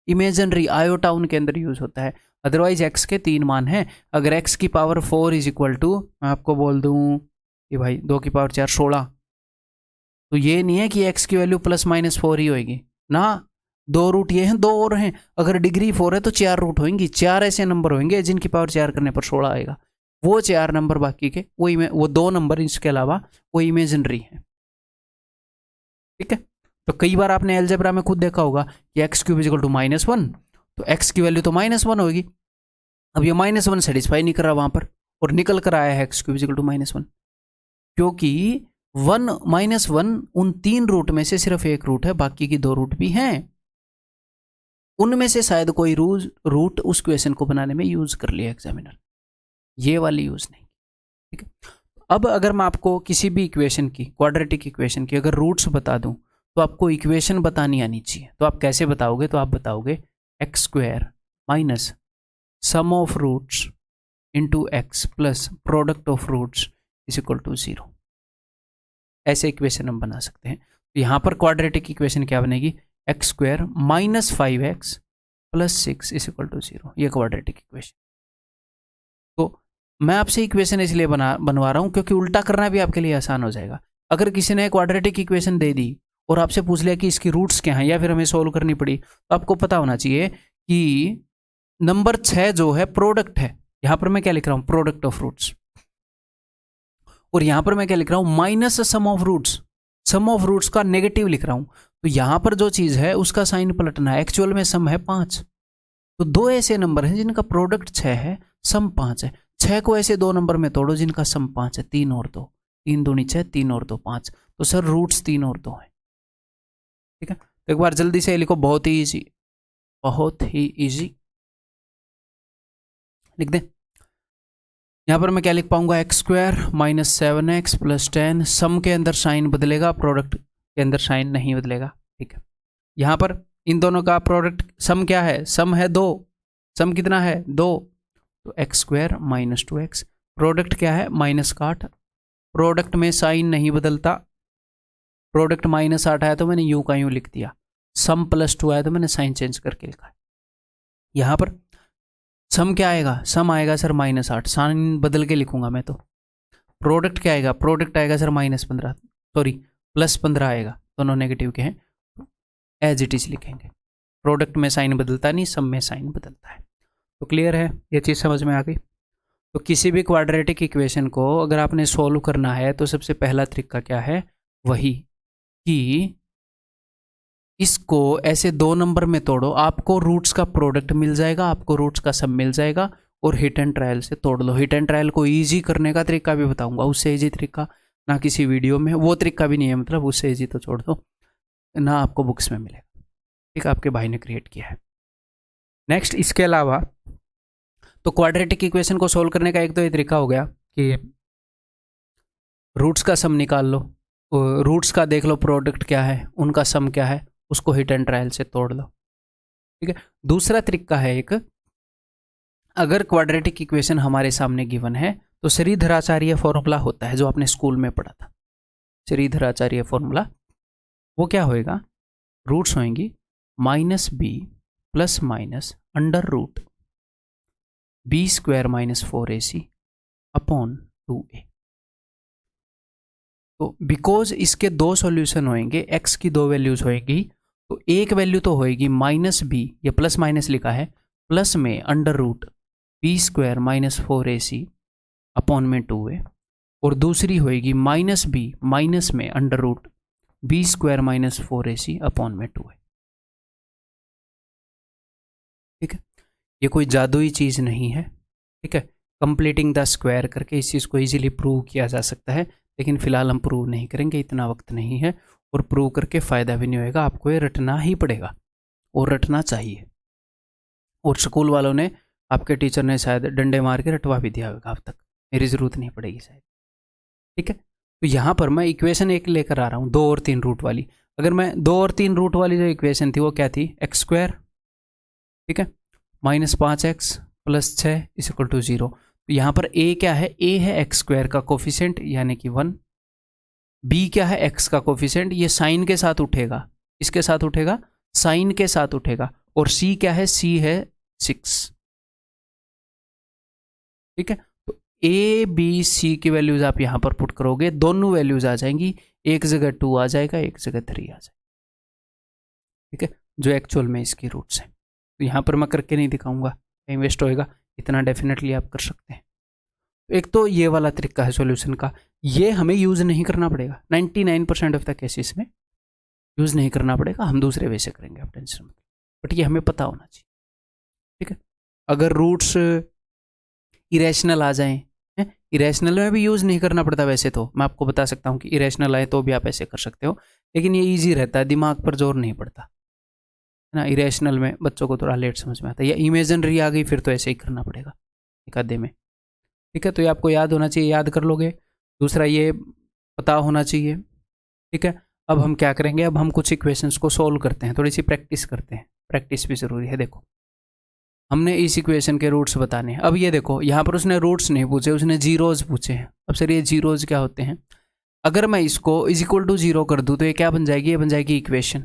इमेजिनरी, आयोटा उनके अंदर यूज होता है। अदरवाइज एक्स के 3 मान हैं। अगर एक्स की पावर 4 इज इक्वल टू, मैं आपको बोल दूं कि भाई 2 की पावर 4 16, तो ये नहीं है कि एक्स की वैल्यू +-4 ही होगी ना, 2 रूट ये हैं, 2 और हैं। अगर डिग्री 4 है तो 4 रूट होंगी, 4 ऐसे नंबर होंगे जिनकी पावर 4 करने पर 16 आएगा। वो 4 नंबर बाकी के वो 2 नंबर इसके अलावा वो इमेजिनरी हैं। ठीक है, तो कई बार आपने अलजेब्रा में खुद देखा होगा कि x cube is equal to -1, तो एक्स की वैल्यू तो -1 होगी। अब ये -1 सेटिस्फाई नहीं कर रहा वहां पर, और निकल कर आया है x cube is equal to -1, क्योंकि 1 -1 उन 3 रूट में से सिर्फ एक रूट है, बाकी की 2 रूट भी हैं। उनमें से शायद कोई रूट उस क्वेश्चन को बनाने में यूज कर लिया एग्जामिनर, ये वाली यूज नहीं। ठीक है, अब अगर मैं आपको किसी भी इक्वेशन की, क्वाड्रेटिक इक्वेशन की अगर रूट्स बता दूं तो आपको इक्वेशन बतानी आनी चाहिए। तो आप कैसे बताओगे? तो आप बताओगे x square minus sum of roots into x plus product of roots is equal to 0। ऐसे इक्वेशन हम बना सकते हैं। तो यहाँ पर क्वाड्रेटिक इक्वेशन क्या बनेगी? X square -5x plus 6 is equal to 0। ये क्वाड्रेटिक इक्वेशन। तो मैं आपसे इक्वेशन इसलिए बनवा रहा हूँ क्योंकि उल्टा करना भी आपके लिए आसान हो जाएगा। अगर किसी ने क्वाड्रेटिक इक्वेशन दे दी और आपसे पूछ लिया कि इसकी रूट्स क्या हैं, या फिर हमें सोल्व करनी पड़ी, तो आपको पता होना चाहिए कि नंबर 6 जो है प्रोडक्ट है। यहां पर मैं क्या लिख रहा हूं? Product of roots. और यहां पर मैं क्या लिख रहा हूं? Minus sum of roots. Sum of roots का नेगेटिव लिख रहा हूं। तो यहां पर जो चीज है उसका साइन पलटना है। एक्चुअल में सम है 5, तो 2 ऐसे नंबर हैं जिनका प्रोडक्ट 6 है, सम 5 है। 6 को ऐसे 2 नंबर में तोड़ो जिनका सम 5 है, 3 और 2, 3 दूनी 6, 3 और 2 5, तो सर रूट्स 3 और 2 है। ठीक है, तो एक बार जल्दी से लिखो, बहुत ही इजी, बहुत ही इजी। लिख दें। यहाँ पर मैं क्या लिख पाऊंगा, x square minus 7x plus 10, सम के अंदर साइन बदलेगा, प्रोडक्ट के अंदर साइन नहीं बदलेगा। ठीक है, यहाँ पर इन दोनों का प्रोडक्ट सम क्या है, सम है 2, सम कितना है 2, तो x square minus 2x, product क्या है माइनस का 8, प्रोडक्ट में साइन नहीं बदलता, प्रोडक्ट माइनस 8 आया तो मैंने यूं का यूं लिख दिया, सम प्लस 2 आया तो मैंने साइन चेंज करके लिखा है। यहाँ पर सम क्या आएगा, सम आएगा सर -8, साइन बदल के लिखूंगा मैं तो। प्रोडक्ट क्या आएगा, प्रोडक्ट आएगा सर -15, सॉरी +15 आएगा, दोनों नेगेटिव के हैं, एज इट इज लिखेंगे। प्रोडक्ट में साइन बदलता नहीं, सम में साइन बदलता है। तो क्लियर है, ये चीज़ समझ में आ गई। तो किसी भी क्वाड्रेटिक इक्वेशन को अगर आपने सोल्व करना है तो सबसे पहला तरीका क्या है, वही कि इसको ऐसे 2 नंबर में तोड़ो, आपको रूट्स का प्रोडक्ट मिल जाएगा, आपको रूट्स का सम मिल जाएगा, और हिट एंड ट्रायल से तोड़ लो। हिट एंड ट्रायल को इजी करने का तरीका भी बताऊंगा, उससे इजी तरीका ना किसी वीडियो में, वो तरीका भी नहीं है, मतलब उससे इजी तो छोड़ दो ना, आपको बुक्स में मिलेगा। ठीक, आपके भाई ने क्रिएट किया है। नेक्स्ट, इसके अलावा तो क्वाड्रेटिक इक्वेशन को सोल्व करने का एक तो ये तरीका हो गया कि रूट्स का सम निकाल लो, रूट्स का देख लो प्रोडक्ट क्या है, उनका सम क्या है, उसको हिट एंड ट्रायल से तोड़ लो। ठीक है, दूसरा तरीका है एक, अगर क्वाड्रेटिक इक्वेशन हमारे सामने गिवन है तो श्रीधराचार्य फॉर्मूला होता है जो आपने स्कूल में पढ़ा था, श्रीधराचार्य फॉर्मूला, वो क्या होएगा, रूट्स होंगी -b plus minus under root b² - 4ac upon 2a। तो बिकॉज इसके 2 सॉल्यूशन होंगे, x की 2 वैल्यूज होएगी, तो एक वैल्यू तो होएगी -b, ये प्लस माइनस लिखा है, प्लस में under root b² - 4ac upon में 2a, और दूसरी होएगी -b माइनस में under root b² - 4ac upon में 2a। ठीक है, ये कोई जादुई चीज़ नहीं है। ठीक है, कंप्लीटिंग द स्क्वायर करके इस चीज़ को इजीली प्रूव किया जा सकता है, लेकिन फिलहाल हम प्रूव नहीं करेंगे, इतना वक्त नहीं है, और प्रूव करके फ़ायदा भी नहीं होएगा, आपको ये रटना ही पड़ेगा, और रटना चाहिए। और स्कूल वालों ने, आपके टीचर ने शायद डंडे मार के रटवा भी दिया होगा अब तक, मेरी ज़रूरत नहीं पड़ेगी शायद। ठीक है, तो यहाँ पर मैं इक्वेशन एक लेकर आ रहा हूँ 2 और 3 रूट वाली। अगर मैं 2 और 3 रूट वाली जो इक्वेशन थी वो क्या थी, x², ठीक है, -5x प्लस 6 = 0। तो यहाँ पर a क्या है, a है x² का कोफिशिएंट यानी कि 1, b क्या है x का कोफिशिएंट, ये साइन के साथ उठेगा, इसके साथ उठेगा, साइन के साथ उठेगा, और c क्या है, c है 6। ठीक है, तो a b c की वैल्यूज आप यहाँ पर पुट करोगे, दोनों वैल्यूज आ जाएंगी, एक जगह 2 आ जाएगा, एक जगह 3 आ जाएगा। ठीक है, जो एक्चुअल में इसकी रूट्स हैं। तो यहाँ पर मैं करके नहीं दिखाऊंगा, टाइम वेस्ट होएगा, इतना डेफिनेटली आप कर सकते हैं। एक तो ये वाला तरीका है सॉल्यूशन का, ये हमें यूज़ नहीं करना पड़ेगा, 99% ऑफ द केसेस में यूज़ नहीं करना पड़ेगा, हम दूसरे वे से करेंगे, आप टेंशन मत, बट ये हमें पता होना चाहिए। ठीक है, अगर रूट्स इरेशनल आ जाएं, इरेशनल में भी यूज़ नहीं करना पड़ता, वैसे तो मैं आपको बता सकता हूँ कि इरेशनल आए तो भी आप ऐसे कर सकते हो, लेकिन ये ईजी रहता है, दिमाग पर जोर नहीं पड़ता है ना। इरेशनल में बच्चों को थोड़ा लेट समझ में आता है, या इमेजिनरी आ गई फिर तो ऐसे ही करना पड़ेगा एक आधे में। ठीक है, तो ये आपको याद होना चाहिए, याद कर लोगे। दूसरा ये पता होना चाहिए। ठीक है, अब हम क्या करेंगे, अब हम कुछ इक्वेशंस को सोल्व करते हैं, थोड़ी सी प्रैक्टिस करते हैं, प्रैक्टिस भी ज़रूरी है। देखो, हमने इस इक्वेशन के रूट्स बताने हैं। अब ये देखो, यहाँ पर उसने रूट्स नहीं पूछे, उसने जीरोज पूछे हैं। अब सर ये जीरोज क्या होते हैं, अगर मैं इसको = 0 कर दूँ तो ये क्या बन जाएगी, ये बन जाएगी इक्वेशन।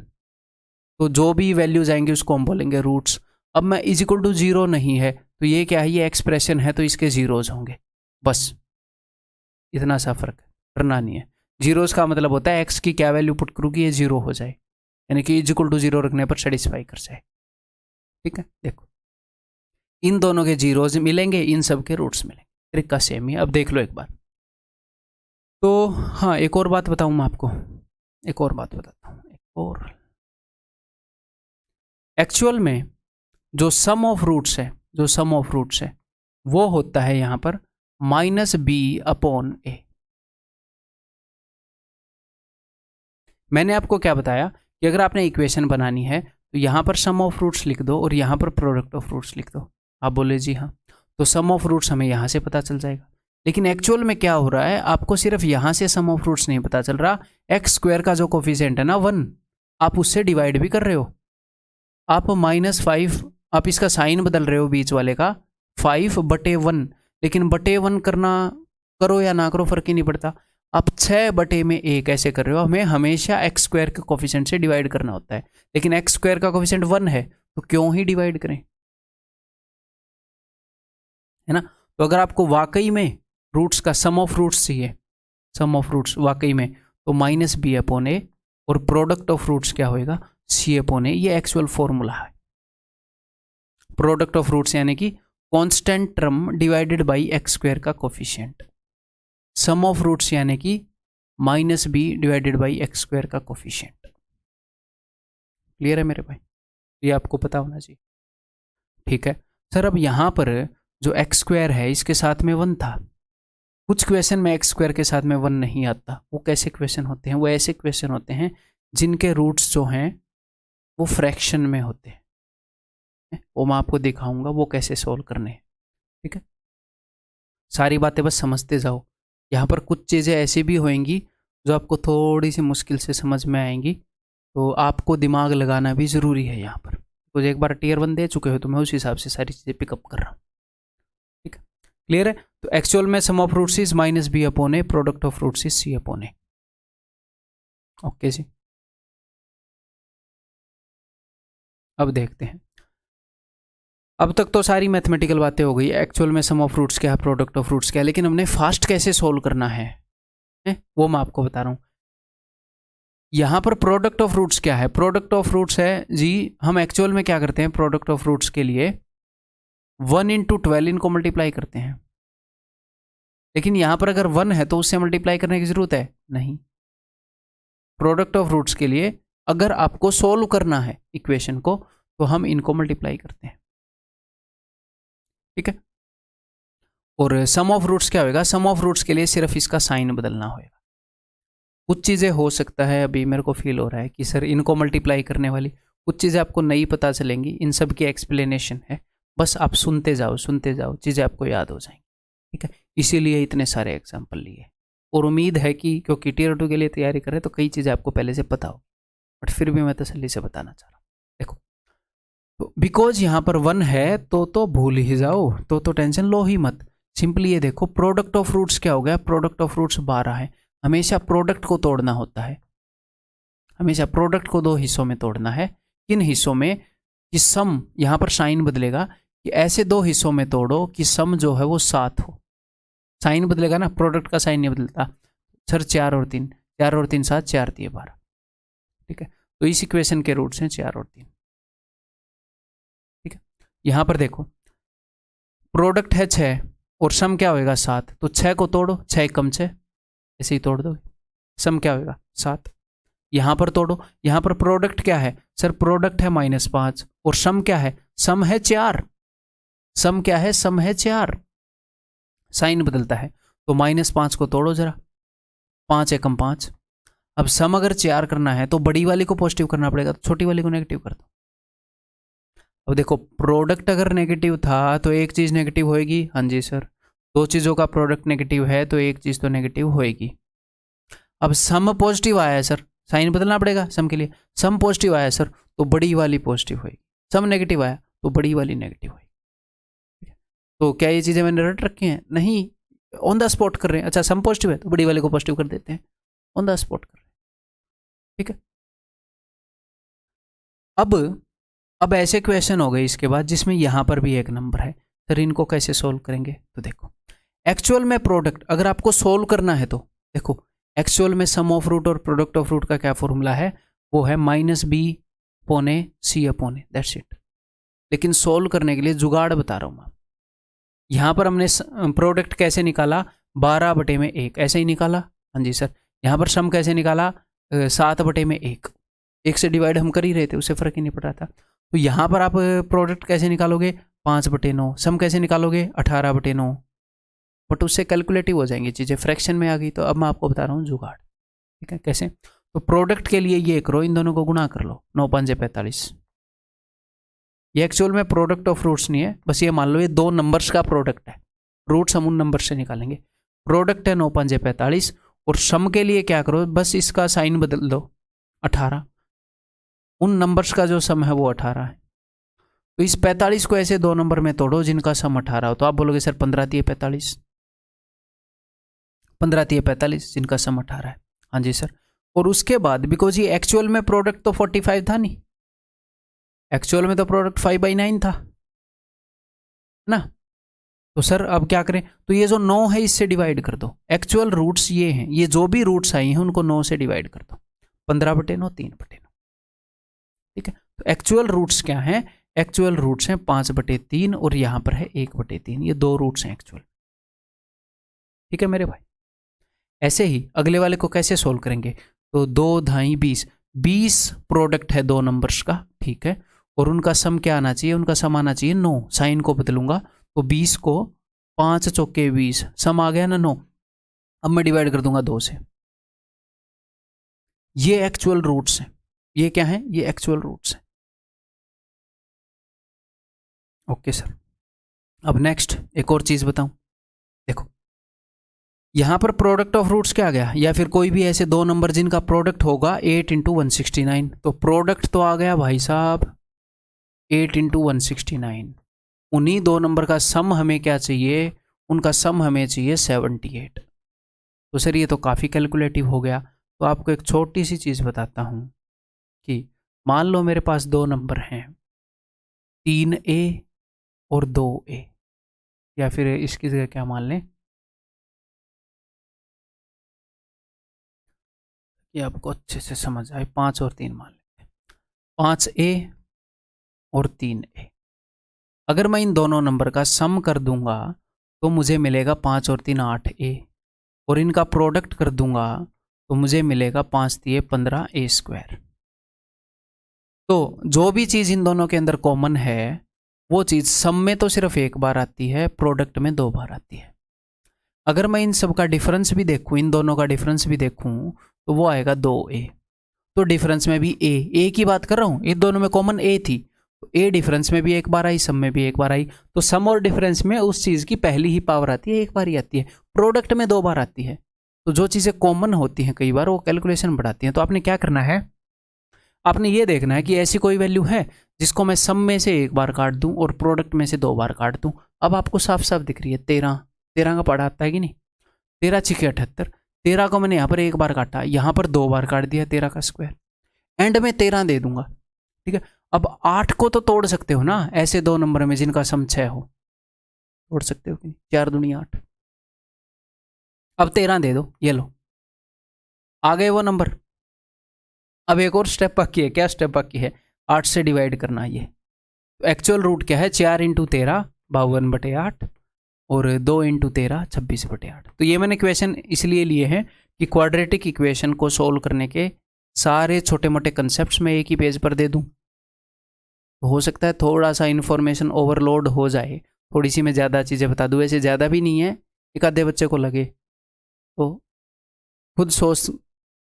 तो जो भी वैल्यूज आएंगे उसको हम बोलेंगे रूट्स। अब मैं = 0 नहीं है तो ये क्या है, ये एक्सप्रेशन है, तो इसके जीरोज होंगे, बस इतना सा फर्क है, करना नहीं है। जीरोज का मतलब होता है एक्स की क्या वैल्यू पुट करूँ कि ये 0 हो जाए, यानी कि = 0 रखने पर सेटिस्फाई कर जाए। ठीक है, देखो इन दोनों के जीरोज मिलेंगे, इन सब के रूट्स मिलेंगे, तरीका सेम ही। अब देख लो एक बार। तो हाँ, एक और बात बताऊँ मैं आपको, एक और बात बताता हूँ, एक और। एक्चुअल में जो सम ऑफ रूट्स है, जो सम ऑफ रूट्स है वो होता है यहाँ पर -b/a। मैंने आपको क्या बताया कि अगर आपने इक्वेशन बनानी है तो यहाँ पर सम ऑफ रूट्स लिख दो और यहाँ पर प्रोडक्ट ऑफ रूट्स लिख दो। आप बोले जी हाँ, तो सम ऑफ रूट्स हमें यहाँ से पता चल जाएगा। लेकिन एक्चुअल में क्या हो रहा है, आपको सिर्फ यहाँ से सम ऑफ रूट्स नहीं पता चल रहा, एक्स स्क्वायर का जो कोफिशिएंट है ना 1, आप उससे डिवाइड भी कर रहे हो। आप -5, आप इसका साइन बदल रहे हो बीच वाले का, 5/1, लेकिन बटे 1 करना, करो या ना करो फर्क ही नहीं पड़ता। आप 6/1 ऐसे कर रहे हो। हमें हमेशा एक्स स्क्वायर के कोफिशिएंट से डिवाइड करना होता है, लेकिन एक्स स्क्वायर का कोफिशिएंट 1 है तो क्यों ही डिवाइड करें, है ना। तो अगर आपको वाकई में रूट्स का सम ऑफ रूट्स चाहिए, सम ऑफ रूट्स वाकई में, तो -b/a और प्रोडक्ट ऑफ रूट्स क्या होएगा, c/a। ये एक्चुअल फॉर्मूला है। प्रोडक्ट ऑफ रूट्स यानी कि constant term divided by x square का कोफिशिएंट। सम ऑफ रूट्स यानी कि -b divided by x square का कोफिशिएंट। क्लियर है मेरे भाई, ये आपको पता होना चाहिए। ठीक है सर, अब यहाँ पर जो एक्स स्क्वायर है इसके साथ में 1 था। कुछ क्वेश्चन में एक्स स्क्वायर के साथ में 1 नहीं आता। वो कैसे क्वेश्चन होते हैं, वो ऐसे क्वेश्चन होते हैं जिनके रूट्स जो हैं वो फ्रैक्शन में होते हैं। वो मैं आपको दिखाऊंगा वो कैसे सोल्व करने हैं। ठीक है, सारी बातें बस समझते जाओ। यहाँ पर कुछ चीज़ें ऐसी भी होंगी जो आपको थोड़ी सी मुश्किल से समझ में आएंगी, तो आपको दिमाग लगाना भी ज़रूरी है यहाँ पर। तो एक बार टियर 1 दे चुके हो तो मैं उस हिसाब से सारी चीज़ें पिकअप कर रहा हूँ। ठीक है, क्लियर है। तो एक्चुअल में sum of roots is -b/a, product of roots is c/a। Okay जी, अब देखते हैं। अब तक तो सारी मैथमेटिकल बातें हो गई, एक्चुअल में सम ऑफ रूट्स क्या है, प्रोडक्ट ऑफ रूट्स क्या है, लेकिन हमने फास्ट कैसे सोल्व करना है वो मैं आपको बता रहा हूँ। यहाँ पर प्रोडक्ट ऑफ रूट्स क्या है, प्रोडक्ट ऑफ रूट्स है जी, हम एक्चुअल में क्या करते हैं प्रोडक्ट ऑफ रूट्स के लिए 1 × 12 इनको मल्टीप्लाई करते हैं। लेकिन यहाँ पर अगर 1 है तो उससे मल्टीप्लाई करने की जरूरत है नहीं। प्रोडक्ट ऑफ रूट्स के लिए अगर आपको सोल्व करना है इक्वेशन को तो हम इनको मल्टीप्लाई करते हैं। ठीक है, और सम ऑफ रूट्स क्या होगा, सम ऑफ रूट्स के लिए सिर्फ इसका साइन बदलना होगा। कुछ चीज़ें हो सकता है अभी मेरे को फील हो रहा है कि सर इनको मल्टीप्लाई करने वाली कुछ चीज़ें आपको नहीं पता चलेंगी, इन सब की एक्सप्लेनेशन है, बस आप सुनते जाओ चीज़ें आपको याद हो जाएंगी। ठीक है, इसीलिए इतने सारे एग्जाम्पल लिए, और उम्मीद है कि क्योंकि टियर 2 के लिए तैयारी करें तो कई चीज़ें आपको पहले से पता हो, बट फिर भी मैं तसल्ली से बताना चाह रहा हूँ। देखो, तो बिकॉज यहाँ पर 1 है तो भूल ही जाओ, तो टेंशन लो ही मत। सिंपली ये देखो, प्रोडक्ट ऑफ रूट्स क्या हो गया, प्रोडक्ट ऑफ रूट्स 12 है। हमेशा प्रोडक्ट को तोड़ना होता है, हमेशा प्रोडक्ट को 2 हिस्सों में तोड़ना है। किन हिस्सों में, कि सम, यहाँ पर साइन बदलेगा, कि ऐसे 2 हिस्सों में तोड़ो कि सम जो है वो 7 हो। साइन बदलेगा ना, प्रोडक्ट का साइन नहीं बदलता। सर 4 और 3, 4 और 3 7, 4 3 12। ठीक है, तो इस इक्वेशन के रूट्स हैं 4 और 3। ठीक है, यहाँ पर देखो प्रोडक्ट है 6 और सम क्या होएगा 7, तो 6 को तोड़ो, 6 कम 6, ऐसे ही तोड़ दो, सम क्या होगा 7। यहां पर तोड़ो, यहां पर प्रोडक्ट क्या है सर, प्रोडक्ट है -5 और सम क्या है, सम है 4। सम क्या है, सम है 4। साइन बदलता है, तो -5 को तोड़ो जरा, 5 एकम 5। अब सम अगर 4 करना है तो बड़ी वाली को पॉजिटिव करना पड़ेगा, तो छोटी वाली को नेगेटिव कर दो। अब देखो, प्रोडक्ट अगर नेगेटिव था तो एक चीज नेगेटिव होएगी, हाँ जी सर, 2 चीजों का प्रोडक्ट नेगेटिव है तो एक चीज तो नेगेटिव होएगी। अब सम पॉजिटिव आया है सर, साइन बदलना पड़ेगा सम के लिए, सम पॉजिटिव आया सर तो बड़ी वाली पॉजिटिव होएगी, सम नेगेटिव आया तो बड़ी वाली नेगेटिव होएगी। तो क्या ये चीजें मैंने रट रखी हैं, नहीं, ऑन द स्पॉट कर रहे हैं। अच्छा, सम पॉजिटिव है तो बड़ी वाले को पॉजिटिव कर देते हैं, ऑन द स्पॉट कर रहे हैं। ठीक है, अब ऐसे क्वेश्चन हो गए इसके बाद जिसमें यहां पर भी एक नंबर है, सर इनको कैसे सोल्व करेंगे। तो देखो, एक्चुअल में प्रोडक्ट अगर आपको सोल्व करना है तो देखो, एक्चुअल में सम ऑफ रूट और प्रोडक्ट ऑफ रूट का क्या फॉर्मूला है, वो है -b/c/a, दैट्स इट। लेकिन सोल्व करने के लिए जुगाड़ बता रहा हूं मैं। यहां पर हमने प्रोडक्ट कैसे निकाला, 12/1 ऐसे ही निकाला, हाँ जी सर। यहां पर सम कैसे निकाला, 7/1, 1 से डिवाइड हम कर ही रहे थे, उससे फर्क ही नहीं पड़ रहा था। तो यहां पर आप प्रोडक्ट कैसे निकालोगे, 5/9, सम कैसे निकालोगे 18/9, बट उससे कैलकुलेटिव हो जाएंगी चीज़ें, फ्रैक्शन में आ गई। तो अब मैं आपको बता रहा हूँ जुगाड़। ठीक है, कैसे, तो प्रोडक्ट के लिए ये करो, इन दोनों को गुणा कर लो, 9 5 45, ये एक्चुअल में प्रोडक्ट ऑफ रूट्स नहीं है, बस ये मान लो ये दो नंबर्स का प्रोडक्ट है। रूट्स हम उन नंबर से निकालेंगे। प्रोडक्ट है 9 5 45 और सम के लिए क्या करो, बस इसका साइन बदल दो 18। उन नंबर्स का जो सम है वो 18 है। तो इस 45 को ऐसे दो नंबर में तोड़ो जिनका सम 18 हो। तो आप बोलोगे सर 15 3 45, 15 3 45 जिनका सम 18 है। हाँ जी सर। और उसके बाद बिकॉज ये एक्चुअल में प्रोडक्ट तो 45 था नहीं, एक्चुअल में तो प्रोडक्ट 5/9 था ना। तो सर अब क्या करें, तो ये जो 9 है इससे डिवाइड कर दो। एक्चुअल रूट्स ये हैं, ये जो भी रूट्स आई हैं उनको 9 से डिवाइड कर दो। 15/9 3/9। ठीक है, तो एक्चुअल रूट्स क्या हैं, एक्चुअल रूट्स हैं 5/3 और यहां पर है 1/3। ये दो रूट्स हैं एक्चुअल। ठीक है मेरे भाई। ऐसे ही अगले वाले को कैसे सोल्व करेंगे, तो 2 2 20, 20 प्रोडक्ट है दो नंबर्स का। ठीक है, और उनका सम क्या आना चाहिए, उनका सम आना चाहिए 9। साइन को बदलूंगा तो 20 को 5 चौके 20, सम आ गया ना 9। अब मैं डिवाइड कर दूंगा 2 से। ये एक्चुअल रूट्स हैं। ये क्या है, ये एक्चुअल रूट्स हैं। Okay sir. अब नेक्स्ट एक और चीज बताऊं, देखो यहां पर प्रोडक्ट ऑफ रूट्स क्या आ गया, या फिर कोई भी ऐसे दो नंबर जिनका प्रोडक्ट होगा 8 × 169। तो प्रोडक्ट तो आ गया भाई साहब 8 × 169। उन्हीं दो नंबर का सम हमें क्या चाहिए, उनका सम हमें चाहिए 78। तो सर ये तो काफ़ी कैलकुलेटिव हो गया। तो आपको एक छोटी सी चीज़ बताता हूँ कि मान लो मेरे पास दो नंबर हैं 3A और 2A, या फिर इसकी जगह क्या मान लें कि आपको अच्छे से समझ आए, 5 और 3 मान लेते हैं। 5A और 3A, अगर मैं इन दोनों नंबर का सम कर दूंगा तो मुझे मिलेगा 5 और 3 8A, और इनका प्रोडक्ट कर दूंगा तो मुझे मिलेगा 5 3 15A²। तो जो भी चीज़ इन दोनों के अंदर कॉमन है वो चीज़ सम में तो सिर्फ एक बार आती है, प्रोडक्ट में 2 बार आती है। अगर मैं इन सब का डिफरेंस भी देखूं, इन दोनों का डिफरेंस भी देखूं, तो वो आएगा 2A। तो डिफरेंस में भी ए की बात कर रहा हूं, इन दोनों में कॉमन ए थी, तो ए डिफरेंस में भी एक बार आई, सम में भी एक बार आई। तो सम और डिफरेंस में उस चीज़ की पहली ही पावर आती है, एक बार ही आती है। प्रोडक्ट में 2 बार आती है। तो जो चीज़ें कॉमन होती हैं कई बार वो कैलकुलेशन बढ़ाती हैं। तो आपने क्या करना है, आपने ये देखना है कि ऐसी कोई वैल्यू है जिसको मैं सम में से एक बार काट दूं और प्रोडक्ट में से 2 बार काट दूं। अब आपको साफ साफ दिख रही है 13, 13 का पढ़ा आता है कि नहीं, 13 6 78। 13 को मैंने यहाँ पर एक बार काटा, यहाँ पर 2 बार काट दिया, 13 का स्क्वायर। एंड में 13 दे दूंगा। ठीक है, अब 8 को तो तोड़ सकते हो ना, ऐसे दो नंबर में जिनका सम 6 हो, तोड़ सकते हो कि नहीं, 4 दूनी 8। अब 13 दे दो, ये लो आ गए वो नंबर। अब एक और स्टेप बाकी है। क्या स्टेप बाकी है, 8 से डिवाइड करना। ये एक्चुअल रूट क्या है, 4 × 13 52/8 और 2 × 13 26/8। तो ये मैंने इक्वेशन इसलिए लिए हैं कि क्वाड्रेटिक इक्वेशन को सोल्व करने के सारे छोटे मोटे कंसेप्ट्स में एक ही पेज पर दे दूं। तो हो सकता है थोड़ा सा इन्फॉर्मेशन ओवरलोड हो जाए, थोड़ी सी मैं ज़्यादा चीज़ें बता दूं। ऐसे ज़्यादा भी नहीं है, एक आधे बच्चे को लगे तो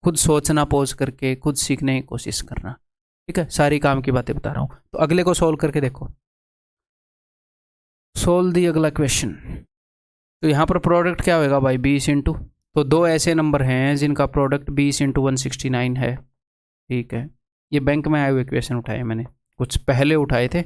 खुद सोचना, पॉज करके खुद सीखने की कोशिश करना। ठीक है, सारी काम की बातें बता रहा हूँ। तो अगले को सोल्व करके देखो, सोल्व दी अगला क्वेश्चन। तो यहाँ पर प्रोडक्ट क्या होगा भाई, 20 × तो दो ऐसे नंबर हैं जिनका प्रोडक्ट 20 × 169 है। ठीक है, ये बैंक में आए हुए क्वेश्चन उठाए मैंने, कुछ पहले उठाए थे।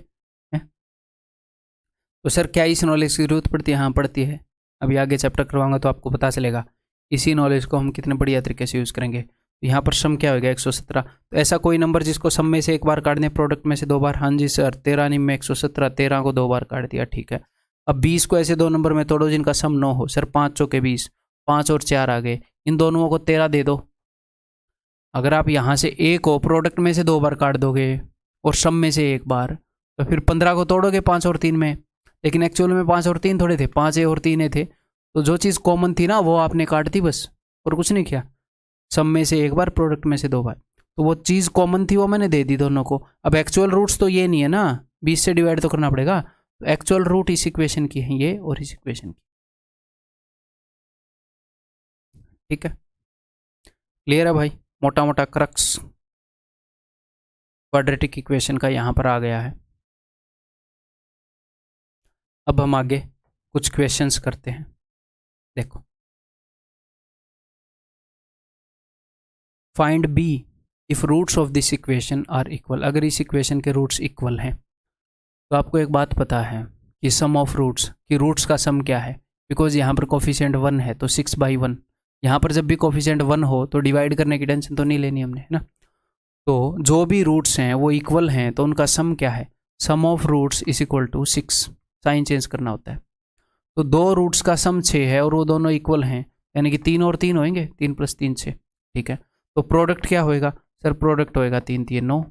तो सर क्या इस नॉलेज की जरूरत पड़ती है, हाँ पड़ती है। अभी आगे चैप्टर करवाऊंगा तो आपको पता चलेगा इसी नॉलेज को हम कितने बढ़िया तरीके से यूज़ करेंगे। तो यहाँ पर सम क्या होगा 117। तो ऐसा कोई नंबर जिसको सम में से एक बार काट दें, प्रोडक्ट में से 2 बार। हाँ जी सर, 13 निम में 117, 13 को 2 बार काट दिया। ठीक है, अब 20 को ऐसे दो नंबर में तोड़ो जिनका सम 9 हो। सर 5 चौके 20, 5 और 4 आ गए, इन दोनों को 13 दे दो। अगर आप यहाँ से ए को प्रोडक्ट में से 2 बार काट दोगे और सम में से एक बार, तो फिर 15 को तोड़ोगे 5 और 3 में। लेकिन एक्चुअल में 5 और 3 थोड़े थे, 5A और 3A थे। तो जो चीज़ कॉमन थी ना वो आपने काट दी बस, और कुछ नहीं किया। सम में से एक बार, प्रोडक्ट में से 2 बार, तो वो चीज़ कॉमन थी वो मैंने दे दी दोनों को। अब एक्चुअल रूट्स तो ये नहीं है ना, 20 से डिवाइड तो करना पड़ेगा। तो एक्चुअल रूट इस इक्वेशन की है ये, और इस इक्वेशन की। ठीक है, क्लियर है भाई। मोटा मोटा क्रक्स क्वाड्रेटिक इक्वेशन का यहाँ पर आ गया है। अब हम आगे कुछ क्वेश्चंस करते हैं। देखो, find b if roots of this equation are equal. अगर इस इक्वेशन के रूट्स इक्वल हैं तो आपको एक बात पता है कि सम ऑफ रूट्स की रूट्स का सम क्या है, बिकॉज यहाँ पर कोफिशिएंट 1 है तो 6/1। यहाँ पर जब भी कोफिशिएंट 1 हो तो डिवाइड करने की टेंशन तो नहीं लेनी हमने, है ना। तो जो भी रूट्स हैं वो इक्वल हैं तो उनका सम क्या है, sum of roots is equal to 6। Sign change करना होता है। तो दो रूट्स का सम 6 है और वो दोनों इक्वल हैं, यानी कि 3 और 3 होंगे, 3 + 3 6। ठीक है, तो प्रोडक्ट क्या होएगा सर, प्रोडक्ट होएगा 3 × 3 = 9।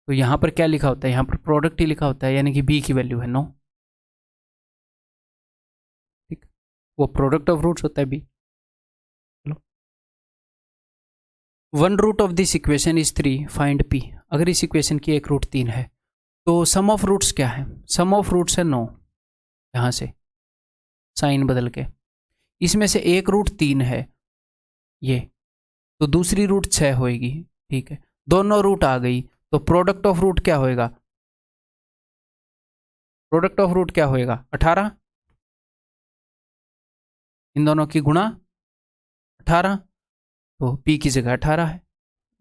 तो यहाँ पर क्या लिखा होता है, यहाँ पर प्रोडक्ट ही लिखा होता है, यानी कि बी की वैल्यू है 9। ठीक, वो प्रोडक्ट ऑफ रूट्स होता है बी। चलो, 1 root of this equation is 3, find p. अगर इस इक्वेशन की एक रूट 3 है तो सम ऑफ रूट्स क्या है, सम ऑफ रूट्स है 9। यहाँ से साइन बदल के इसमें से एक रूट 3 है ये, तो दूसरी रूट 6 होएगी। ठीक है, दोनों रूट आ गई तो प्रोडक्ट ऑफ रूट क्या होएगा, प्रोडक्ट ऑफ रूट क्या होएगा 18। इन दोनों की गुणा 18, तो पी की जगह 18 है।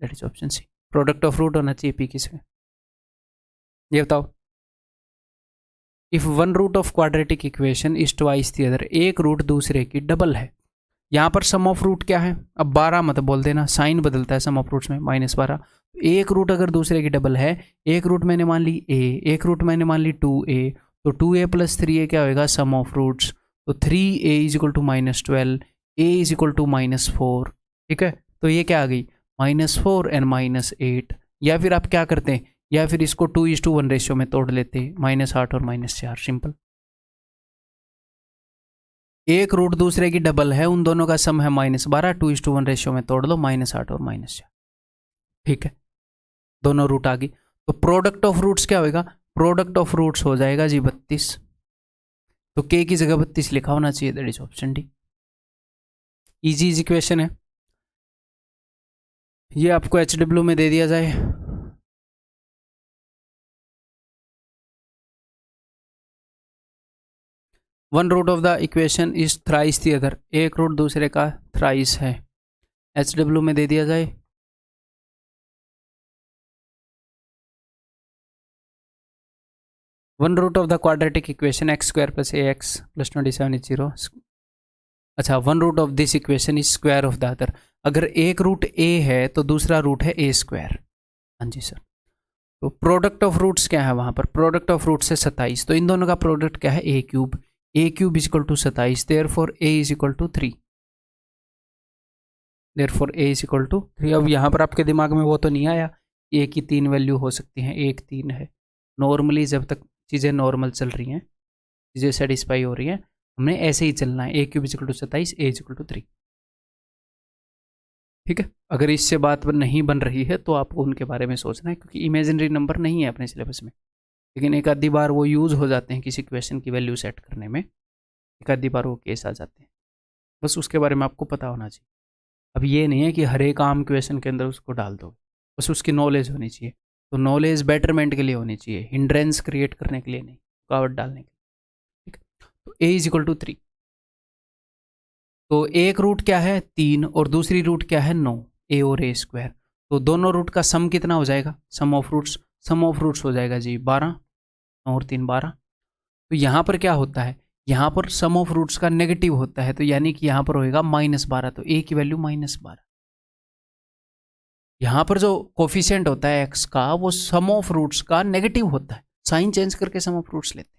That is option c, product of root होना चाहिए पी की जगह। ये बताओ, if 1 root of quadratic equation is twice the other, एक रूट दूसरे की डबल है। यहाँ पर सम ऑफ रूट क्या है, अब 12 मत बोल देना, साइन बदलता है सम ऑफ रूट्स में, -12। एक रूट अगर दूसरे की डबल है, एक रूट मैंने मान ली a, एक रूट मैंने मान ली 2a, तो 2a + 3a क्या होएगा, सम ऑफ रूट्स। तो 3a = -12, a = -4। ठीक है, तो ये क्या आ गई, -4 और -8। या फिर आप क्या करते हैं, या फिर इसको 2:1 रेशियो में तोड़ लेते, -8 और -4, सिंपल। एक रूट दूसरे की डबल है, उन दोनों का सम है -12, 2:1 रेशियो में तोड़ लो, -8 और -4। ठीक है, दोनों रूट आ गई, तो प्रोडक्ट ऑफ रूट्स क्या होएगा, प्रोडक्ट ऑफ रूट्स हो जाएगा जी 32। तो के की जगह 32 लिखा होना चाहिए, that is option d. Easy equation है ये, आपको HW में दे दिया जाए। One root of the equation is thrice the other, एक रूट दूसरे का थ्राइस है, HW में दे दिया जाए। One root of the quadratic equation x² + ax + 27 = 0। अच्छा, 1 root of this equation is square of the other. अगर एक रूट a है तो दूसरा रूट है a²। हाँ जी सर, तो प्रोडक्ट ऑफ रूट्स क्या है वहाँ पर, प्रोडक्ट ऑफ रूट्स है 27, तो इन दोनों का प्रोडक्ट क्या है a³ = 27, therefore a = 3, therefore a = 3। अब यहाँ पर आपके दिमाग में वो तो नहीं आया a की 3 वैल्यू हो सकती हैं, 1 3 है। नॉर्मली जब तक चीज़ें नॉर्मल चल रही हैं, चीज़ें सेटिस्फाई हो रही हैं, हमें ऐसे ही चलना है, a³ = 27, a = 3। ठीक है, अगर इससे बात नहीं बन रही है तो आपको उनके बारे में सोचना है, क्योंकि इमेजिनरी नंबर नहीं है अपने सिलेबस में, लेकिन एक आधी बार वो यूज़ हो जाते हैं किसी क्वेश्चन की वैल्यू सेट करने में, एक आधी बार वो केस आ जाते हैं, बस उसके बारे में आपको पता होना चाहिए। अब ये नहीं है कि हर एक आम क्वेश्चन के अंदर उसको डाल दो, बस उसकी नॉलेज होनी चाहिए। तो नॉलेज बेटरमेंट के लिए होनी चाहिए, हिंड्रेंस क्रिएट करने के लिए नहीं, रुकावट डालने के लिए। ठीक है, तो a = 3। तो एक रूट क्या है 3 और दूसरी रूट क्या है 9, a और a²। तो दोनों रूट का सम कितना हो जाएगा, sum of roots, sum of roots हो जाएगा जी 12, 9 और 3 12। तो यहाँ पर क्या होता है, यहाँ पर सम ऑफ रूट्स का नेगेटिव होता है, तो यानी कि यहाँ पर होएगा -12, तो a की वैल्यू -12। यहाँ पर जो कोफिशिएंट होता है x का, वो सम ऑफ रूट्स का नेगेटिव होता है, साइन चेंज करके सम ऑफ रूट्स लेते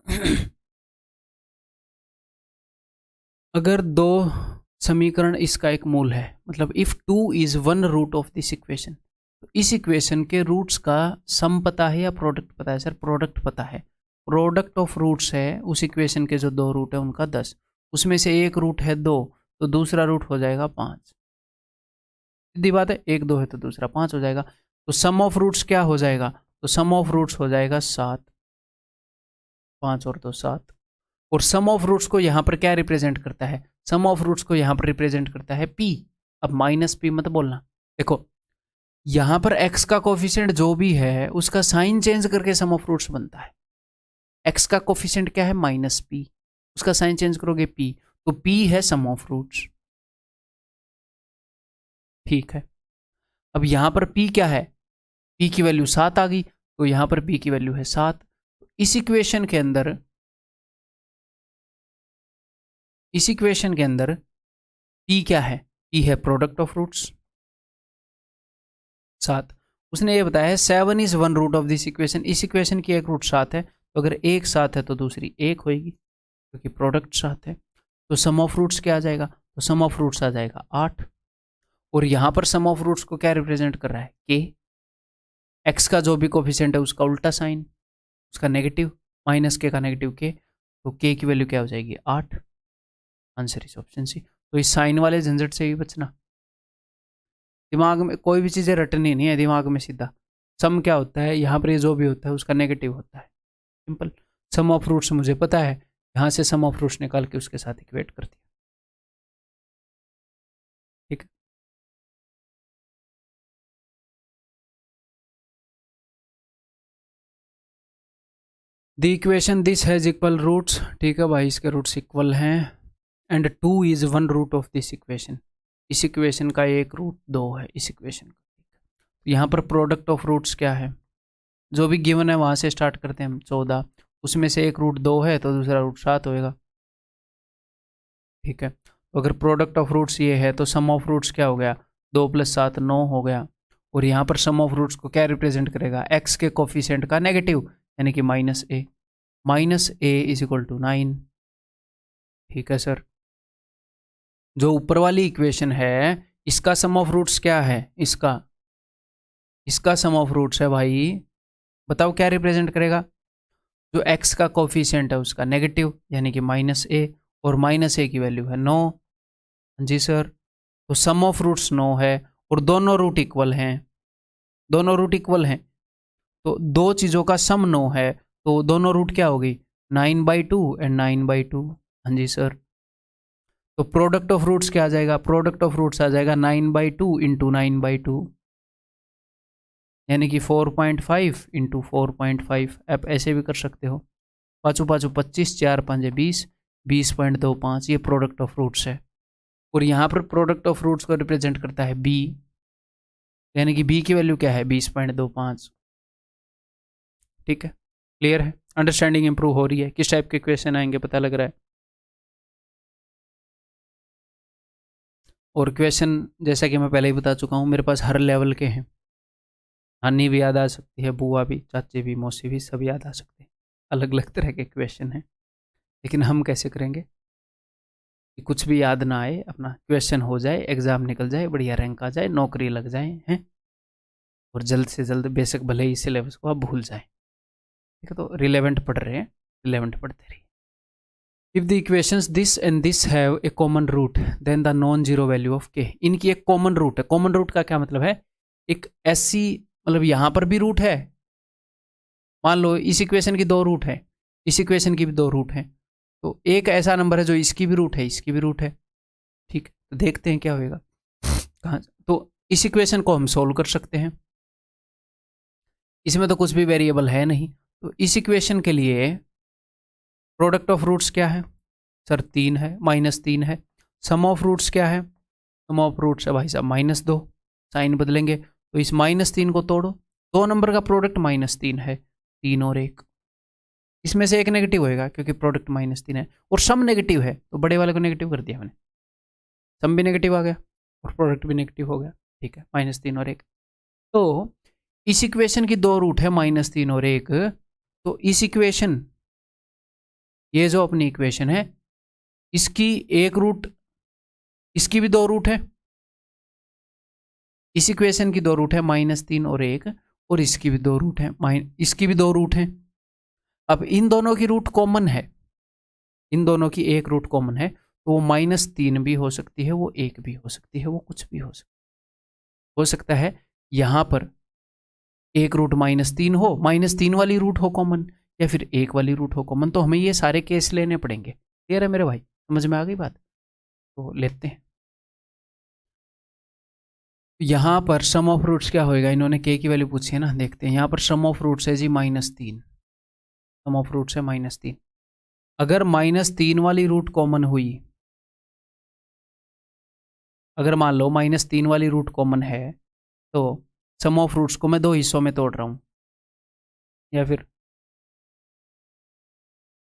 हैं। अगर दो समीकरण इसका एक मूल है, मतलब if 2 is 1 root of this equation, तो इस इक्वेशन के रूट्स का सम पता है या प्रोडक्ट पता है, सर प्रोडक्ट पता है। प्रोडक्ट ऑफ रूट्स है उस इक्वेशन के जो दो रूट है उनका 10, उसमें से एक रूट है 2, तो दूसरा रूट हो जाएगा 5। सीधी बात है, 1 2 है तो दूसरा 5 हो जाएगा। तो सम ऑफ रूट्स क्या हो जाएगा, तो सम ऑफ रूट्स हो जाएगा 7, 5 और 2 7। और सम ऑफ रूट्स को यहाँ पर क्या रिप्रेजेंट करता है, सम ऑफ रूट्स को यहाँ पर रिप्रेजेंट करता है p। अब -p मत बोलना, देखो यहाँ पर x का कोफिशिएंट जो भी है उसका साइन चेंज करके सम ऑफ रूट्स बनता है। एक्स का कोफिशिएंट क्या है -p, उसका साइन चेंज करोगे p, तो p है सम ऑफ रूट्स। ठीक है, अब यहां पर p क्या है, p की वैल्यू 7 आ गई, तो यहां पर p की वैल्यू है 7। इस इक्वेशन के अंदर p क्या है, p है प्रोडक्ट ऑफ रूट्स 7। उसने ये बताया है 7 is one root of this equation, इस इक्वेशन की एक रूट 7 है, तो अगर एक 7 है तो दूसरी 1 होगी, क्योंकि प्रोडक्ट 7 है। तो सम ऑफ रूट्स क्या आ जाएगा, तो सम ऑफ रूट्स आ जाएगा 8। और यहां पर सम ऑफ रूट्स को क्या रिप्रेजेंट कर रहा है, k। x का जो भी कोफिशिएंट है उसका उल्टा साइन, उसका नेगेटिव, माइनस k का नेगेटिव k, तो k की वैल्यू क्या हो जाएगी 8। Answer is option c. तो इस साइन वाले झंझट से भी बचना, दिमाग में कोई भी चीज़ें रटनी नहीं है, दिमाग में सीधा सम क्या होता है, यहाँ पर ये जो भी होता है उसका नेगेटिव होता है, सिंपल। सम ऑफ रूट्स मुझे पता है, यहाँ से सम ऑफ रूट्स निकाल के उसके साथ इक्वेट कर दिया, ठीक है। The equation this has equal roots, ठीक है भाई, इसके रूट्स इक्वल हैं, and 2 is one root of this equation, इस इक्वेशन का एक रूट 2 है इस इक्वेशन का। यहाँ पर प्रोडक्ट ऑफ रूट्स क्या है, जो भी गिवन है वहाँ से स्टार्ट करते हैं हम, 14, उसमें से एक रूट 2 है तो दूसरा रूट 7 होएगा, ठीक है। तो अगर प्रोडक्ट ऑफ रूट्स ये है तो सम ऑफ रूट्स क्या हो गया, 2 + 7 9 हो गया। और यहाँ पर सम ऑफ रूट्स को क्या रिप्रेजेंट करेगा, x के कोफिशिएंट का नेगेटिव, यानी कि -a, -a is equal to 9, ठीक है सर। जो ऊपर वाली इक्वेशन है इसका सम ऑफ रूट्स क्या है, इसका सम ऑफ रूट्स है भाई, बताओ क्या रिप्रेजेंट करेगा, जो x का कोफिशिएंट है उसका नेगेटिव, यानी कि -a, और -a की वैल्यू है 9। जी सर, तो सम ऑफ रूट्स 9 है और दोनों रूट इक्वल हैं, दोनों रूट इक्वल हैं, तो दो चीज़ों का सम 9 है, तो दोनों रूट क्या होगी, 9/2 एंड 9/2। हाँ जी सर, तो प्रोडक्ट ऑफ रूट्स क्या आ जाएगा, प्रोडक्ट ऑफ रूट्स आ जाएगा 9/2 इंटू 9/2, यानी कि 4.5 इंटू 4.5। आप ऐसे भी कर सकते हो, 5 5 25, 4 5 20, 20.25, ये प्रोडक्ट ऑफ रूट्स है। और यहाँ पर प्रोडक्ट ऑफ रूट्स को रिप्रेजेंट करता है b, यानी कि b की वैल्यू क्या है 20.25, ठीक है। क्लियर है, अंडरस्टैंडिंग इंप्रूव हो रही है, किस टाइप के क्वेश्चन आएंगे पता लग रहा है। और क्वेश्चन जैसा कि मैं पहले ही बता चुका हूँ मेरे पास हर लेवल के हैं, नानी भी याद आ सकती है, बुआ भी, चाची भी, मौसी भी, सब याद आ सकते हैं, अलग अलग तरह के क्वेश्चन हैं। लेकिन हम कैसे करेंगे कि कुछ भी याद ना आए, अपना क्वेश्चन हो जाए, एग्जाम निकल जाए, बढ़िया रैंक आ जाए, नौकरी लग जाए, हैं, और जल्द से जल्द, बेशक भले ही सिलेबस को आप भूल जाएं, ठीक है। तो रिलेवेंट पढ़ रहे हैं, रिलेवेंट पढ़ते रहिए। If the equations this and this have a common root then the non zero value of k, इनकी एक कॉमन रूट है। कॉमन रूट का क्या मतलब है, एक ऐसी, मतलब यहां पर भी रूट है, मान लो इस इक्वेशन की 2 रूट है, इस इक्वेशन की भी 2 रूट है, तो एक ऐसा नंबर है जो इसकी भी रूट है, इसकी भी रूट है, ठीक। तो देखते हैं क्या होएगा, कहाँ, तो इस इक्वेशन को हम सोल्व कर सकते हैं, इसमें तो कुछ भी वेरिएबल है नहीं, तो इस इक्वेशन के लिए प्रोडक्ट ऑफ रूट्स क्या है सर, 3 है, -3 है। सम ऑफ रूट्स क्या है, सम ऑफ रूट्स है भाई साहब -2, साइन बदलेंगे, तो इस -3 को तोड़ो, 2 नंबर का प्रोडक्ट -3 है, 3 और 1, इसमें से एक नेगेटिव होएगा क्योंकि प्रोडक्ट -3 है, और सम नेगेटिव है तो बड़े वाले को नेगेटिव कर दिया मैंने, सम भी नेगेटिव आ गया और प्रोडक्ट भी नेगेटिव हो गया, ठीक है, -3 और 1। तो इस इक्वेशन की 2 रूट है -3 और 1, तो इस इक्वेशन, ये जो अपनी इक्वेशन है इसकी एक रूट, इसकी भी 2 रूट है, इस इक्वेशन की 2 रूट है -3 और 1, और इसकी भी 2 रूट है, इसकी भी 2 रूट है। अब इन दोनों की रूट कॉमन है, इन दोनों की एक रूट कॉमन है, तो वो -3 भी हो सकती है, वो 1 भी हो सकती है, वो कुछ भी हो सकता है यहां पर एक रूट -3 हो, -3 वाली रूट हो कॉमन, या फिर 1 वाली रूट हो कॉमन, तो हमें ये सारे केस लेने पड़ेंगे। क्लियर है मेरे भाई, समझ में आ गई बात, तो लेते हैं। यहाँ पर सम ऑफ रूट्स क्या होएगा, इन्होंने के की वैल्यू पूछी है ना, देखते हैं। यहाँ पर सम ऑफ रूट्स है जी -3, सम ऑफ रूट्स है -3। अगर -3 वाली रूट कॉमन हुई, अगर मान लो -3 वाली रूट कॉमन है, तो सम ऑफ रूट्स को मैं 2 हिस्सों में तोड़ रहा हूं, या फिर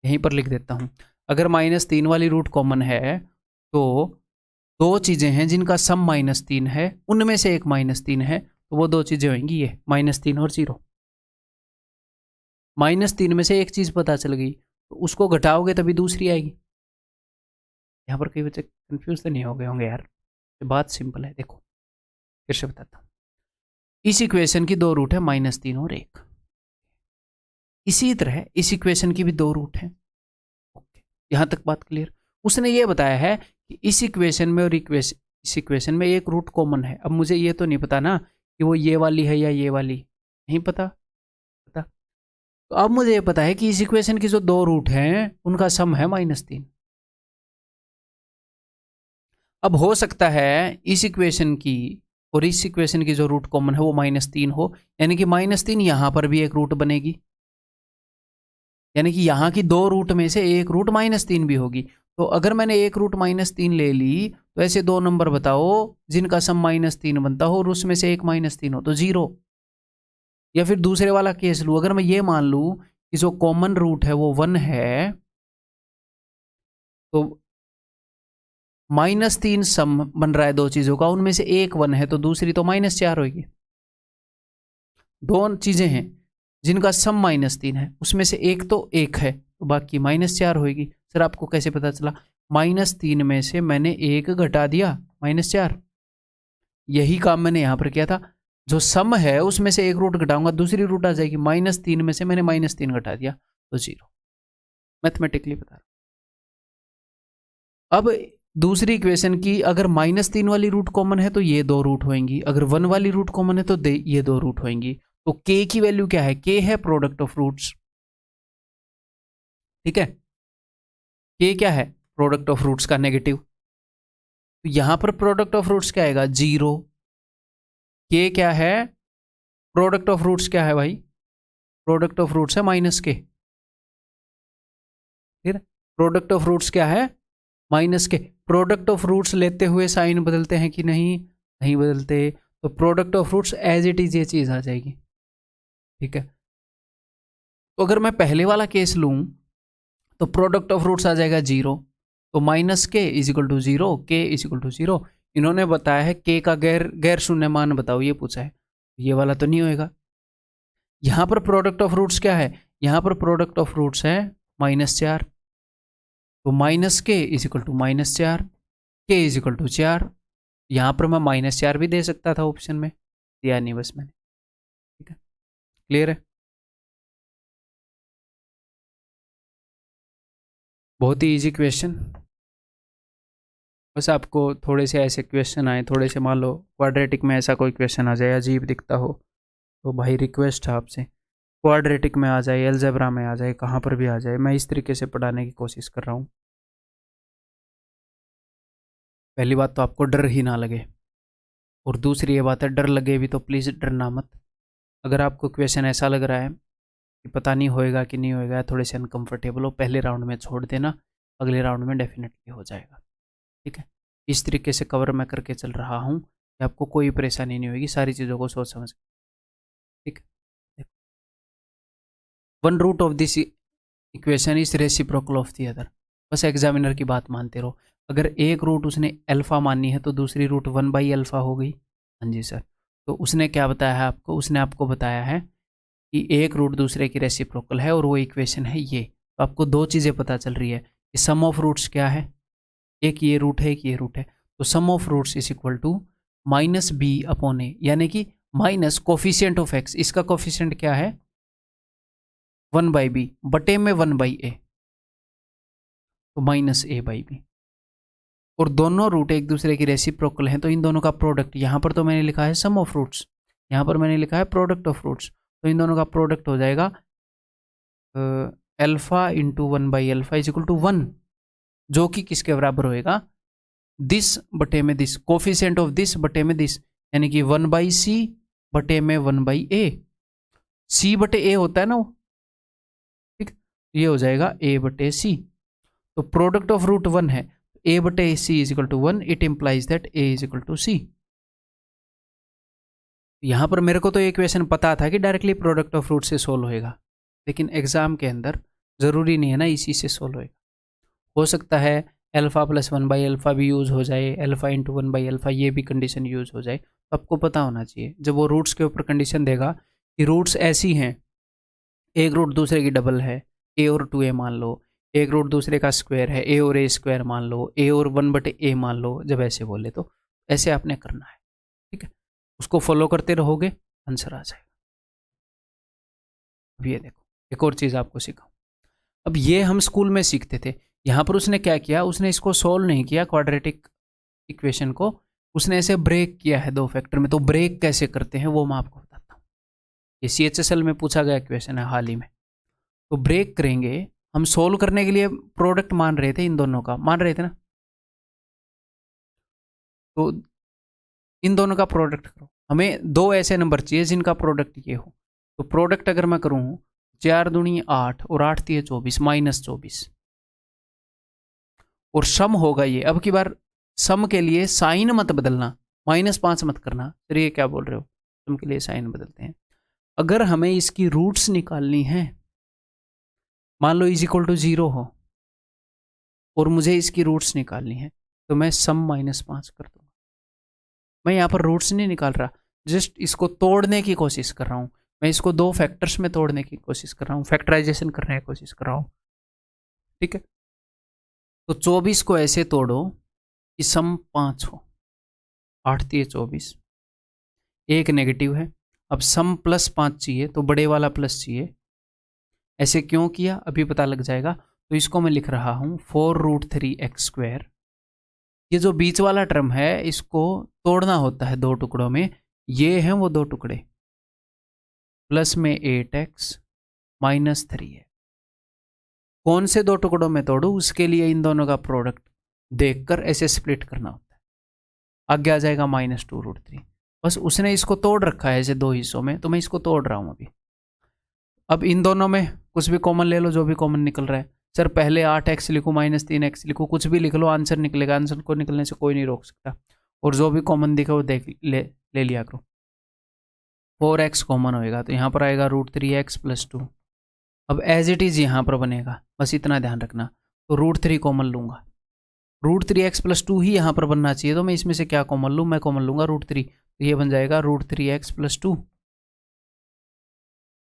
यहीं पर लिख देता हूं। अगर -3 वाली रूट कॉमन है तो 2 चीजें हैं जिनका सम -3 है, उनमें से एक -3 है, तो वो 2 चीजें होंगी ये -3 और 0। -3 में से एक चीज पता चल गई तो उसको घटाओगे तभी दूसरी आएगी। यहाँ पर कई बच्चे कंफ्यूज तो नहीं हो गए होंगे यार, ये बात सिंपल है। देखो फिर से बताता हूँ। इस इक्वेशन की 2 रूट है -3 और 1। इसी तरह इस इक्वेशन की भी 2 रूट है। ओके, यहां तक बात क्लियर। उसने ये बताया है कि इस इक्वेशन में और इस इक्वेशन में एक रूट कॉमन है। अब मुझे ये तो नहीं पता ना कि वो ये वाली है या ये वाली, नहीं पता। तो अब मुझे ये पता है कि इस इक्वेशन की जो 2 रूट हैं उनका सम है -3। अब हो सकता है इस इक्वेशन की और इस इक्वेशन की जो रूट कॉमन है वो -3 हो, यानी कि -3 यहां पर भी एक रूट बनेगी, यानी कि यहां की 2 रूट में से एक रूट -3 भी होगी। तो अगर मैंने एक रूट -3 ले ली तो ऐसे 2 नंबर बताओ जिनका सम -3 बनता हो और उसमें से एक -3 हो, तो 0। या फिर दूसरे वाला केस लूं, अगर मैं ये मान लूं कि जो कॉमन रूट है वो 1 है, तो -3 सम बन रहा है 2 चीजों का, उनमें से एक 1 है तो दूसरी तो -4 होगी। 2 चीजें हैं जिनका सम -3 है, उसमें से एक तो 1 है तो बाकी -4 होगी। सर आपको कैसे पता चला? -3 में से मैंने 1 घटा दिया, -4। यही काम मैंने यहां पर किया था। जो सम है उसमें से एक रूट घटाऊंगा, दूसरी रूट आ जाएगी। -3 में से मैंने -3 घटा दिया तो 0। मैथमेटिकली बता रहा हूं। अब दूसरी इक्वेशन की अगर -3 वाली रूट कॉमन है तो ये 2 रूट होंगी, अगर 1 वाली रूट कॉमन है तो ये 2 रूट होंगी। तो k की वैल्यू क्या है? k है प्रोडक्ट ऑफ रूट्स, ठीक है। k क्या है? प्रोडक्ट ऑफ रूट्स का नेगेटिव। तो यहां पर प्रोडक्ट ऑफ रूट्स क्या आएगा? 0। k क्या है? प्रोडक्ट ऑफ रूट्स क्या है भाई? प्रोडक्ट ऑफ रूट्स है -k। फिर प्रोडक्ट ऑफ रूट्स क्या है? -k। प्रोडक्ट ऑफ रूट्स लेते हुए साइन बदलते हैं कि नहीं? नहीं बदलते। तो product of roots as it is ये चीज आ जाएगी, ठीक है। तो अगर मैं पहले वाला केस लूं तो प्रोडक्ट ऑफ रूट्स आ जाएगा 0। तो -k is equal to 0, k is equal to 0। इन्होंने बताया है k का गैर शून्य मान बताओ, ये पूछा है। ये वाला तो नहीं होएगा। यहां पर प्रोडक्ट ऑफ रूट्स क्या है? यहां पर प्रोडक्ट ऑफ रूट्स है -4। तो -k is equal to -4, k is equal to 4। यहां पर मैं -4 भी दे सकता था ऑप्शन में, दिया नहीं बस मैंने, ठीक है। क्लियर है? बहुत ही इजी क्वेश्चन। बस आपको थोड़े से ऐसे क्वेश्चन आए, थोड़े से मान लो क्वाड्रेटिक में ऐसा कोई क्वेश्चन आ जाए अजीब दिखता हो, तो भाई रिक्वेस्ट है आपसे, क्वाड्रेटिक में आ जाए, अलजेब्रा में आ जाए, कहाँ पर भी आ जाए, मैं इस तरीके से पढ़ाने की कोशिश कर रहा हूँ। पहली बात तो आपको डर ही ना लगे, और दूसरी ये बात है डर लगे भी तो प्लीज़ डरना मत। अगर आपको क्वेश्चन ऐसा लग रहा है कि पता नहीं होएगा कि नहीं होएगा, थोड़े से अनकंफर्टेबल हो, पहले राउंड में छोड़ देना, अगले राउंड में डेफिनेटली हो जाएगा, ठीक है। इस तरीके से कवर मैं करके चल रहा हूँ कि आपको कोई परेशानी नहीं होगी, सारी चीज़ों को सोच समझ, ठीक है। One root of this equation is reciprocal of the other. बस एग्जामिनर की बात मानते रहो। अगर एक रूट उसने अल्फा मानी है तो दूसरी रूट 1/अल्फा हो गई। हाँ जी सर। तो उसने क्या बताया है आपको? उसने आपको बताया है कि एक रूट दूसरे की रेसिप्रोकल है और वो इक्वेशन है ये। तो आपको 2 चीज़ें पता चल रही है कि सम ऑफ रूट्स क्या है, एक ये रूट है, एक ये रूट है। तो sum of roots is equal to -b/a, यानी कि माइनस कोफिशिएंट ऑफ x। इसका कोफिशिएंट क्या है? 1/b बटे में 1/a, तो -a/b। और दोनों रूट एक दूसरे की रेसिप्रोकल हैं, तो इन दोनों का प्रोडक्ट, यहाँ पर तो मैंने लिखा है सम ऑफ रूट्स, यहाँ पर मैंने लिखा है प्रोडक्ट ऑफ रूट्स, तो इन दोनों का प्रोडक्ट हो जाएगा अल्फा इंटू 1/अल्फा इज इक्वल टू 1, जो कि किसके बराबर होएगा? दिस बटे में दिस, कोफिशिएंट ऑफ दिस बटे में दिस, यानी कि 1/c बटे में 1/a। c बटे a होता है ना वो, ठीक। ये हो जाएगा a/c। तो प्रोडक्ट ऑफ रूट 1 है, a/c is equal to 1, it implies that a is equal to c। यहाँ पर मेरे को तो इक्वेशन पता था कि डायरेक्टली प्रोडक्ट ऑफ रूट से सोल्व होएगा, लेकिन एग्जाम के अंदर ज़रूरी नहीं है ना इसी से सोल्व होएगा। हो सकता है अल्फा प्लस 1/अल्फा भी यूज़ हो जाए, अल्फा इंटू 1/अल्फा ये भी कंडीशन यूज़ हो जाए। तो आपको पता होना चाहिए जब वो रूट्स के ऊपर कंडीशन देगा कि रूट्स ऐसी हैं, एक रूट दूसरे की डबल है, a और 2a मान लो, एक रूट दूसरे का स्क्वायर है, a और a स्क्वायर मान लो, a और 1/a मान लो, जब ऐसे बोले तो ऐसे आपने करना है, ठीक है। उसको फॉलो करते रहोगे, आंसर आ जाएगा। अब ये देखो, एक और चीज़ आपको सिखाऊं। अब ये हम स्कूल में सीखते थे, यहाँ पर उसने क्या किया, उसने इसको सोल्व नहीं किया क्वाड्रेटिक इक्वेशन को, उसने ऐसे ब्रेक किया है दो फैक्टर में। तो ब्रेक कैसे करते हैं वो मैं आपको बताता हूँ। ये CHSL में पूछा गया इक्वेशन है हाल ही में। तो ब्रेक करेंगे हम, सोल्व करने के लिए प्रोडक्ट मान रहे थे, इन दोनों का मान रहे थे ना, तो इन दोनों का प्रोडक्ट करो। हमें दो ऐसे नंबर चाहिए जिनका प्रोडक्ट ये हो। तो प्रोडक्ट अगर मैं करूँ 4 दूनी 8 और 8 3 24 -24, और सम होगा ये। अब की बार सम के लिए साइन मत बदलना, -5 मत करना। फिर ये क्या बोल रहे हो, सम के लिए साइन बदलते हैं। अगर हमें इसकी रूट्स निकालनी है, मान लो इज इक्वल टू 0 हो और मुझे इसकी रूट्स निकालनी है, तो मैं सम -5 कर दूंगा। मैं यहाँ पर रूट्स नहीं निकाल रहा, जस्ट इसको तोड़ने की कोशिश कर रहा हूँ। मैं इसको दो फैक्टर्स में तोड़ने की कोशिश कर रहा हूँ, फैक्टराइजेशन करने की कोशिश कर रहा हूँ, ठीक है। तो 24 को ऐसे तोड़ो कि सम 5 हो, 8 3 24, एक नेगेटिव है। अब सम +5 चाहिए तो बड़े वाला प्लस चाहिए। ऐसे क्यों किया अभी पता लग जाएगा। तो इसको मैं लिख रहा हूँ 4√3x²। ये जो बीच वाला टर्म है इसको तोड़ना होता है दो टुकड़ों में, ये हैं वो दो टुकड़े, प्लस में 8x -3 है। कौन से दो टुकड़ों में तोड़ू, उसके लिए इन दोनों का प्रोडक्ट देखकर ऐसे स्प्लिट करना होता है। आगे आ जाएगा -2√3। बस उसने इसको तोड़ रखा है ऐसे दो हिस्सों में, तो मैं इसको तोड़ रहा हूँ अभी। अब इन दोनों में कुछ भी कॉमन ले लो, जो भी कॉमन निकल रहा है। सर पहले 8x लिखूँ -3x लिखूँ, कुछ भी लिख लो, आंसर निकलेगा। आंसर को निकलने से कोई नहीं रोक सकता, और जो भी कॉमन दिखे वो देख ले लिया करो। 4x कॉमन होएगा तो यहाँ पर आएगा √3x + 2। अब एज इट इज़ यहाँ पर बनेगा, बस इतना ध्यान रखना। तो √3 कॉमन लूँगा, √3x + 2 ही यहाँ पर बनना चाहिए। तो मैं इसमें से क्या कॉमन लूँ, मैं कॉमन लूँगा √3, तो ये बन जाएगा √3x + 2,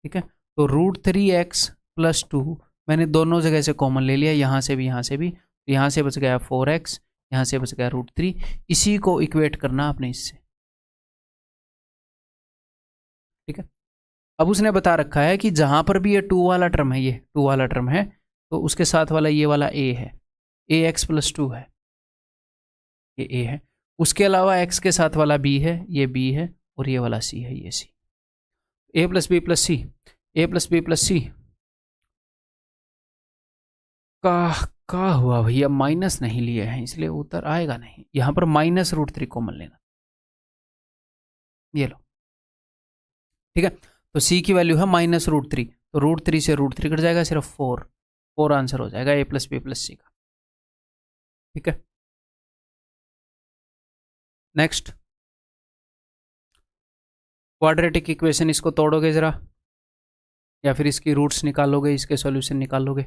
ठीक है। तो √3x + 2 मैंने दोनों जगह से कॉमन ले लिया, यहाँ से भी यहाँ से भी। यहाँ से बच गया 4x, यहाँ से बच गया √3। इसी को इक्वेट करना आपने इससे, ठीक है। अब उसने बता रखा है कि जहाँ पर भी ये 2 वाला टर्म है, ये 2 वाला टर्म है, तो उसके साथ वाला ये वाला a है, ax + 2 है, ये a है। उसके अलावा x के साथ वाला b है, ये b है, और ये वाला c है, ये c। a + b + c, a + b + c का हुआ भैया, माइनस नहीं लिए हैं इसलिए उत्तर आएगा नहीं। यहाँ पर -√3 कॉमन लेना, ये लो, ठीक है। तो c की वैल्यू है -√3, तो √3 से √3 कट जाएगा, सिर्फ 4 आंसर हो जाएगा a + b + c का, ठीक है। नेक्स्ट क्वाड्रेटिक इक्वेशन, इसको तोड़ोगे जरा, या फिर इसकी रूट्स निकालोगे, इसके सॉल्यूशन निकालोगे।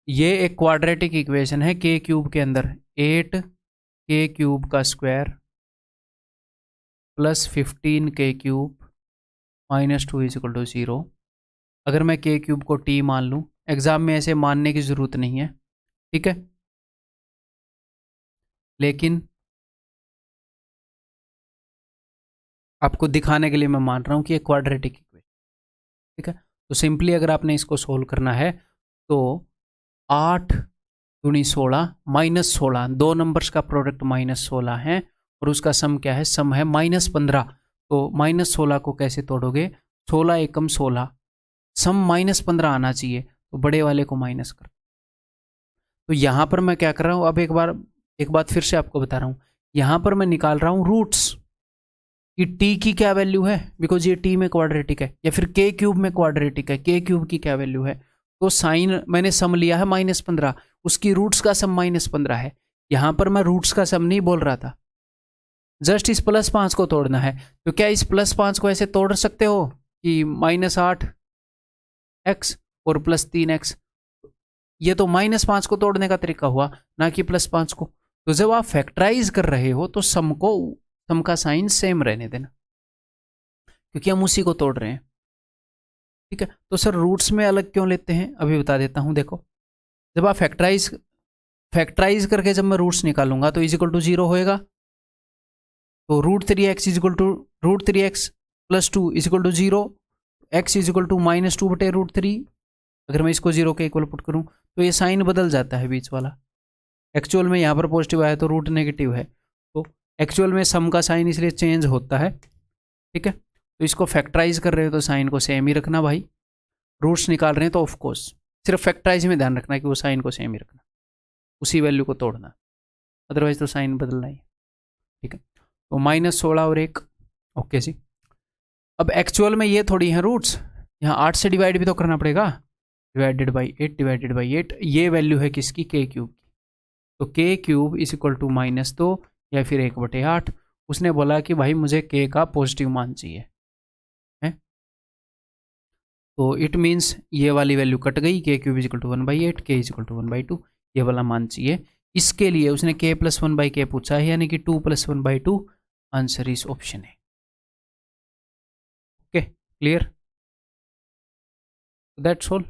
ये एक क्वाड्रेटिक इक्वेशन है k³ के अंदर 8k³ का स्क्वायर + 15k³ -2 = 0। अगर मैं k³ को t मान लूँ, एग्जाम में ऐसे मानने की ज़रूरत नहीं है, ठीक है, लेकिन आपको दिखाने के लिए मैं मान रहा हूँ कि ये क्वाड्रेटिक इक्वेशन, ठीक है। तो सिंपली अगर आपने इसको सोल्व करना है तो 8 दूनी 16 -16, दो नंबर्स का प्रोडक्ट -16 है, और उसका सम क्या है, सम है -15। तो -16 को कैसे तोड़ोगे, 16 एकम 16, सम -15 आना चाहिए, तो बड़े वाले को माइनस कर। तो यहाँ पर मैं क्या कर रहा हूँ, अब एक बात फिर से आपको बता रहा हूँ, यहाँ पर मैं निकाल रहा हूँ रूट्स कि t की क्या वैल्यू है, बिकॉज ये t में क्वाड्रेटिक है, या फिर k³ में क्वाड्रेटिक है, k³ की क्या वैल्यू है। तो साइन मैंने सम लिया है -15, उसकी रूट्स का सम -15 है। यहाँ पर मैं रूट्स का सम नहीं बोल रहा था, जस्ट इस +5 को तोड़ना है। तो क्या इस +5 को ऐसे तोड़ सकते हो कि -8x और +3x, ये तो -5 को तोड़ने का तरीका हुआ, ना कि +5 को। तो जब आप फैक्टराइज कर रहे हो तो सम का साइन सेम रहने देना, क्योंकि हम उसी को तोड़ रहे हैं। ठीक है, तो सर रूट्स में अलग क्यों लेते हैं, अभी बता देता हूं। देखो, जब आप फैक्टराइज करके जब मैं रूट्स निकालूंगा तो इज इक्वल टू 0 होएगा। तो √3x is equal to √3x + 2 is equal to 0, x is equal to -2/√3। अगर मैं इसको 0 के इक्वल पुट करूं तो ये साइन बदल जाता है बीच वाला। एक्चुअल में यहाँ पर पॉजिटिव आया तो रूट नेगेटिव है, तो एक्चुअल में सम का साइन इसलिए चेंज होता है। ठीक है, तो इसको फैक्टराइज कर रहे हो तो साइन को सेम ही रखना भाई। रूट्स निकाल रहे हैं तो ऑफकोर्स सिर्फ फैक्टराइज में ध्यान रखना कि वो साइन को सेम ही रखना, उसी वैल्यू को तोड़ना, अदरवाइज तो साइन बदलना ही। ठीक है, तो -16 और 1, ओके जी। अब एक्चुअल में ये थोड़ी हैं रूट्स, यहाँ 8 से डिवाइड भी तो करना पड़ेगा, डिवाइडेड बाई 8 ये वैल्यू है किसकी, k क्यूब की। तो k³ इज इक्वल टू -2 या फिर 1/8। उसने बोला कि भाई मुझे k का पॉजिटिव मान चाहिए है, तो इट मीन्स ये वाली वैल्यू कट गई, k³ is equal to 1/8, k is equal to 1/2, ये वाला मान चाहिए। इसके लिए उसने k + 1/k पूछा है, यानी कि 2 + 1/2 आंसर इस ऑप्शन है। Okay, clear, that's all.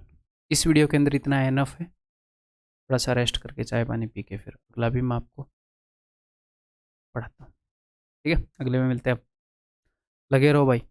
इस वीडियो के अंदर इतना एनफ है, थोड़ा सा रेस्ट करके चाय पानी पी के फिर अगला भी मैं आपको पढ़ाता हूँ। ठीक है, अगले में मिलते हैं, अब लगे रहो भाई।